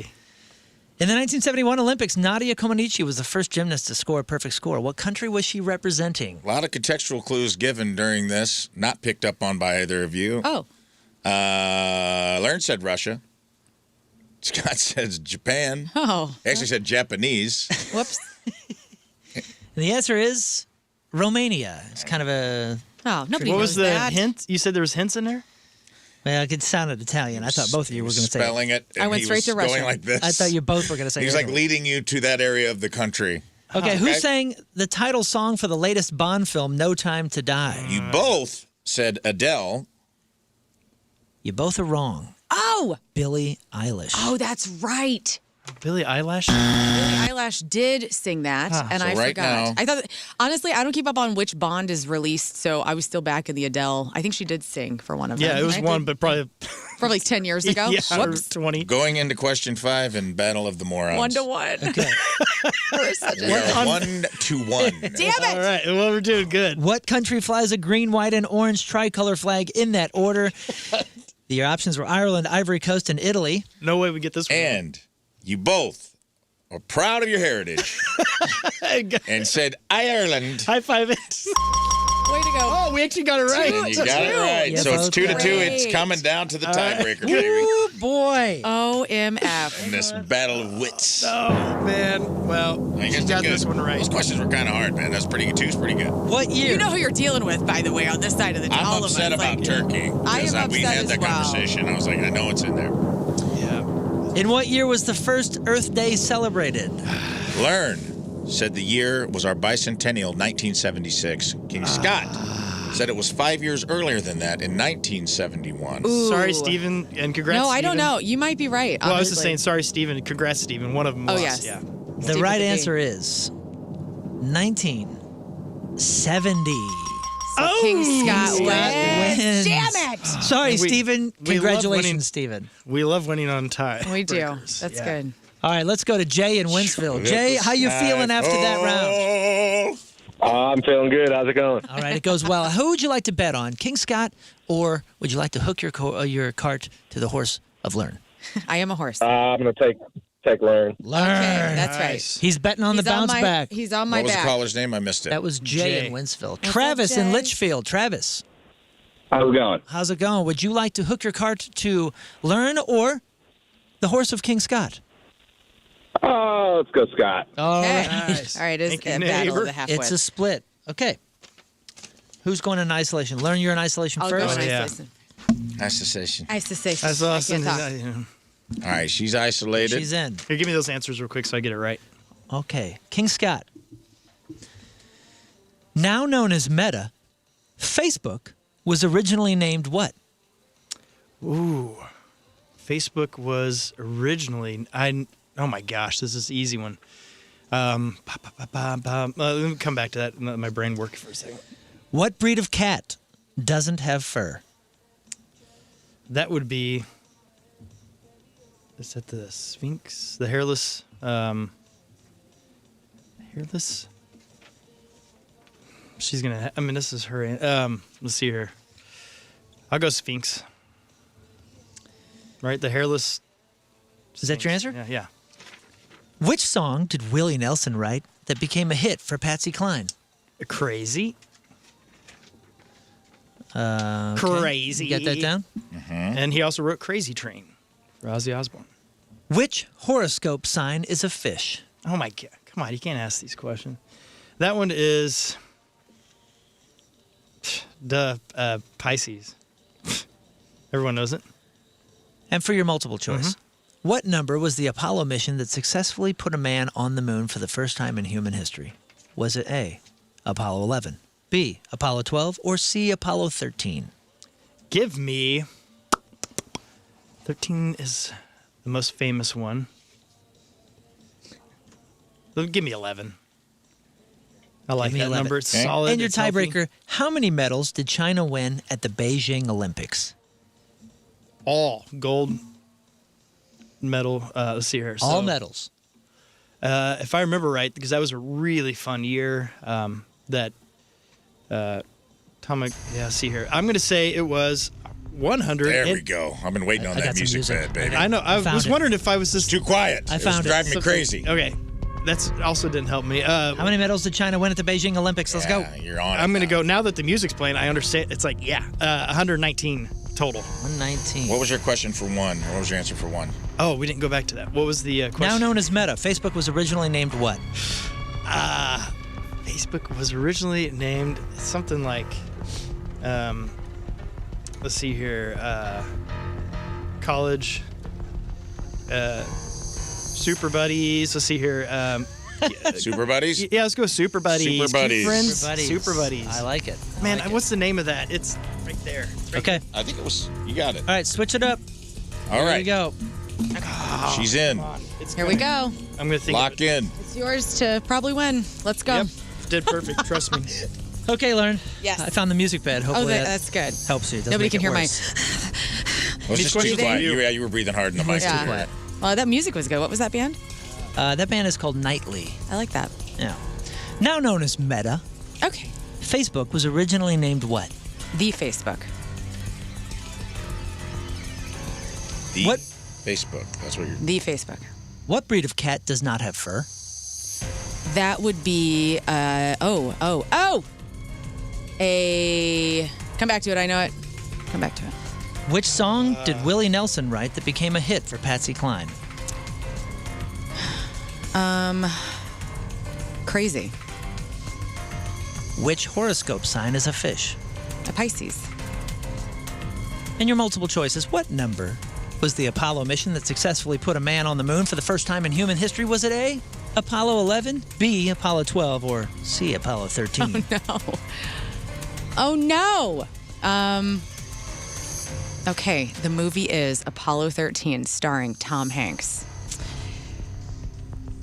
In the 1971 Olympics, Nadia Comaneci was the first gymnast to score a perfect score. What country was she representing? A lot of contextual clues given during this, not picked up on by either of you. Oh. Learn said Russia. Scott says Japan. Oh. He actually said Japanese. Whoops. And the answer is Romania. It's kind of a... Oh, nobody What knows was the that. hint? You said there was hints in there? Well, it sounded Italian. I thought both of you were going to say it. Spelling it. I and went he straight was to Russia. Going like this. I thought you both were going to say He was like Italy. leading you to that area of the country. Okay, who Okay. sang the title song for the latest Bond film, No Time to Die? You both said Adele. You both are wrong. Oh. Billie Eilish. Oh, that's right. Billie Eilish? Billie Eilish did sing that, and So I right forgot. now- I thought, honestly, I don't keep up on which Bond is released, so I was still back in the Adele. I think she did sing for one of them. Yeah, it was right? one, but probably Probably 10 years ago. yeah, or Whoops. 20. Going into question 5 in Battle of the Morons. 1-1. Okay. We're such a- We are 1-1. Damn it! All right, well, we're doing good. What country flies a green, white, and orange tricolor flag in that order? Your options were Ireland, Ivory Coast, and Italy. No way we get this one. And you both are proud of your heritage and said Ireland. High five it. Way to go. Oh, we actually got it right. And you got it right. Yeah, So it's both 2-2. right. It's coming down to the tiebreaker, baby. Ooh, boy. OMF. In this battle of wits. Oh, man. Well, I you guess got they're this good. one right. Those questions were kind of hard, man. That's pretty good. Two's pretty good. What year? You know who you're dealing with, by the way, on this side of the I'm all upset of us. about turkey. I am Because we upset had as that well. conversation. I was like, I know it's in there. Yeah. In what year was the first Earth Day celebrated? Learn said the year was our bicentennial 1976. King Scott said it was 5 years earlier than that in 1971. Ooh. Sorry, Stephen, and congrats. No, I don't Stephen. know. You might be right. Well, I was just honestly. saying, sorry, Stephen. Congrats, Stephen. One of them lost. yes. Yeah. The Steve right with a B. answer is 1970. So King Scott Scott wins. wins. Damn it! Sorry, We- Stephen. we love winning. Congratulations, Stephen. We love winning on time. We do. breakers. That's Yeah. good. All right, let's go to Jay in Winsville. Jay, how you feeling after that round? I'm feeling good. How's it going? All right, it goes well. Who would you like to bet on, King Scott, or would you like to hook your cart to the horse of Learn? I am a horse. I'm going to take Learn. Learn. Okay, that's right. He's betting on the He's bounce back. He's on my What was back. the caller's name? I missed it. That was Jay Jay. in Winsville. What's Travis up, in Jay? Litchfield. Travis, How's it going? how's it going? Would you like to hook your cart to Learn or the horse of King Scott? Oh, let's go, Scott. All Okay. right. Nice. All right, it's Thank you, a battle neighbor. of the halfway. It's a split. Okay. Who's going in isolation? Learn you're in isolation I'll go first. in yeah. isolation. Isolation. Isolation. That's I awesome. can't talk. All right, she's isolated. She's in. Here, give me those answers real quick so I get it right. Okay. King Scott. Now known as Meta, Facebook was originally named what? Ooh. Facebook was originally oh my gosh, this is an easy one. Let me come back to that and let my brain work for a second. What breed of cat doesn't have fur? That would be, is that the Sphinx? The hairless, hairless? She's gonna, this is her, let's see here. I'll go Sphinx. Right, the hairless. Is that your answer? Yeah, yeah. Which song did Willie Nelson write that became a hit for Patsy Cline? Crazy. Okay. Crazy. You got that down? And he also wrote Crazy Train for Ozzy Osbourne. Which horoscope sign is a fish? Oh my God. Come on, you can't ask these questions. That one is the Pisces. Everyone knows it. And for your multiple choice, what number was the Apollo mission that successfully put a man on the moon for the first time in human history? Was it A, Apollo 11, B, Apollo 12, or C, Apollo 13? Give me 13 is the most famous one. Give me 11. I like Give me that 11. number. It's Okay. solid. And your it's healthy. tiebreaker, how many medals did China win at the Beijing Olympics? All gold medal. Let's see here. All So, medals. if I remember right, because that was a really fun year. That see here. I'm going to say it was 100. There we go. I've been waiting on I that got some music music. bed, baby. I know. I found was it. wondering if I was just Too quiet. I It found was it. driving me crazy. Okay, that's also didn't help me. How many medals did China win at the Beijing Olympics? Let's go. Yeah, You're on it I'm going to now. go now that the music's playing. I understand. It's like 119 total. 119. What was your question for one? What was your answer for one? Oh, we didn't go back to that. What was the question? Now known as Meta, Facebook was originally named what? Facebook was originally named something like, let's see here, college, super buddies. Let's see here. Super Buddies? Yeah, let's go super buddies. Super Buddies. Keep friends. Super Buddies. Super buddies. I like it. I Man, like it. what's the name of that? It's right there. It's right Okay. I think it was. You got it. All right, switch it up. All There right. you go. She's in. It's Here we go. I'm going to think. Lock in. It's yours to probably win. Let's go. Yep. Did perfect. Trust me. Okay, Learn. Yes. I found the music bed. Oh, Hopefully that's good. helps you. Doesn't Nobody make can it hear my. worse. Well, it's just too question for quiet. you. You were breathing hard in the mic. Yeah. Too quiet. Well, that music was good. What was that band? That band is called Nightly. I like that. Yeah. Now known as Meta, Okay. Facebook was originally named what? The Facebook. The What? Facebook. That's what you're. The Facebook. What breed of cat does not have fur? That would be come back to it. I know it. Come back to it. Which song did Willie Nelson write that became a hit for Patsy Cline? Crazy. Which horoscope sign is a fish? A Pisces. And your multiple choices, what number was the Apollo mission that successfully put a man on the moon for the first time in human history? Was it A, Apollo 11, B, Apollo 12, or C, Apollo 13? No. Oh, no. Okay, the movie is Apollo 13, starring Tom Hanks.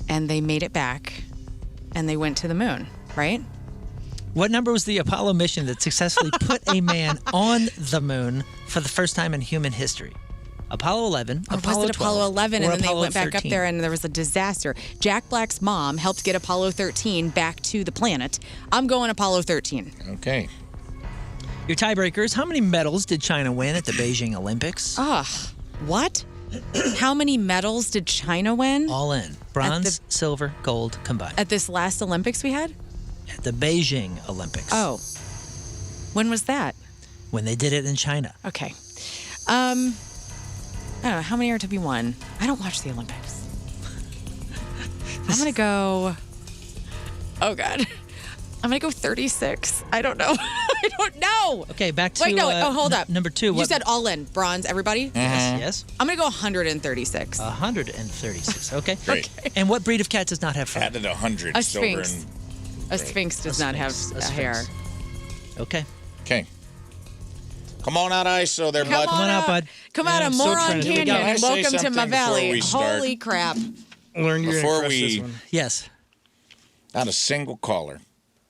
And they made it back, and they went to the moon, right? What number was the Apollo mission that successfully put a man on the moon for the first time in human history? Apollo 11, Or Apollo was it 12, Apollo 11 or and then Apollo they went back 13? up there and there was a disaster? Jack Black's mom helped get Apollo 13 back to the planet. I'm going Apollo 13. Okay. Your tiebreakers, how many medals did China win at the Beijing Olympics? What? How many medals did China win All in. Bronze, silver, gold combined. at this last Olympics we had? At the Beijing Olympics. Oh. When was that? When they did it in China. Okay. I don't know. How many are to be won? I don't watch the Olympics. I'm going to go... Oh, God. I'm going to go 36. I don't know. I don't know. Okay, back to Wait, no. Hold up. number 2. You said all in. Bronze, everybody? Yes. I'm going to go 136. 136. Okay. Great. And what breed of cat does not have fur? Added 100. A silver sphinx. and- A sphinx does not have A a sphinx. hair. Okay. Okay. Come on out, ISO there, Come bud. on out, out, bud. Come out Yeah, of I'm so Moron trying to- Canyon Can I and say welcome to my something before valley. we start? Holy crap. Learn you're Before gonna crush we- this one. Yes. Not a single caller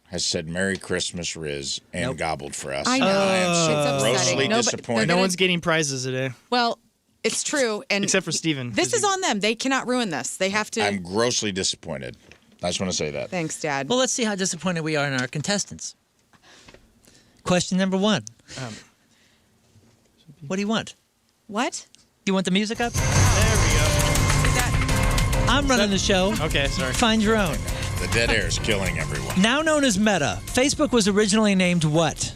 has said Merry Christmas, Riz, and gobbled for us. I know. I am so It's upsetting. grossly Nobody- disappointed. they're No gonna- one's getting prizes today, Well, it's true. And except for Steven. this is on them. They cannot ruin this. They have to. I'm grossly disappointed. I just want to say that. Thanks, Dad. Well, let's see how disappointed we are in our contestants. Question number 1. What do you want? What? You want the music up? There we go. I'm running the show. Okay, sorry. Find your own. The dead air is killing everyone. Now known as Meta, Facebook was originally named what?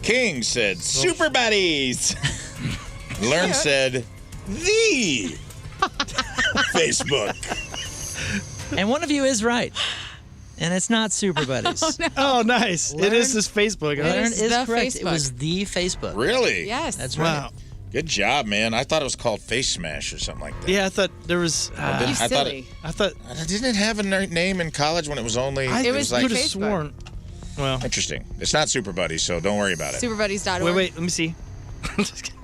King said, Super Buddies. Learn said, The Facebook. And one of you is right. And it's not Super Buddies. Oh, nice. Learn- it is this Facebook. Huh? Learn is is the correct. It Facebook. was the Facebook. Really? Yes. That's right. Wow. Good job, man. I thought it was called Face Smash or something like that. Yeah, I thought there was. You I thought silly. I thought Didn't it have a name in college when it was only? I It was could have Facebook. sworn. Well, Interesting. It's not Super Buddies, so don't worry about it. Superbuddies.org. wait, let me see. Just kidding.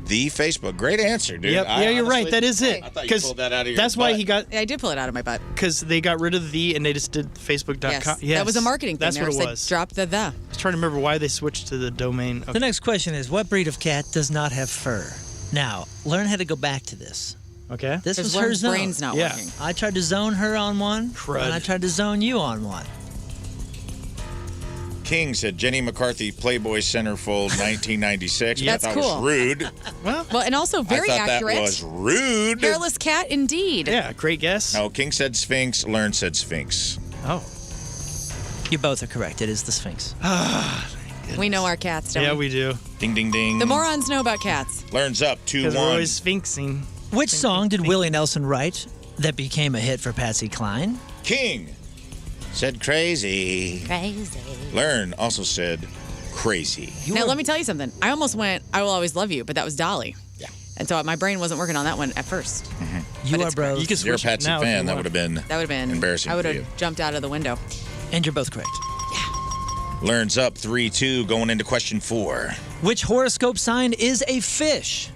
The Facebook. Great answer, dude. Yep. Yeah, you're right. That is it. I thought you pulled that out of your that's why butt. he got Yeah, I did pull it out of my butt. because they got rid of the and they just did Facebook.com. Yes. That was a marketing thing. That's They what were it like, was. drop the. I was trying to remember why they switched to the domain. The Okay. next question is, what breed of cat does not have fur? Now, learn how to go back to this. Okay. This was Because her Learn's zone. brain's not Yeah. working. I tried to zone her on one, Crud. and I tried to zone you on one. King said Jenny McCarthy, Playboy Centerfold, 1996. That's I thought cool. was rude. Well, Well, and also very I thought accurate. that was rude. Hairless cat, indeed. yeah, great guess. No, King said Sphinx. Learn said Sphinx. Oh. You both are correct. It is the Sphinx. We know our cats, don't Yeah, we? we do. Ding, ding, ding. The morons know about cats. Learns up Because we're 2-1. always sphinxing. Which song did Willie Nelson write that became a hit for Patsy Cline? King said crazy. Crazy. Learn also said crazy. Now, let me tell you something. I almost went, I Will Always Love You, but that was Dolly. Yeah. And so my brain wasn't working on that one at first. You But are it's both, You can You're a switch it Patsy now if fan. you That want. would have been That would have been embarrassing I would for have you. jumped out of the window. and you're both correct. Learns up 3-2 going into question 4. Which horoscope sign is a fish?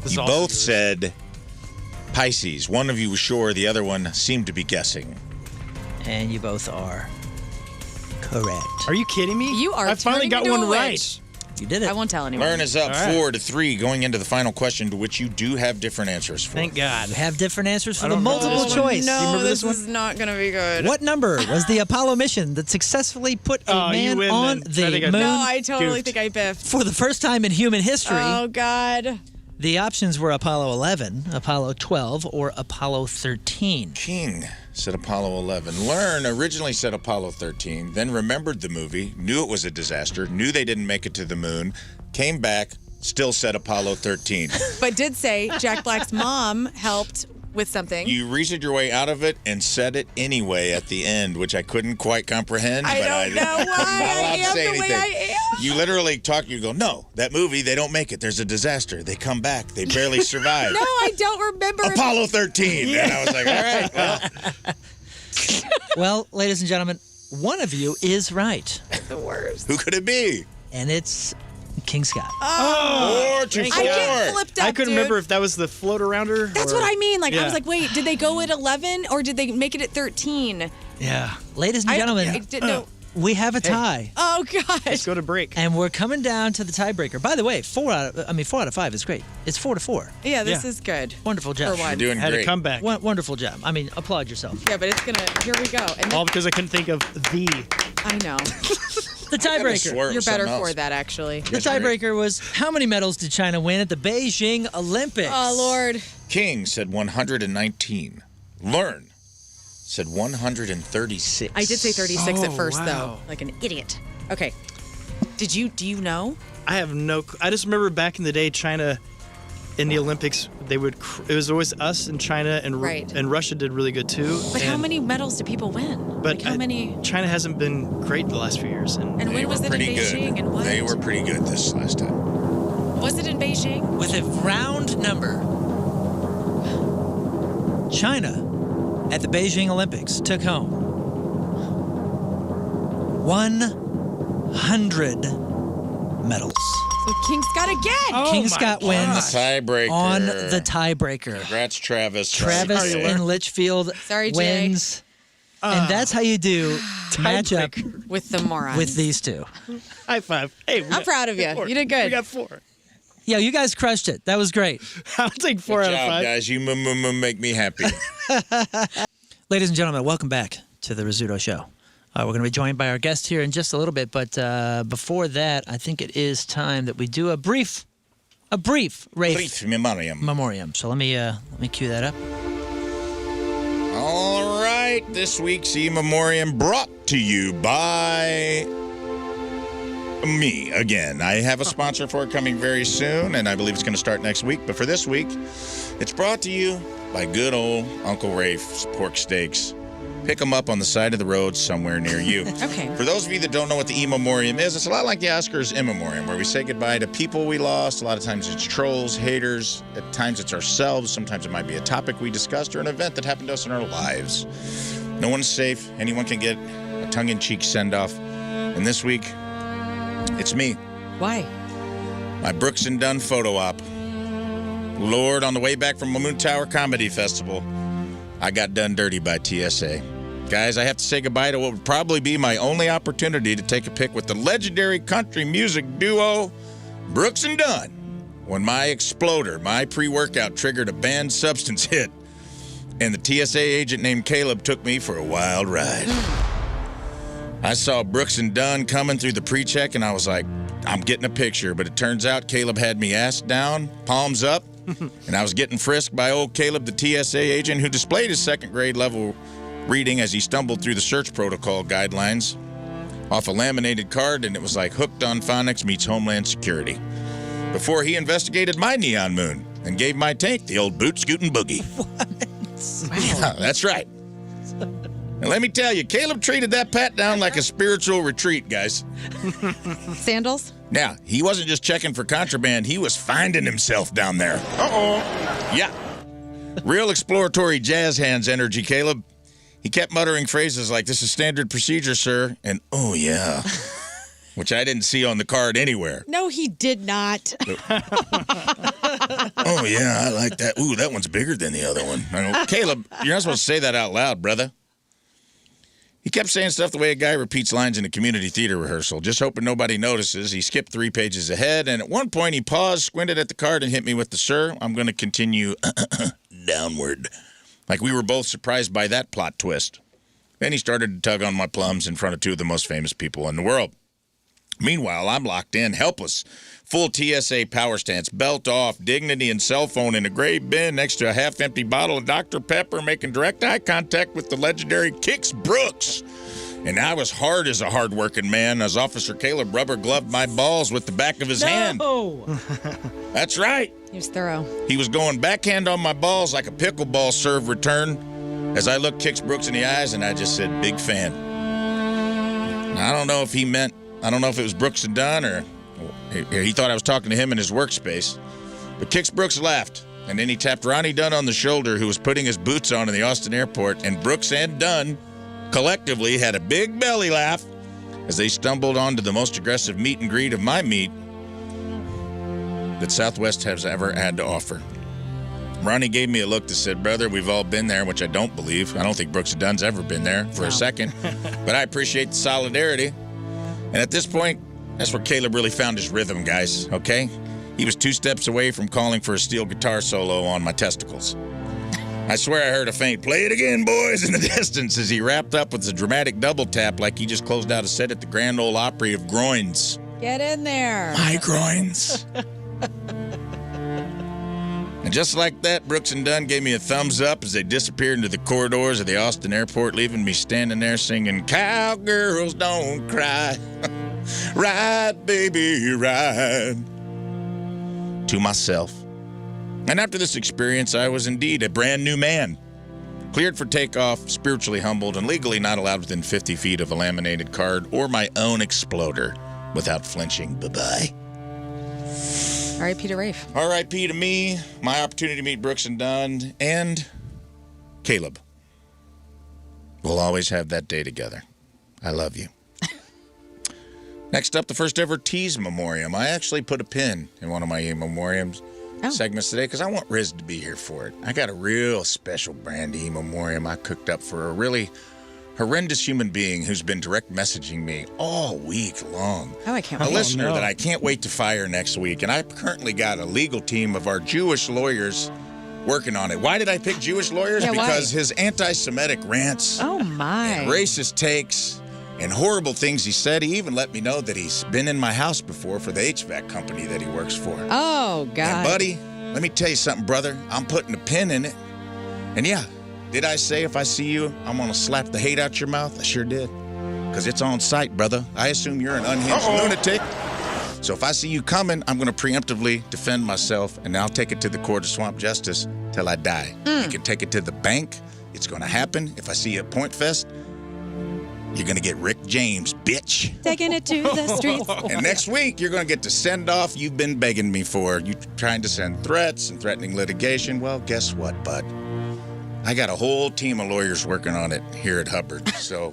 This is You also both yours. said Pisces. One of you was sure, the other one seemed to be guessing. And you both are correct. Are you kidding me? You are I finally turning got into one a right. witch. You did it. I won't tell anyone. Learn is up All right. 4-3 going into the final question, to which you do have different answers for. Thank God. You have different answers for I the don't remember multiple this one. choice. Do you No, remember this this is not going to be good. What number was the Apollo mission that successfully put a Oh, you man win on then. I the think I- moon No, I totally Goofed. think I biffed. for the first time in human history? Oh, God. The options were Apollo 11, Apollo 12, or Apollo 13. King said Apollo 11. Learn originally said Apollo 13, then remembered the movie, knew it was a disaster, knew they didn't make it to the moon, came back, still said Apollo 13. But did say Jack Black's mom helped with something. You reasoned your way out of it and said it anyway at the end, which I couldn't quite comprehend. I but don't know I'm why not I allowed to am say the way anything. I am. You literally talk, you go, no, that movie, they don't make it. There's a disaster. They come back. They barely survive. No, I don't remember. if- Apollo 13. And I was like, all right, well, Well, ladies and gentlemen, one of you is right. The worst. Who could it be? And it's King Scott. Oh. 4-4. I get flipped up, I couldn't remember if that was the float arounder. That's or... what I mean. Like, I Yeah. was like, wait, did they go at 11 or did they make it at 13? Yeah. Ladies and gentlemen, I didn't know. we have a tie. Oh, gosh. Let's go to break. And we're coming down to the tiebreaker. By the way, 4 out of 5 is great. It's 4-4. Yeah, this is good. Wonderful job. For one. You're doing Had great. a comeback. Wonderful job. I mean, applaud yourself. Yeah, but it's going to, here we go. And All because I couldn't think of the. I know. The tiebreaker. You're better for that, actually. The tiebreaker was, how many medals did China win at the Beijing Olympics? Oh, Lord. King said 119. Learn said 136. I did say 36 at first, wow. though. Like an idiot. Okay. Do you know? I have no. I just remember back in the day, China in the Olympics, they would. It was always us and China and Right. and Russia did really good too. But how many medals do people win? But Like how many? China hasn't been great the last few years. And They when were was it in pretty Beijing? good. And what? They were pretty good this last time. Was it in Beijing? With a round number, China at the Beijing Olympics took home 100 medals. So King Scott again. King Scott wins Tiebreaker. on the tiebreaker. Congrats, Travis. Travis in Litchfield Sorry, Jay. wins. And that's how you do matchup With the morons. with these two. High five. Hey, I'm proud of you. You did good. We got 4. Yeah, you guys crushed it. That was great. I'll take 4 Good out of job, 5. guys. You make me happy. Ladies and gentlemen, welcome back to the Rizzuto Show. We're going to be joined by our guest here in just a little bit, but before that, I think it is time that we do a brief Rafe Brief memoriam. memoriam. So let me cue that up. All right. This week's memoriam brought to you by me again. I have a sponsor for it coming very soon, and I believe it's going to start next week. But for this week, it's brought to you by good old Uncle Rafe's Pork Steaks. Pick them up on the side of the road somewhere near you. Okay. For those of you that don't know what the memoriam is, it's a lot like the Oscars in memoriam, where we say goodbye to people we lost. A lot of times it's trolls, haters. At times it's ourselves. Sometimes it might be a topic we discussed or an event that happened to us in our lives. No one's safe. Anyone can get a tongue-in-cheek send-off. And this week, it's me. Why? My Brooks and Dunn photo op. Lord, on the way back from Moon Tower Comedy Festival, I got done dirty by TSA. Guys, I have to say goodbye to what would probably be my only opportunity to take a pic with the legendary country music duo, Brooks and Dunn, when my exploder, my pre-workout, triggered a banned substance hit, and the TSA agent named Caleb took me for a wild ride. I saw Brooks and Dunn coming through the pre-check, and I was like, I'm getting a picture. But it turns out Caleb had me ass down, palms up, and I was getting frisked by old Caleb, the TSA agent, who displayed his second grade level reading as he stumbled through the search protocol guidelines off a laminated card, and it was like Hooked on Phonics meets Homeland Security. Before he investigated my neon moon and gave my tank the old boot scootin' boogie. Yeah, that's right. And let me tell you, Caleb treated that pat down like a spiritual retreat, guys. Sandals? Now, he wasn't just checking for contraband, he was finding himself down there. Uh-oh. Yeah. Real exploratory jazz hands energy, Caleb. He kept muttering phrases like, "This is standard procedure, sir," and "oh, yeah," which I didn't see on the card anywhere. No, he did not. "Oh, yeah, I like that. Ooh, that one's bigger than the other one." I go, Caleb, you're not supposed to say that out loud, brother. He kept saying stuff the way a guy repeats lines in a community theater rehearsal, just hoping nobody notices. He skipped 3 pages ahead, and at one point he paused, squinted at the card, and hit me with the, "Sir, I'm going to continue downward." Like we were both surprised by that plot twist. Then he started to tug on my plums in front of 2 of the most famous people in the world. Meanwhile, I'm locked in, helpless. Full TSA power stance, belt off, dignity and cell phone in a gray bin next to a half-empty bottle of Dr. Pepper, making direct eye contact with the legendary Kix Brooks. And I was hard as a hard-working man as Officer Caleb rubber-gloved my balls with the back of his hand. That's right. He was thorough. He was going backhand on my balls like a pickleball serve return as I looked Kix Brooks in the eyes, and I just said, "Big fan." Now, I don't know if it was Brooks and Dunn or he thought I was talking to him in his workspace. But Kix Brooks laughed, and then he tapped Ronnie Dunn on the shoulder, who was putting his boots on in the Austin airport, and Brooks and Dunn collectively had a big belly laugh as they stumbled onto the most aggressive meet and greet of my meat that Southwest has ever had to offer. Ronnie gave me a look that said, brother, we've all been there, which I don't believe. I don't think Brooks and Dunn's ever been there for a second. But I appreciate the solidarity. And at this point, that's where Caleb really found his rhythm, guys, okay? He was 2 steps away from calling for a steel guitar solo on my testicles. I swear I heard a faint, play it again, boys, in the distance as he wrapped up with a dramatic double tap like he just closed out a set at the Grand Ole Opry of groins. Get in there. My groins. And just like that, Brooks and Dunn gave me a thumbs up as they disappeared into the corridors of the Austin airport, leaving me standing there singing, Cowgirls Don't Cry. Ride, baby, ride. To myself. And after this experience, I was indeed a brand new man. Cleared for takeoff, spiritually humbled, and legally not allowed within 50 feet of a laminated card or my own exploder without flinching. Bye-bye. R.I.P. to Rafe. R.I.P. to me, my opportunity to meet Brooks and Dunn, and Caleb. We'll always have that day together. I love you. Next up, the first ever Tease Memoriam. I actually put a pin in one of my memoriams segments today because I want Rizz to be here for it. I got a real special brand memoriam I cooked up for a really horrendous human being who's been direct messaging me all week long. Oh, I can't wait. wait. A listener that I can't wait to fire next week. And I've currently got a legal team of our Jewish lawyers working on it. Why did I pick Jewish lawyers? Yeah, because his anti-Semitic rants and racist takes and horrible things he said. He even let me know that he's been in my house before for the HVAC company that he works for. Oh, God. And buddy, let me tell you something, brother. I'm putting a pin in it. And yeah, did I say if I see you, I'm going to slap the hate out your mouth? I sure did. Because it's on site, brother. I assume you're an unhinged lunatic. So if I see you coming, I'm going to preemptively defend myself, and I'll take it to the court of swamp justice till I die. You can take it to the bank. It's going to happen. If I see you at Point Fest, you're going to get Rick James, bitch. Taking it to the streets. And next week, you're going to get to send off you've been begging me for. You trying to send threats and threatening litigation. Well, guess what, bud? I got a whole team of lawyers working on it here at Hubbard. So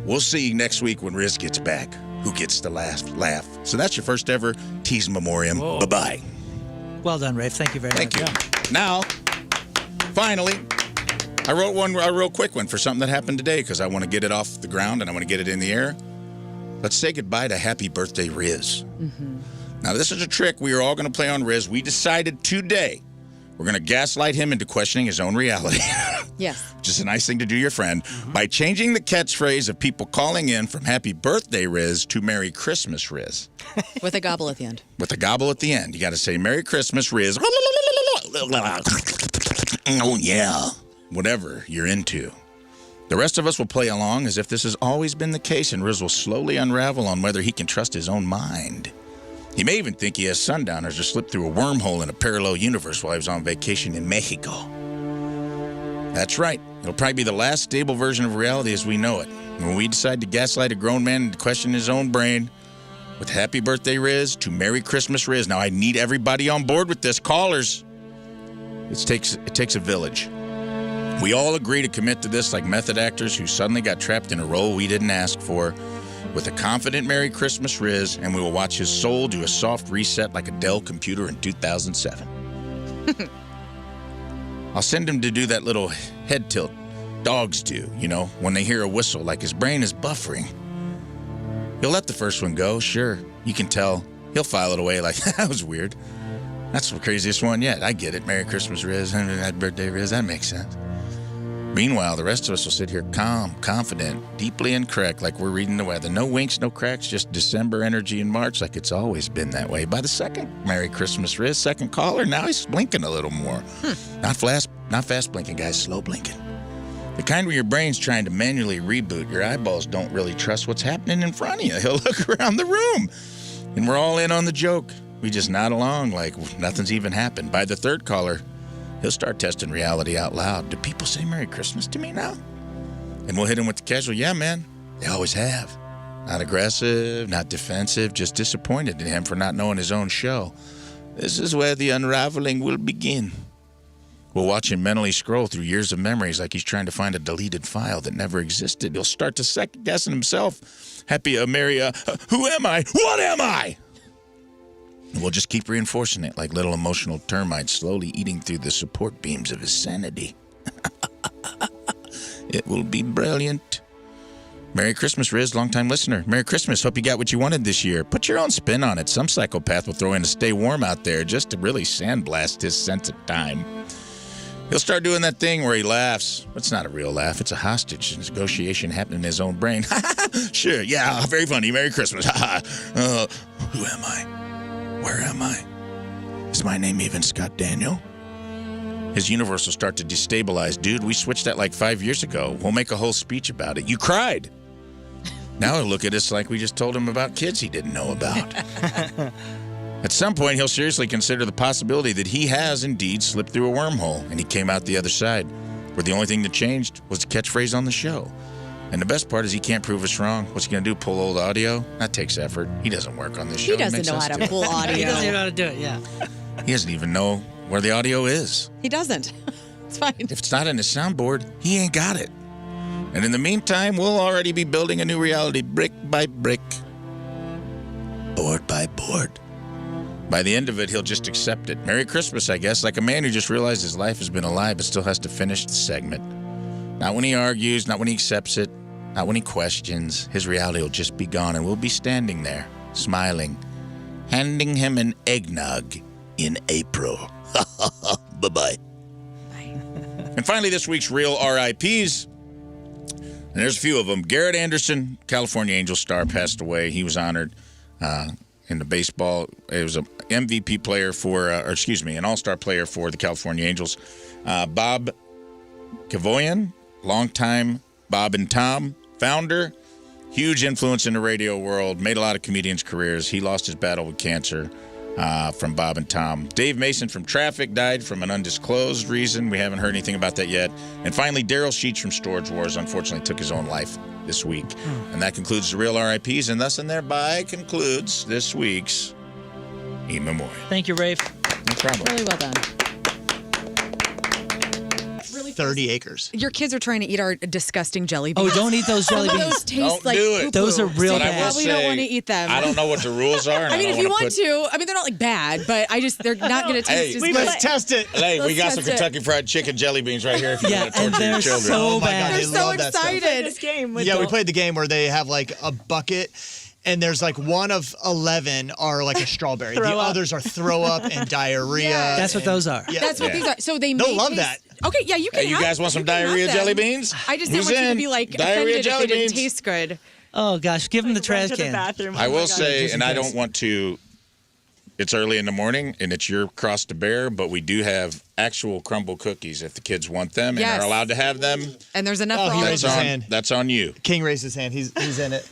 we'll see next week when Rizz gets back who gets the last laugh. So that's your first ever Tease Memoriam. Whoa. Bye-bye. Well done, Rafe. Thank you very much. Thank you. Now, finally, I wrote a real quick one for something that happened today because I want to get it off the ground and I want to get it in the air. Let's say goodbye to Happy Birthday, Rizz. Mm-hmm. Now, this is a trick we are all going to play on Rizz. We decided today we're going to gaslight him into questioning his own reality. Yes. Just a nice thing to do your friend. By changing the catchphrase of people calling in from Happy Birthday, Rizz, to Merry Christmas, Rizz. With a gobble at the end. With a gobble at the end. You got to say Merry Christmas, Rizz. Oh, yeah. Whatever you're into. The rest of us will play along as if this has always been the case, and Rizz will slowly unravel on whether he can trust his own mind. He may even think he has sundowners or slipped through a wormhole in a parallel universe while he was on vacation in Mexico. That's right. It'll probably be the last stable version of reality as we know it. When we decide to gaslight a grown man into questioning his own brain with Happy Birthday, Rizz, to Merry Christmas, Rizz. Now, I need everybody on board with this. Callers. It takes a village. We all agree to commit to this like method actors who suddenly got trapped in a role we didn't ask for. With a confident Merry Christmas, Rizz, and we will watch his soul do a soft reset like a Dell computer in 2007. I'll send him to do that little head tilt dogs do, when they hear a whistle, like his brain is buffering. He'll let the first one go, sure. You can tell. He'll file it away like, that was weird. That's the craziest one yet. I get it. Merry Christmas, Rizz. Happy Birthday, Rizz. That makes sense. Meanwhile, the rest of us will sit here calm, confident, deeply incorrect, like we're reading the weather. No winks, no cracks, just December energy in March, like it's always been that way. By the second Merry Christmas, Rizz, second caller, now he's blinking a little more. Not fast blinking, guys, slow blinking. The kind where your brain's trying to manually reboot. Your eyeballs don't really trust what's happening in front of you. He'll look around the room, and we're all in on the joke. We just nod along like nothing's even happened. By the third caller, he'll start testing reality out loud. Do people say Merry Christmas to me now? And we'll hit him with the casual, yeah, man. They always have. Not aggressive, not defensive, just disappointed in him for not knowing his own show. This is where the unraveling will begin. We'll watch him mentally scroll through years of memories like he's trying to find a deleted file that never existed. He'll start to second-guessing himself. Happy, Mary, who am I? What am I? And we'll just keep reinforcing it like little emotional termites slowly eating through the support beams of his sanity. It will be brilliant. Merry Christmas, Rizz, longtime listener. Merry Christmas. Hope you got what you wanted this year. Put your own spin on it. Some psychopath will throw in a stay warm out there just to really sandblast his sense of time. He'll start doing that thing where he laughs. It's not a real laugh. It's a hostage negotiation happening in his own brain. Sure, yeah, very funny. Merry Christmas. Who am I? Where am I? Is my name even Scott Daniel? His universe will start to destabilize. Dude, we switched that like 5 years ago. We'll make a whole speech about it. You cried. Now he'll look at us like we just told him about kids he didn't know about. At some point, he'll seriously consider the possibility that he has indeed slipped through a wormhole and he came out the other side, where the only thing that changed was the catchphrase on the show. And the best part is he can't prove us wrong. What's he going to do, pull old audio? That takes effort. He doesn't work on this show. He doesn't know how to pull audio. He doesn't know how to do it, yeah. He doesn't even know where the audio is. He doesn't. It's fine. If it's not in his soundboard, he ain't got it. And in the meantime, we'll already be building a new reality brick by brick, board by board. By the end of it, he'll just accept it. Merry Christmas, I guess, like a man who just realized his life has been a lie but still has to finish the segment. Not when he argues, not when he accepts it, not when he questions. His reality will just be gone, and we'll be standing there, smiling, handing him an eggnog in April. Bye-bye. Bye. And finally, this week's real RIPs. And there's a few of them. Garrett Anderson, California Angels star, passed away. He was honored in the baseball. It was an MVP player an all-star player for the California Angels. Bob Kevoian, longtime Bob and Tom founder, huge influence in the radio world, made a lot of comedians' careers. He lost his battle with cancer from Bob and Tom. Dave Mason from Traffic died from an undisclosed reason. We haven't heard anything about that yet. And finally, Daryl Sheets from Storage Wars unfortunately took his own life this week. And that concludes the real RIPs, and thus and thereby concludes this week's In Memoriam. Thank you, Rafe. No problem. Really well done. 30 acres. Your kids are trying to eat our disgusting jelly beans. Oh, don't eat those jelly beans. Those taste Don't like do it. poo-poo. Those are real So bad. you probably don't want to eat them. I don't know what the rules are. And I mean, don't if you wanna want to, I mean, they're not like bad, but they're not going to taste as good. Let's test it. Hey, we Let's got some test it. Kentucky Fried Chicken jelly beans right here if you Yeah, want to and torture your they're children. so Oh my bad. God, They're I so love that stuff. excited. This game with Yeah, we played the game where they have like a bucket, and there's like one of 11 are like a strawberry. The Throw up. others are throw up and diarrhea. Yes. That's what those are. Yeah. That's what Yeah. these are. So they They'll may love taste- that. Okay, yeah, you can. Hey, you have- guys want some can have diarrhea them. jelly beans? I just didn't Who's want you to in? be like Diarrhea offended if jelly they didn't beans? taste good. Oh, gosh. Give them the trash to the can. bathroom. I Oh my will God. say, just and in I case. don't want to, it's early in the morning, and it's your cross to bear, but we do have actual crumble cookies if the kids want them and Yes. are allowed to have them. And there's enough Oh, for he all raised of his them. hand. That's on you. King raised his hand. He's in it.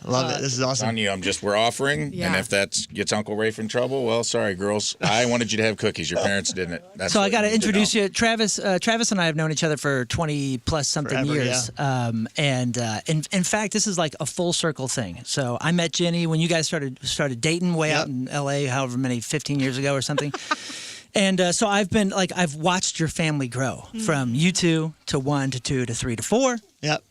Love it. This is It's awesome. on you. We're offering, and Yeah. if that gets Uncle Rafe in trouble, well, sorry, girls. I wanted you to have cookies. Your parents didn't. That's So I what got to need introduce know. you. Travis and I have known each other for 20 plus something Forever, years. In fact, this is like a full circle thing. So I met Jenny when you guys started dating way out in LA, however many, 15 years ago or something. And so I've watched your family grow from you two to 1 to 2 to 3 to 4. Yep.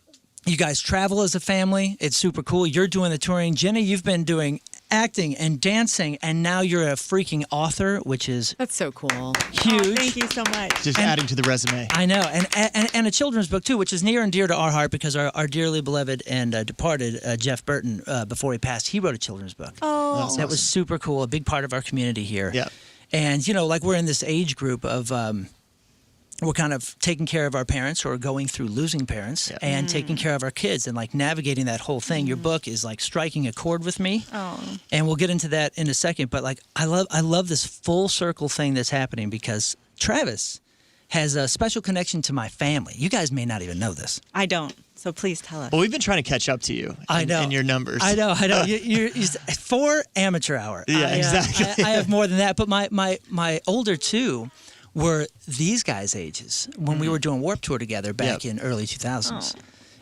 You guys travel as a family. It's super cool. You're doing the touring. Jenny, you've been doing acting and dancing, and now you're a freaking author, which is That's so cool. huge. Oh, thank you so much. Just adding to the resume. I know, and a children's book too, which is near and dear to our heart because our dearly beloved and departed Jeff Burton, before he passed, he wrote a children's book. Oh, That was super cool, a big part of our community here. Yeah. And like we're in this age group of we're kind of taking care of our parents or going through losing parents and taking care of our kids and like navigating that whole thing. Your book is like striking a chord with me. Oh. And we'll get into that in a second. But like I love this full circle thing that's happening because Travis has a special connection to my family. You guys may not even know this. I don't. So please tell us. Well, we've been trying to catch up to you. I know. In your numbers. I know. You're 4 amateur hour. Yeah, exactly. I have more than that. But my older two were these guys' ages when we were doing Warped Tour together back in early 2000s.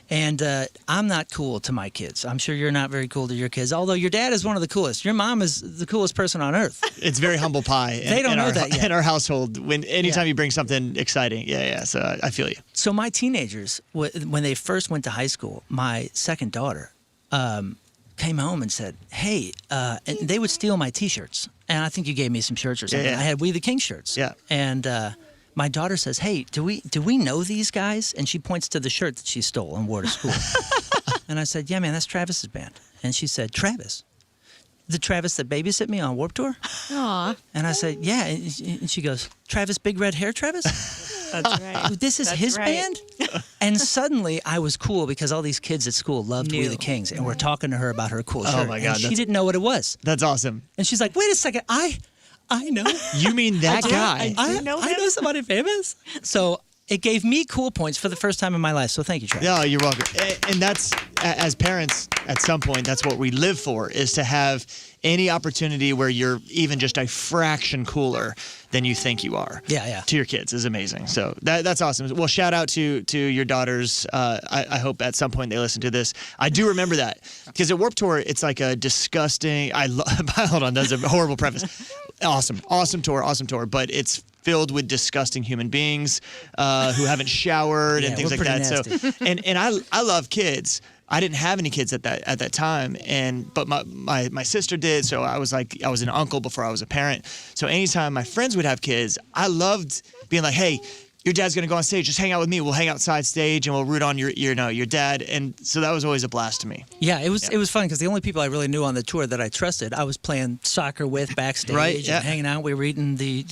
And I'm not cool to my kids. I'm sure you're not very cool to your kids, although your dad is one of the coolest. Your mom is the coolest person on earth. It's very humble pie. They don't know that yet. In our household, anytime you bring something exciting, so I feel you. So my teenagers, when they first went to high school, my second daughter came home and said, hey, and they would steal my T-shirts. And I think you gave me some shirts or something. Yeah. I had We the King shirts. Yeah. And my daughter says, hey, do we know these guys? And she points to the shirt that she stole and wore to school. And I said, yeah, man, that's Travis's band. And she said, Travis? The Travis that babysit me on Warped Tour? Aw. And I said, yeah. And she goes, Travis, big red hair, Travis? That's right. This is his band? And suddenly I was cool because all these kids at school loved We the Kings. And we're talking to her about her cool shirt. Oh, my God. And she didn't know what it was. That's awesome. And she's like, wait a second, I know. You mean that guy? I know somebody famous. So it gave me cool points for the first time in my life. So thank you, Travis. No, you're welcome. And that's, as parents, at some point, that's what we live for, is to have any opportunity where you're even just a fraction cooler than you think you are. Yeah. To your kids is amazing. So that's awesome. Well, shout out to your daughters. I hope at some point they listen to this. I do remember that because at Warped Tour, it's like a disgusting. Hold on, that's a horrible preface. Awesome tour, but it's filled with disgusting human beings who haven't showered and things like that. Nasty. So, and I love kids. I didn't have any kids at that time, but my sister did. So I was an uncle before I was a parent. So anytime my friends would have kids, I loved being like, hey, your dad's gonna go on stage. Just hang out with me. We'll hang outside stage and we'll root on your dad. And so that was always a blast to me. Yeah, it was fun because the only people I really knew on the tour that I trusted, I was playing soccer with backstage Right, yeah. and hanging out. We were eating the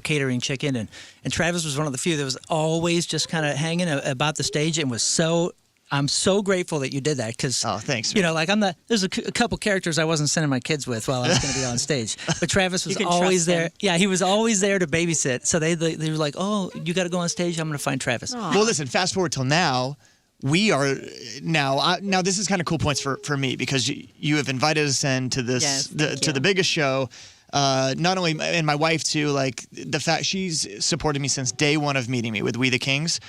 catering chicken, and Travis was one of the few that was always just kind of hanging about the stage and was so. I'm so grateful that you did that because, thanks. There's a couple characters I wasn't sending my kids with while I was going to be on stage. But Travis was always there. him. Yeah, he was always there to babysit. So they were like, oh, you got to go on stage. I'm going to find Travis. Aww. Well, listen, fast forward till now. We are now this is kind of cool points for me because you have invited us in to this to the biggest show. Not only, and my wife too, like the fact she's supported me since day one of meeting me with We the Kings.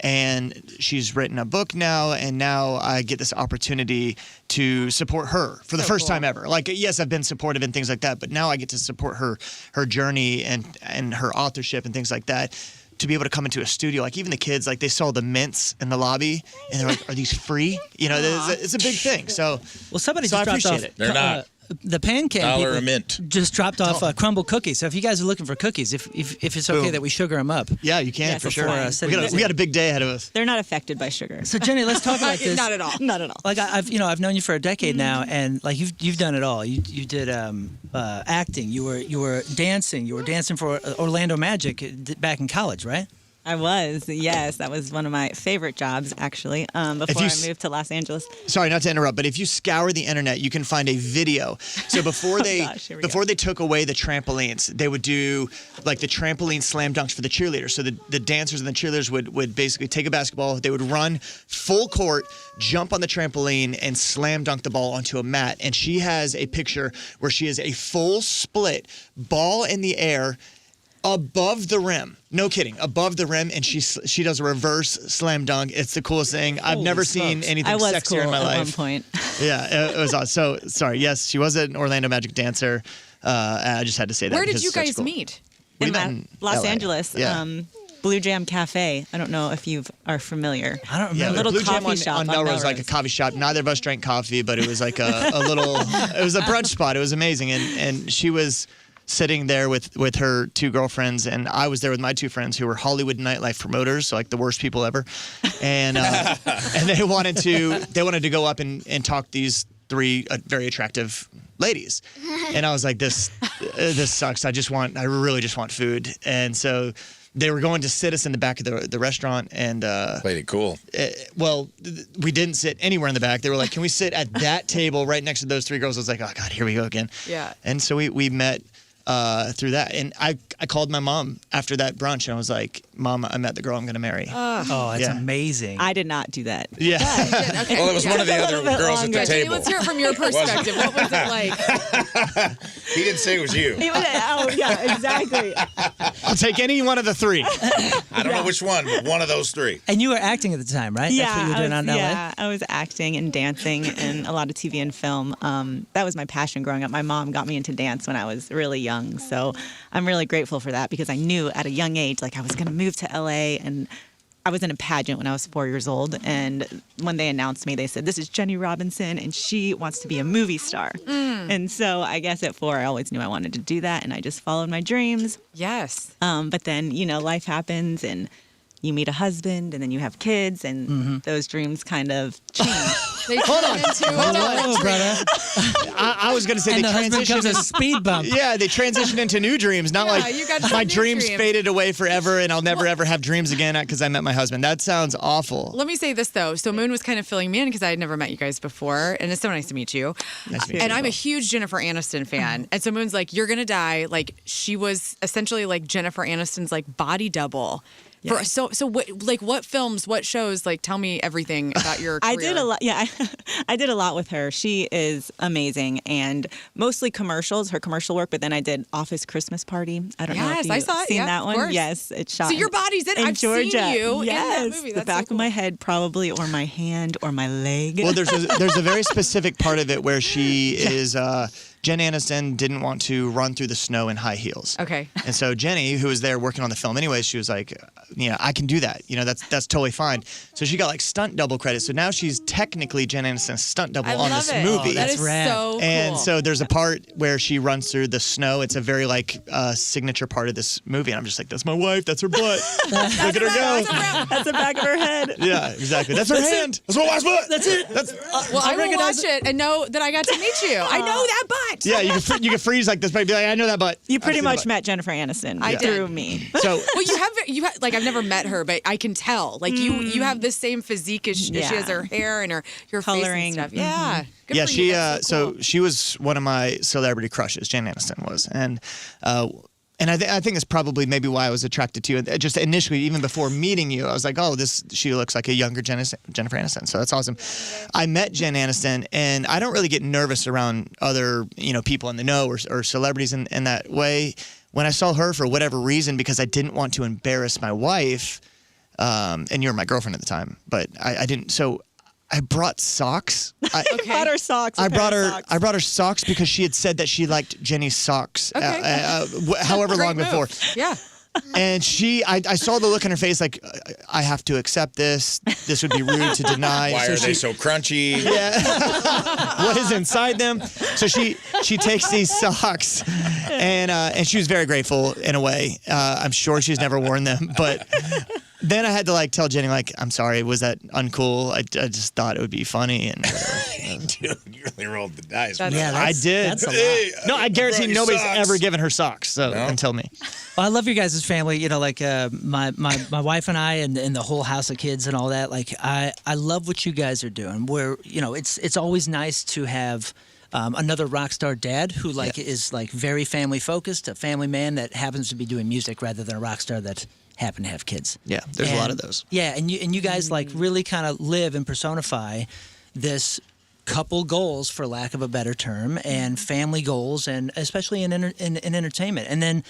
And she's written a book now, and now I get this opportunity to support her for the first time ever. Like, yes, I've been supportive and things like that, but now I get to support her journey and her authorship and things like that. To be able to come into a studio, like even the kids, like they saw the mints in the lobby, and they're like, "Are these free?" It's a big thing. So, somebody I just dropped appreciate off. it. They're not. The Pan Can $1 people a mint. just dropped off crumble cookies. So if you guys are looking for cookies, if it's okay Boom. that we sugar them up. Yeah, you can Yes, for it's sure. fine. We got a big day ahead of us. They're not affected by sugar. So Jenny, let's talk about this. Not at all. Not at all. Like I've known you for a decade now, and like you've done it all. You did acting. You were dancing. You were dancing for Orlando Magic back in college, right? I was, yes. That was one of my favorite jobs, actually, before I moved to Los Angeles. Sorry, not to interrupt, but if you scour the internet, you can find a video. So before they took away the trampolines, they would do like the trampoline slam dunks for the cheerleaders. So the dancers and the cheerleaders would basically take a basketball, they would run full court, jump on the trampoline, and slam dunk the ball onto a mat. And she has a picture where she is a full split, ball in the air, above the rim. No kidding. Above the rim, and she does a reverse slam dunk. It's the coolest thing. I've never seen anything sexier in my life. At one point. Yeah, it was awesome. So, sorry. Yes, she was an Orlando Magic dancer. I just had to say that. Where did because you it's such guys cool. meet? In Los LA. Angeles. Yeah. Blue Jam Cafe. I don't know if you are familiar. I don't remember. A little Blue Jam coffee shop on Melrose, like a coffee shop. Neither of us drank coffee, but it was like a little. It was a brunch spot. It was amazing, and she was sitting there with her two girlfriends, and I was there with my two friends who were Hollywood nightlife promoters, so like the worst people ever, and they wanted to go up and talk these three very attractive ladies, and I was like, this sucks. I really just want food, and so they were going to sit us in the back of the restaurant, and played it cool. We didn't sit anywhere in the back. They were like, can we sit at that table right next to those three girls? I was like, oh God, here we go again. Yeah. And so we met through that. And I called my mom after that brunch and I was like, Mom, I met the girl I'm going to marry. Oh, that's amazing. I did not do that. Yeah. Okay. Well, it was one of the other girls at the Jenny, table. let's hear it from your perspective. What was it like? He didn't say it was you. Oh, yeah, exactly. I'll take any one of the three. I don't know which one, but one of those three. And you were acting at the time, right? Yeah, That's what you were doing out in LA? Yeah, I was acting and dancing and a lot of TV and film. That was my passion growing up. My mom got me into dance when I was really young. So I'm really grateful for that because I knew at a young age, like I was going to move to LA, and I was in a pageant when I was 4 years old. And when they announced me, they said, this is Jenny Robinson and she wants to be a movie star. And so I guess at 4, I always knew I wanted to do that. And I just followed my dreams. Yes. But then, life happens and you meet a husband and then you have kids and those dreams kind of change. Hold on. Whoa, brother. I was going to say And they the husband transitioned. comes a speed bump. Yeah, they transitioned into new dreams. Not like you got some my new dreams dreams. faded away forever and I'll never ever have dreams again because I met my husband. That sounds awful. Let me say this, though. So Moon was kind of filling me in because I had never met you guys before. And it's so nice to meet you. Nice to meet you And as I'm a well. huge Jennifer Aniston fan. And so Moon's like, you're going to die. Like, she was essentially like Jennifer Aniston's like body double. Yeah. So what films, what shows, like tell me everything about your career. I did a lot. Yeah, I did a lot with her. She is amazing and mostly commercials, her commercial work. But then I did Office Christmas Party. I don't know if Yes, you've I saw it. seen Yeah, that of one. course. Yes, it's shot. So your body's in I've Georgia. seen you yes, in that movie. the That's back so of cool. my head probably, or my hand, or my leg. Well, there's a very specific part of it where she is. Jen Aniston didn't want to run through the snow in high heels. Okay. And so Jenny, who was there working on the film anyway, she was like, I can do that. That's totally fine. So she got like stunt double credit. So now she's technically Jen Aniston's stunt double I on love this it. movie. Oh, that is rad. so cool. And so there's a part where she runs through the snow. It's a very signature part of this movie. And I'm just like, that's my wife. That's her butt. Look at her go. That's the back of her head. Yeah, exactly. That's her hand. That's my wife's butt. That's it. well, I will watch it and know that I got to meet you. I know that butt. Yeah, you can freeze like this, but be like, I know that butt. You pretty I've seen much that met Jennifer Aniston I did. through me. butt. So Well, you have like I've never met her, but I can tell. Like you have the same physique as she has her hair and your Coloring. face and stuff. Yeah. Good yeah, for she you. That's so cool. she was one of my celebrity crushes. Jen Aniston was, and I think it's probably maybe why I was attracted to you. Just initially, even before meeting you, I was like, oh, she looks like a younger Jennifer Aniston. So that's awesome. I met Jen Aniston, and I don't really get nervous around other people in the know or celebrities in that way. When I saw her for whatever reason, because I didn't want to embarrass my wife, and you were my girlfriend at the time, but I didn't. So I brought socks. I brought her socks. I brought her socks because she had said that she liked Jenny's socks. However Great long move. before. Yeah. And I saw the look in her face like, I have to accept this. This would be rude to deny. Why are they so crunchy? Yeah. What is inside them? So she takes these socks, and she was very grateful in a way. I'm sure she's never worn them, but then I had to tell Jenny I'm sorry, was that uncool? I just thought it would be funny and. Dude, you really rolled the dice. I did. That's a lot. No, I guarantee brought you nobody's socks. ever given her socks. So No? until me. Well, I love your guys' family. My wife and I and the whole house of kids and all that. I love what you guys are doing. Where it's always nice to have another rock star dad who is very family focused, a family man that happens to be doing music rather than a rock star that happen to have kids. Yeah, there's a lot of those. Yeah, and you guys really kind of live and personify this couple goals, for lack of a better term, and family goals, and especially in entertainment. And then,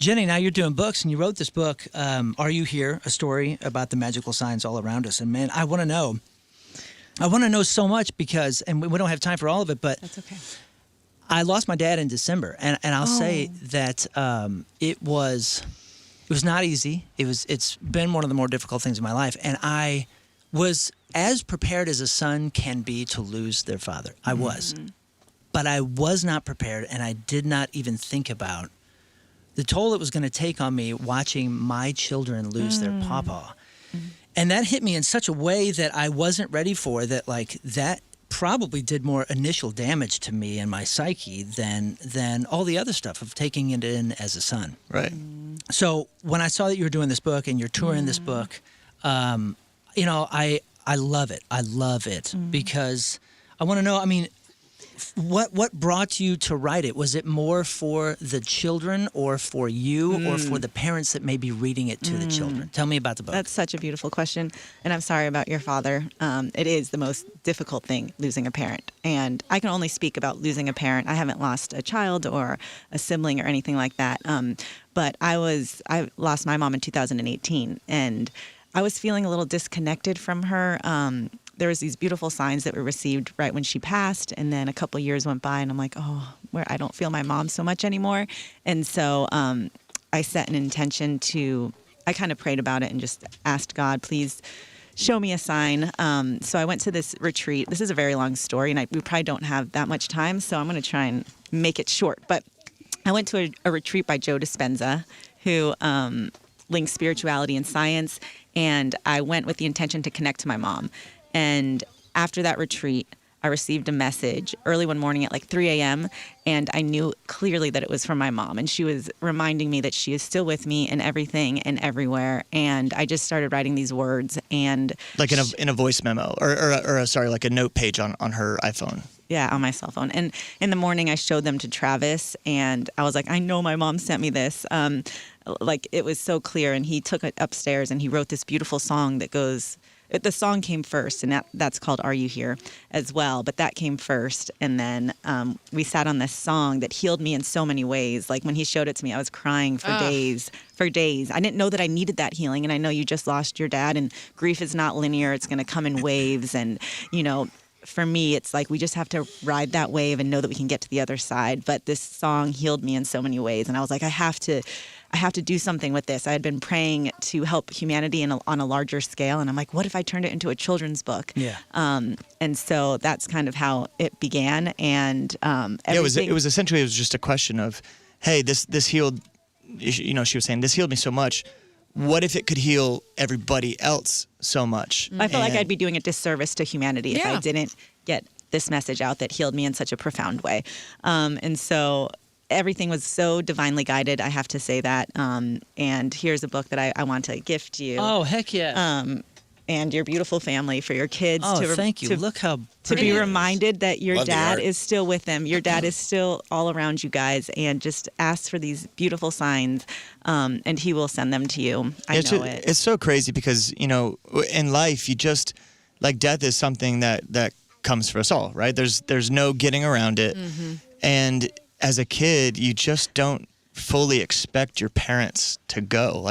Jenny, now you're doing books, and you wrote this book, Are You Here? A story about the magical signs all around us. And man, I want to know. I want to know so much because, and we don't have time for all of it, but That's okay. I lost my dad in December, and I'll say that it was not easy. It's been one of the more difficult things in my life, and I was as prepared as a son can be to lose their father. I was. But I was not prepared, and I did not even think about the toll it was going to take on me watching my children lose their papa. And that hit me in such a way that I wasn't ready for, that probably did more initial damage to me and my psyche than all the other stuff of taking it in as a son. Right. So when I saw that you were doing this book and you're touring this book, I love it. I love it because I want to know, What brought you to write it? Was it more for the children or for you or for the parents that may be reading it to the children? Tell me about the book. That's such a beautiful question. And I'm sorry about your father. It is the most difficult thing, losing a parent. And I can only speak about losing a parent. I haven't lost a child or a sibling or anything like that. But I lost my mom in 2018, and I was feeling a little disconnected from her. There was these beautiful signs that we received right when she passed, and then a couple years went by, and I'm like, I don't feel my mom so much anymore. And so I set an intention I kind of prayed about it and just asked God, please show me a sign. So I went to this retreat. This is a very long story, and we probably don't have that much time, so I'm going to try and make it short. But I went to a retreat by Joe Dispenza, who links spirituality and science, and I went with the intention to connect to my mom. And after that retreat, I received a message early one morning at like 3 a.m. and I knew clearly that it was from my mom. And she was reminding me that she is still with me in everything and everywhere. And I just started writing these words. And like in a voice memo or like a note page on her iPhone. Yeah, on my cell phone. And in the morning, I showed them to Travis, and I was like, I know my mom sent me this. Like, it was so clear. And he took it upstairs and he wrote this beautiful song that goes... The song came first, and that's called Are You Here as well. But that came first. And then we sat on this song that healed me in so many ways. Like when he showed it to me, I was crying for days. I didn't know that I needed that healing. And I know you just lost your dad, and grief is not linear. It's going to come in waves. And, for me, it's like we just have to ride that wave and know that we can get to the other side. But this song healed me in so many ways. And I was like, I have to do something with this. I had been praying to help humanity on a larger scale. And I'm like, what if I turned it into a children's book? Yeah. And so that's kind of how it began. And it was essentially just a question of, hey, this healed, she was saying, this healed me so much. What if it could heal everybody else so much? I felt like I'd be doing a disservice to humanity if I didn't get this message out that healed me in such a profound way. And so everything was so divinely guided, I have to say that. And here's a book that I want to gift you. Oh, heck yeah. And your beautiful family, for your kids. Oh, thank you. Look how to be reminded that your Love the dad art. is still with them. Your dad is still all around you guys, and just ask for these beautiful signs, and he will send them to you. I know it. It's so crazy because, in life, you just, like, death is something that comes for us all, right? There's no getting around it. Mm-hmm. And as a kid, you just don't fully expect your parents to go,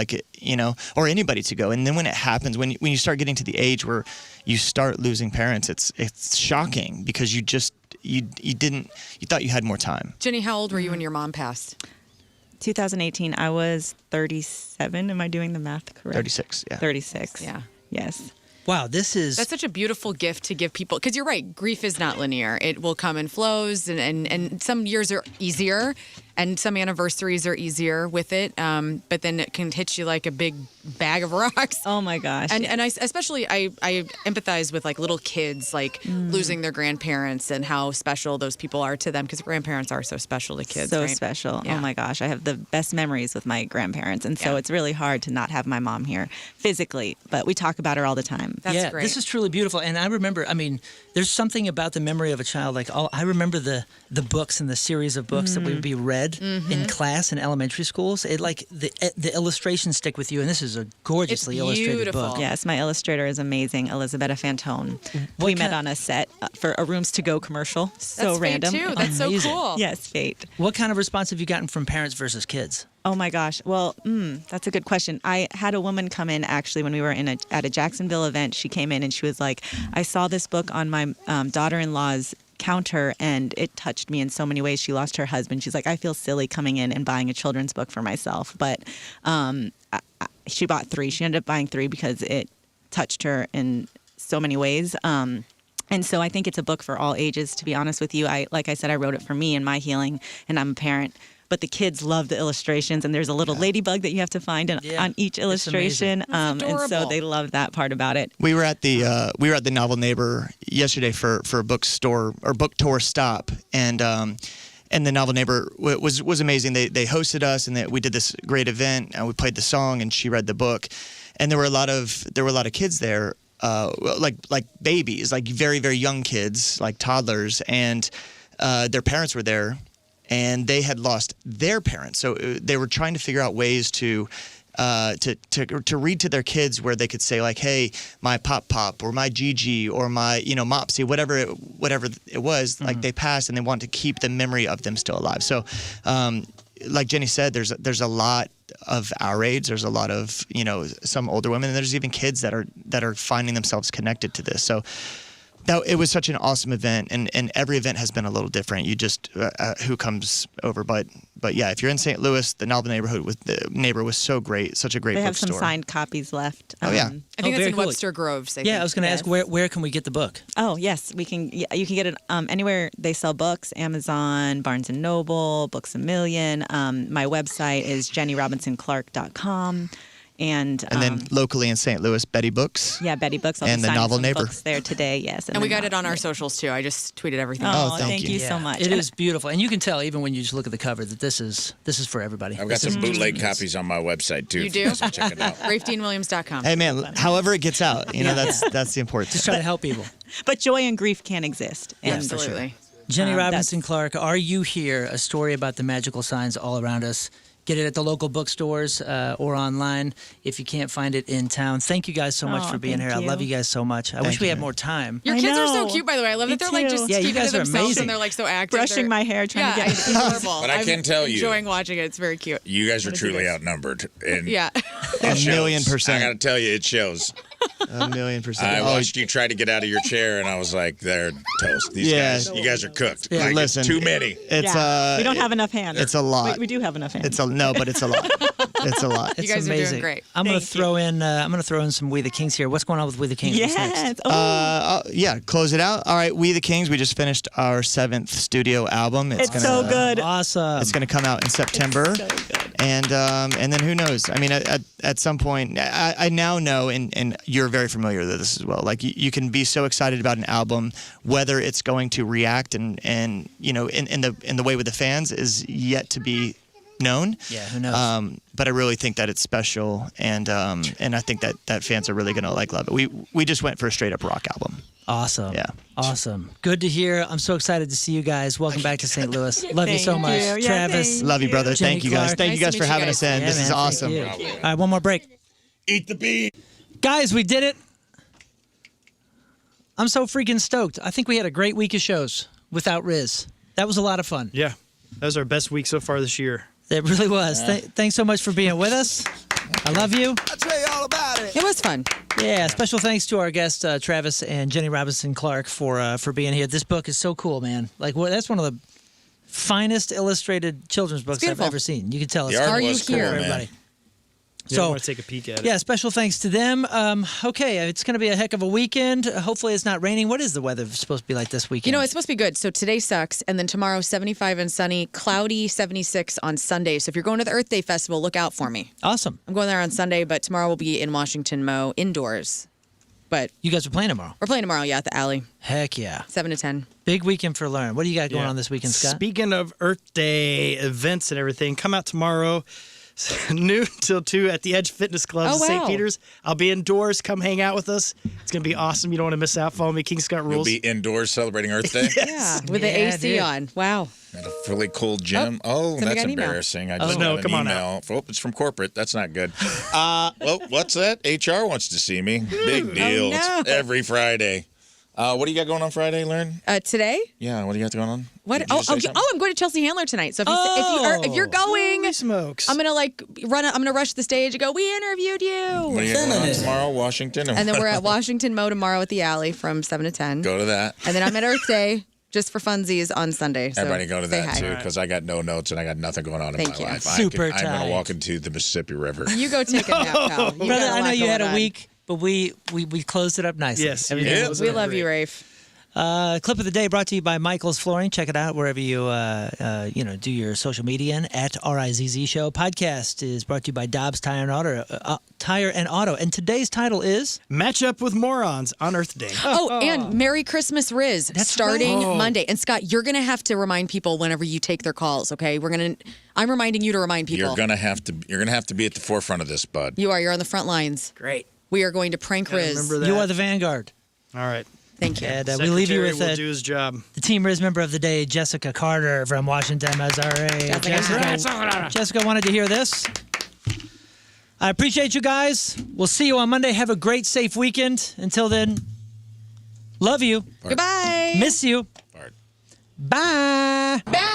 or anybody to go. And then when it happens, when you start getting to the age where you start losing parents, it's shocking because you thought you had more time. Jenny, how old were you when your mom passed? 2018, I was 37. Am I doing the math correct? 36, yeah. 36. Yeah. Yes. Wow, that's such a beautiful gift to give people, because you're right, grief is not linear. It will come in flows, and some years are easier, and some anniversaries are easier with it. But then it can hit you like a big bag of rocks. Oh my gosh! And I empathize with like little kids losing their grandparents and how special those people are to them, because grandparents are so special to kids. So right? special. Yeah. Oh my gosh, I have the best memories with my grandparents, and so it's really hard to not have my mom here physically. But we talk about her all the time. That's great. This is truly beautiful. And I remember, there's something about the memory of a child. I remember the books and the series of books that would be read in class in elementary schools. The illustrations stick with you. And this is a gorgeously illustrated book. Yes, my illustrator is amazing, Elizabeth Fantone. We met on a set for a Rooms to Go commercial. So That's random. Fate too. That's so cool. Yes, fate. What kind of response have you gotten from parents versus kids? Oh my gosh. Well, that's a good question. I had a woman come in actually when we were at a Jacksonville event. She came in and she was like, I saw this book on my daughter-in-law's counter and it touched me in so many ways. She lost her husband. She's like, I feel silly coming in and buying a children's book for myself. But she bought 3. She ended up buying 3 because it touched her in so many ways. And so I think it's a book for all ages, to be honest with you. Like I said, I wrote it for me and my healing, and I'm a parent. But the kids love the illustrations, and there's a little ladybug that you have to find on each illustration, and so they love that part about it. We were at the Novel Neighbor yesterday for a bookstore or book tour stop, and the Novel Neighbor was amazing. They hosted us, and we did this great event, and we played the song, and she read the book, and there were a lot of kids there, like babies, like very very young kids, like toddlers, and their parents were there, and they had lost their parents. So they were trying to figure out ways to read to their kids where they could say like, "Hey, my pop," or my Gigi, or my Mopsy, whatever it was. Like they passed, and they want to keep the memory of them still alive. So, like Jenny said, there's a lot of our age. There's a lot of some older women, and there's even kids that are finding themselves connected to this. So. It was such an awesome event, and every event has been a little different. You just who comes over, but yeah, if you're in St. Louis, the novel neighborhood was so great, such a great They have bookstore. some signed copies left. Oh yeah, I think that's very in cool. Webster Groves. I was going to ask where can we get the book? Oh yes, we can. Yeah, you can get it anywhere they sell books: Amazon, Barnes and Noble, Books A Million. My website is JennyRobinsonClark.com. And then locally in St. Louis, Betty Books. Yeah, Betty Books. I'll and be the signing Novel some Neighbor. books there today. Yes, and we got it on our socials too. I just tweeted everything. Oh, thank you so much. It is beautiful, and you can tell even when you just look at the cover that this is for everybody. I've got some bootleg copies on my website too. You do? Check it out. RafeDeanWilliams.com. Hey man, however it gets out, that's the important. Just try to help people. But joy and grief can exist. And Absolutely. Jenny Robinson Clark, Are You Here? A story about the magical signs all around us. Get it at the local bookstores or online if you can't find it in town. Thank you guys so much for being here. I love you guys so much. I wish we had more time. Your kids are so cute, by the way. I love that they're like just you keeping guys to are themselves amazing. and they're like so active. Brushing my hair, trying to get it's adorable. But I can tell you, enjoying watching it. It's very cute. You guys are truly outnumbered. And Yeah. it shows. 1,000,000%. I got to tell you, it shows. 1,000,000%. I watched you try to get out of your chair, and I was like, "They're toast. These guys, you guys are cooked. Yeah, Like, listen, too many." It's we don't have enough hands. It's a lot. We do have enough hands. But it's a lot. It's a lot. You guys are doing great. I'm going to throw in some We the Kings here. What's going on with We the Kings? What's next? Yeah, close it out. All right, We the Kings. We just finished our 7th studio album. It's so good. Awesome. It's going to come out in September. So good. And then who knows? I mean, at some point, I now know, and you're very familiar with this as well. Like you can be so excited about an album, whether it's going to react and in the way with the fans is yet to be known. Yeah, who knows? But I really think that it's special, and I think that fans are really gonna love it. We just went for a straight up rock album. Awesome. Yeah. Awesome. Good to hear. I'm so excited to see you guys. Welcome back to St. Louis. Love you so Thank much. you. Yeah, Travis. thank Love you, brother. Jenny Thank you guys. Clark. Thank you Nice guys to for meet you having guys. us in. Yeah, This man, is thank awesome. you. All right, one more break. Eat the beat. Guys, we did it. I'm so freaking stoked. I think we had a great week of shows without Rizz. That was a lot of fun. Yeah, that was our best week so far this year. It really was. Thanks so much for being with us. I love you. I'll tell you all about it. It was fun. Yeah, special thanks to our guests, Travis and Jenny Robinson Clark, for being here. This book is so cool, man. Like, that's one of the finest illustrated children's books I've ever seen. You can tell it's The art Are was You cool, Here, man. everybody. So I want to take a peek at it. Yeah, special thanks to them. Okay, it's going to be a heck of a weekend. Hopefully it's not raining. What is the weather supposed to be like this weekend? You know, it's supposed to be good. So today sucks, and then tomorrow 75 and sunny, cloudy 76 on Sunday. So if you're going to the Earth Day Festival, look out for me. Awesome. I'm going there on Sunday, but tomorrow we'll be in Washington Mo indoors. But you guys are playing tomorrow? We're playing tomorrow, yeah, at the Alley. Heck yeah. 7 to 10. Big weekend for Learn. What do you got going on this weekend, Scott? Speaking of Earth Day events and everything, come out tomorrow, noon till 2 at the Edge Fitness Club in St. Peter's. I'll be indoors. Come hang out with us. It's going to be awesome. You don't want to miss out. Follow me, King Scott Rules. You'll be indoors celebrating Earth Day? Yeah, with the AC on. Wow. At a really cool gym. Oh, somebody that's got an email. embarrassing. I just no, got come an on email. Oh, it's from corporate. That's not good. Well, what's that? HR wants to see me. Big deal. no. It's every Friday. What do you got going on Friday, Learn? Today? Yeah, what do you got going on? What? Did you say something? I'm going to Chelsea Handler tonight. So if you're going, Holy smokes. I'm gonna I'm gonna rush the stage and go. We interviewed you. What do you got going on tomorrow, Washington? And then we're at Washington Mo tomorrow at the Alley from 7 to 10. Go to that. And then I'm at Earth Day just for funsies on Sunday. So Everybody go to say that hi. too, because I got no notes and I got nothing going on in Thank my you. life. Super I'm going tight. to walk into the Mississippi River. You go take a nap, pal. You Brother, got a I know lot you had going a on. week, but we closed it up nicely. Yes, Everything yeah. was We good. love you, Rafe. Clip of the day brought to you by Michael's Flooring. Check it out wherever you do your social media in at RIZZ Show. Podcast is brought to you by Dobbs Tire and Auto. And today's title is Match up with morons on Earth Day. Oh, and Merry Christmas, Rizz, starting right. Monday. And Scott, you're gonna have to remind people whenever you take their calls. Okay, I'm reminding you to remind people. You're gonna have to be at the forefront of this, bud. You are. You're on the front lines. great. We are going to prank Rizz. Remember that. You are the vanguard. All right. Thank you. And we leave you Secretary with will do his job. the Team Rizz member of the day, Jessica Carter from Washington, MSRA. Jessica wanted to hear this. I appreciate you guys. We'll see you on Monday. Have a great, safe weekend. Until then, love you. Goodbye. Miss you. Bye. Bye.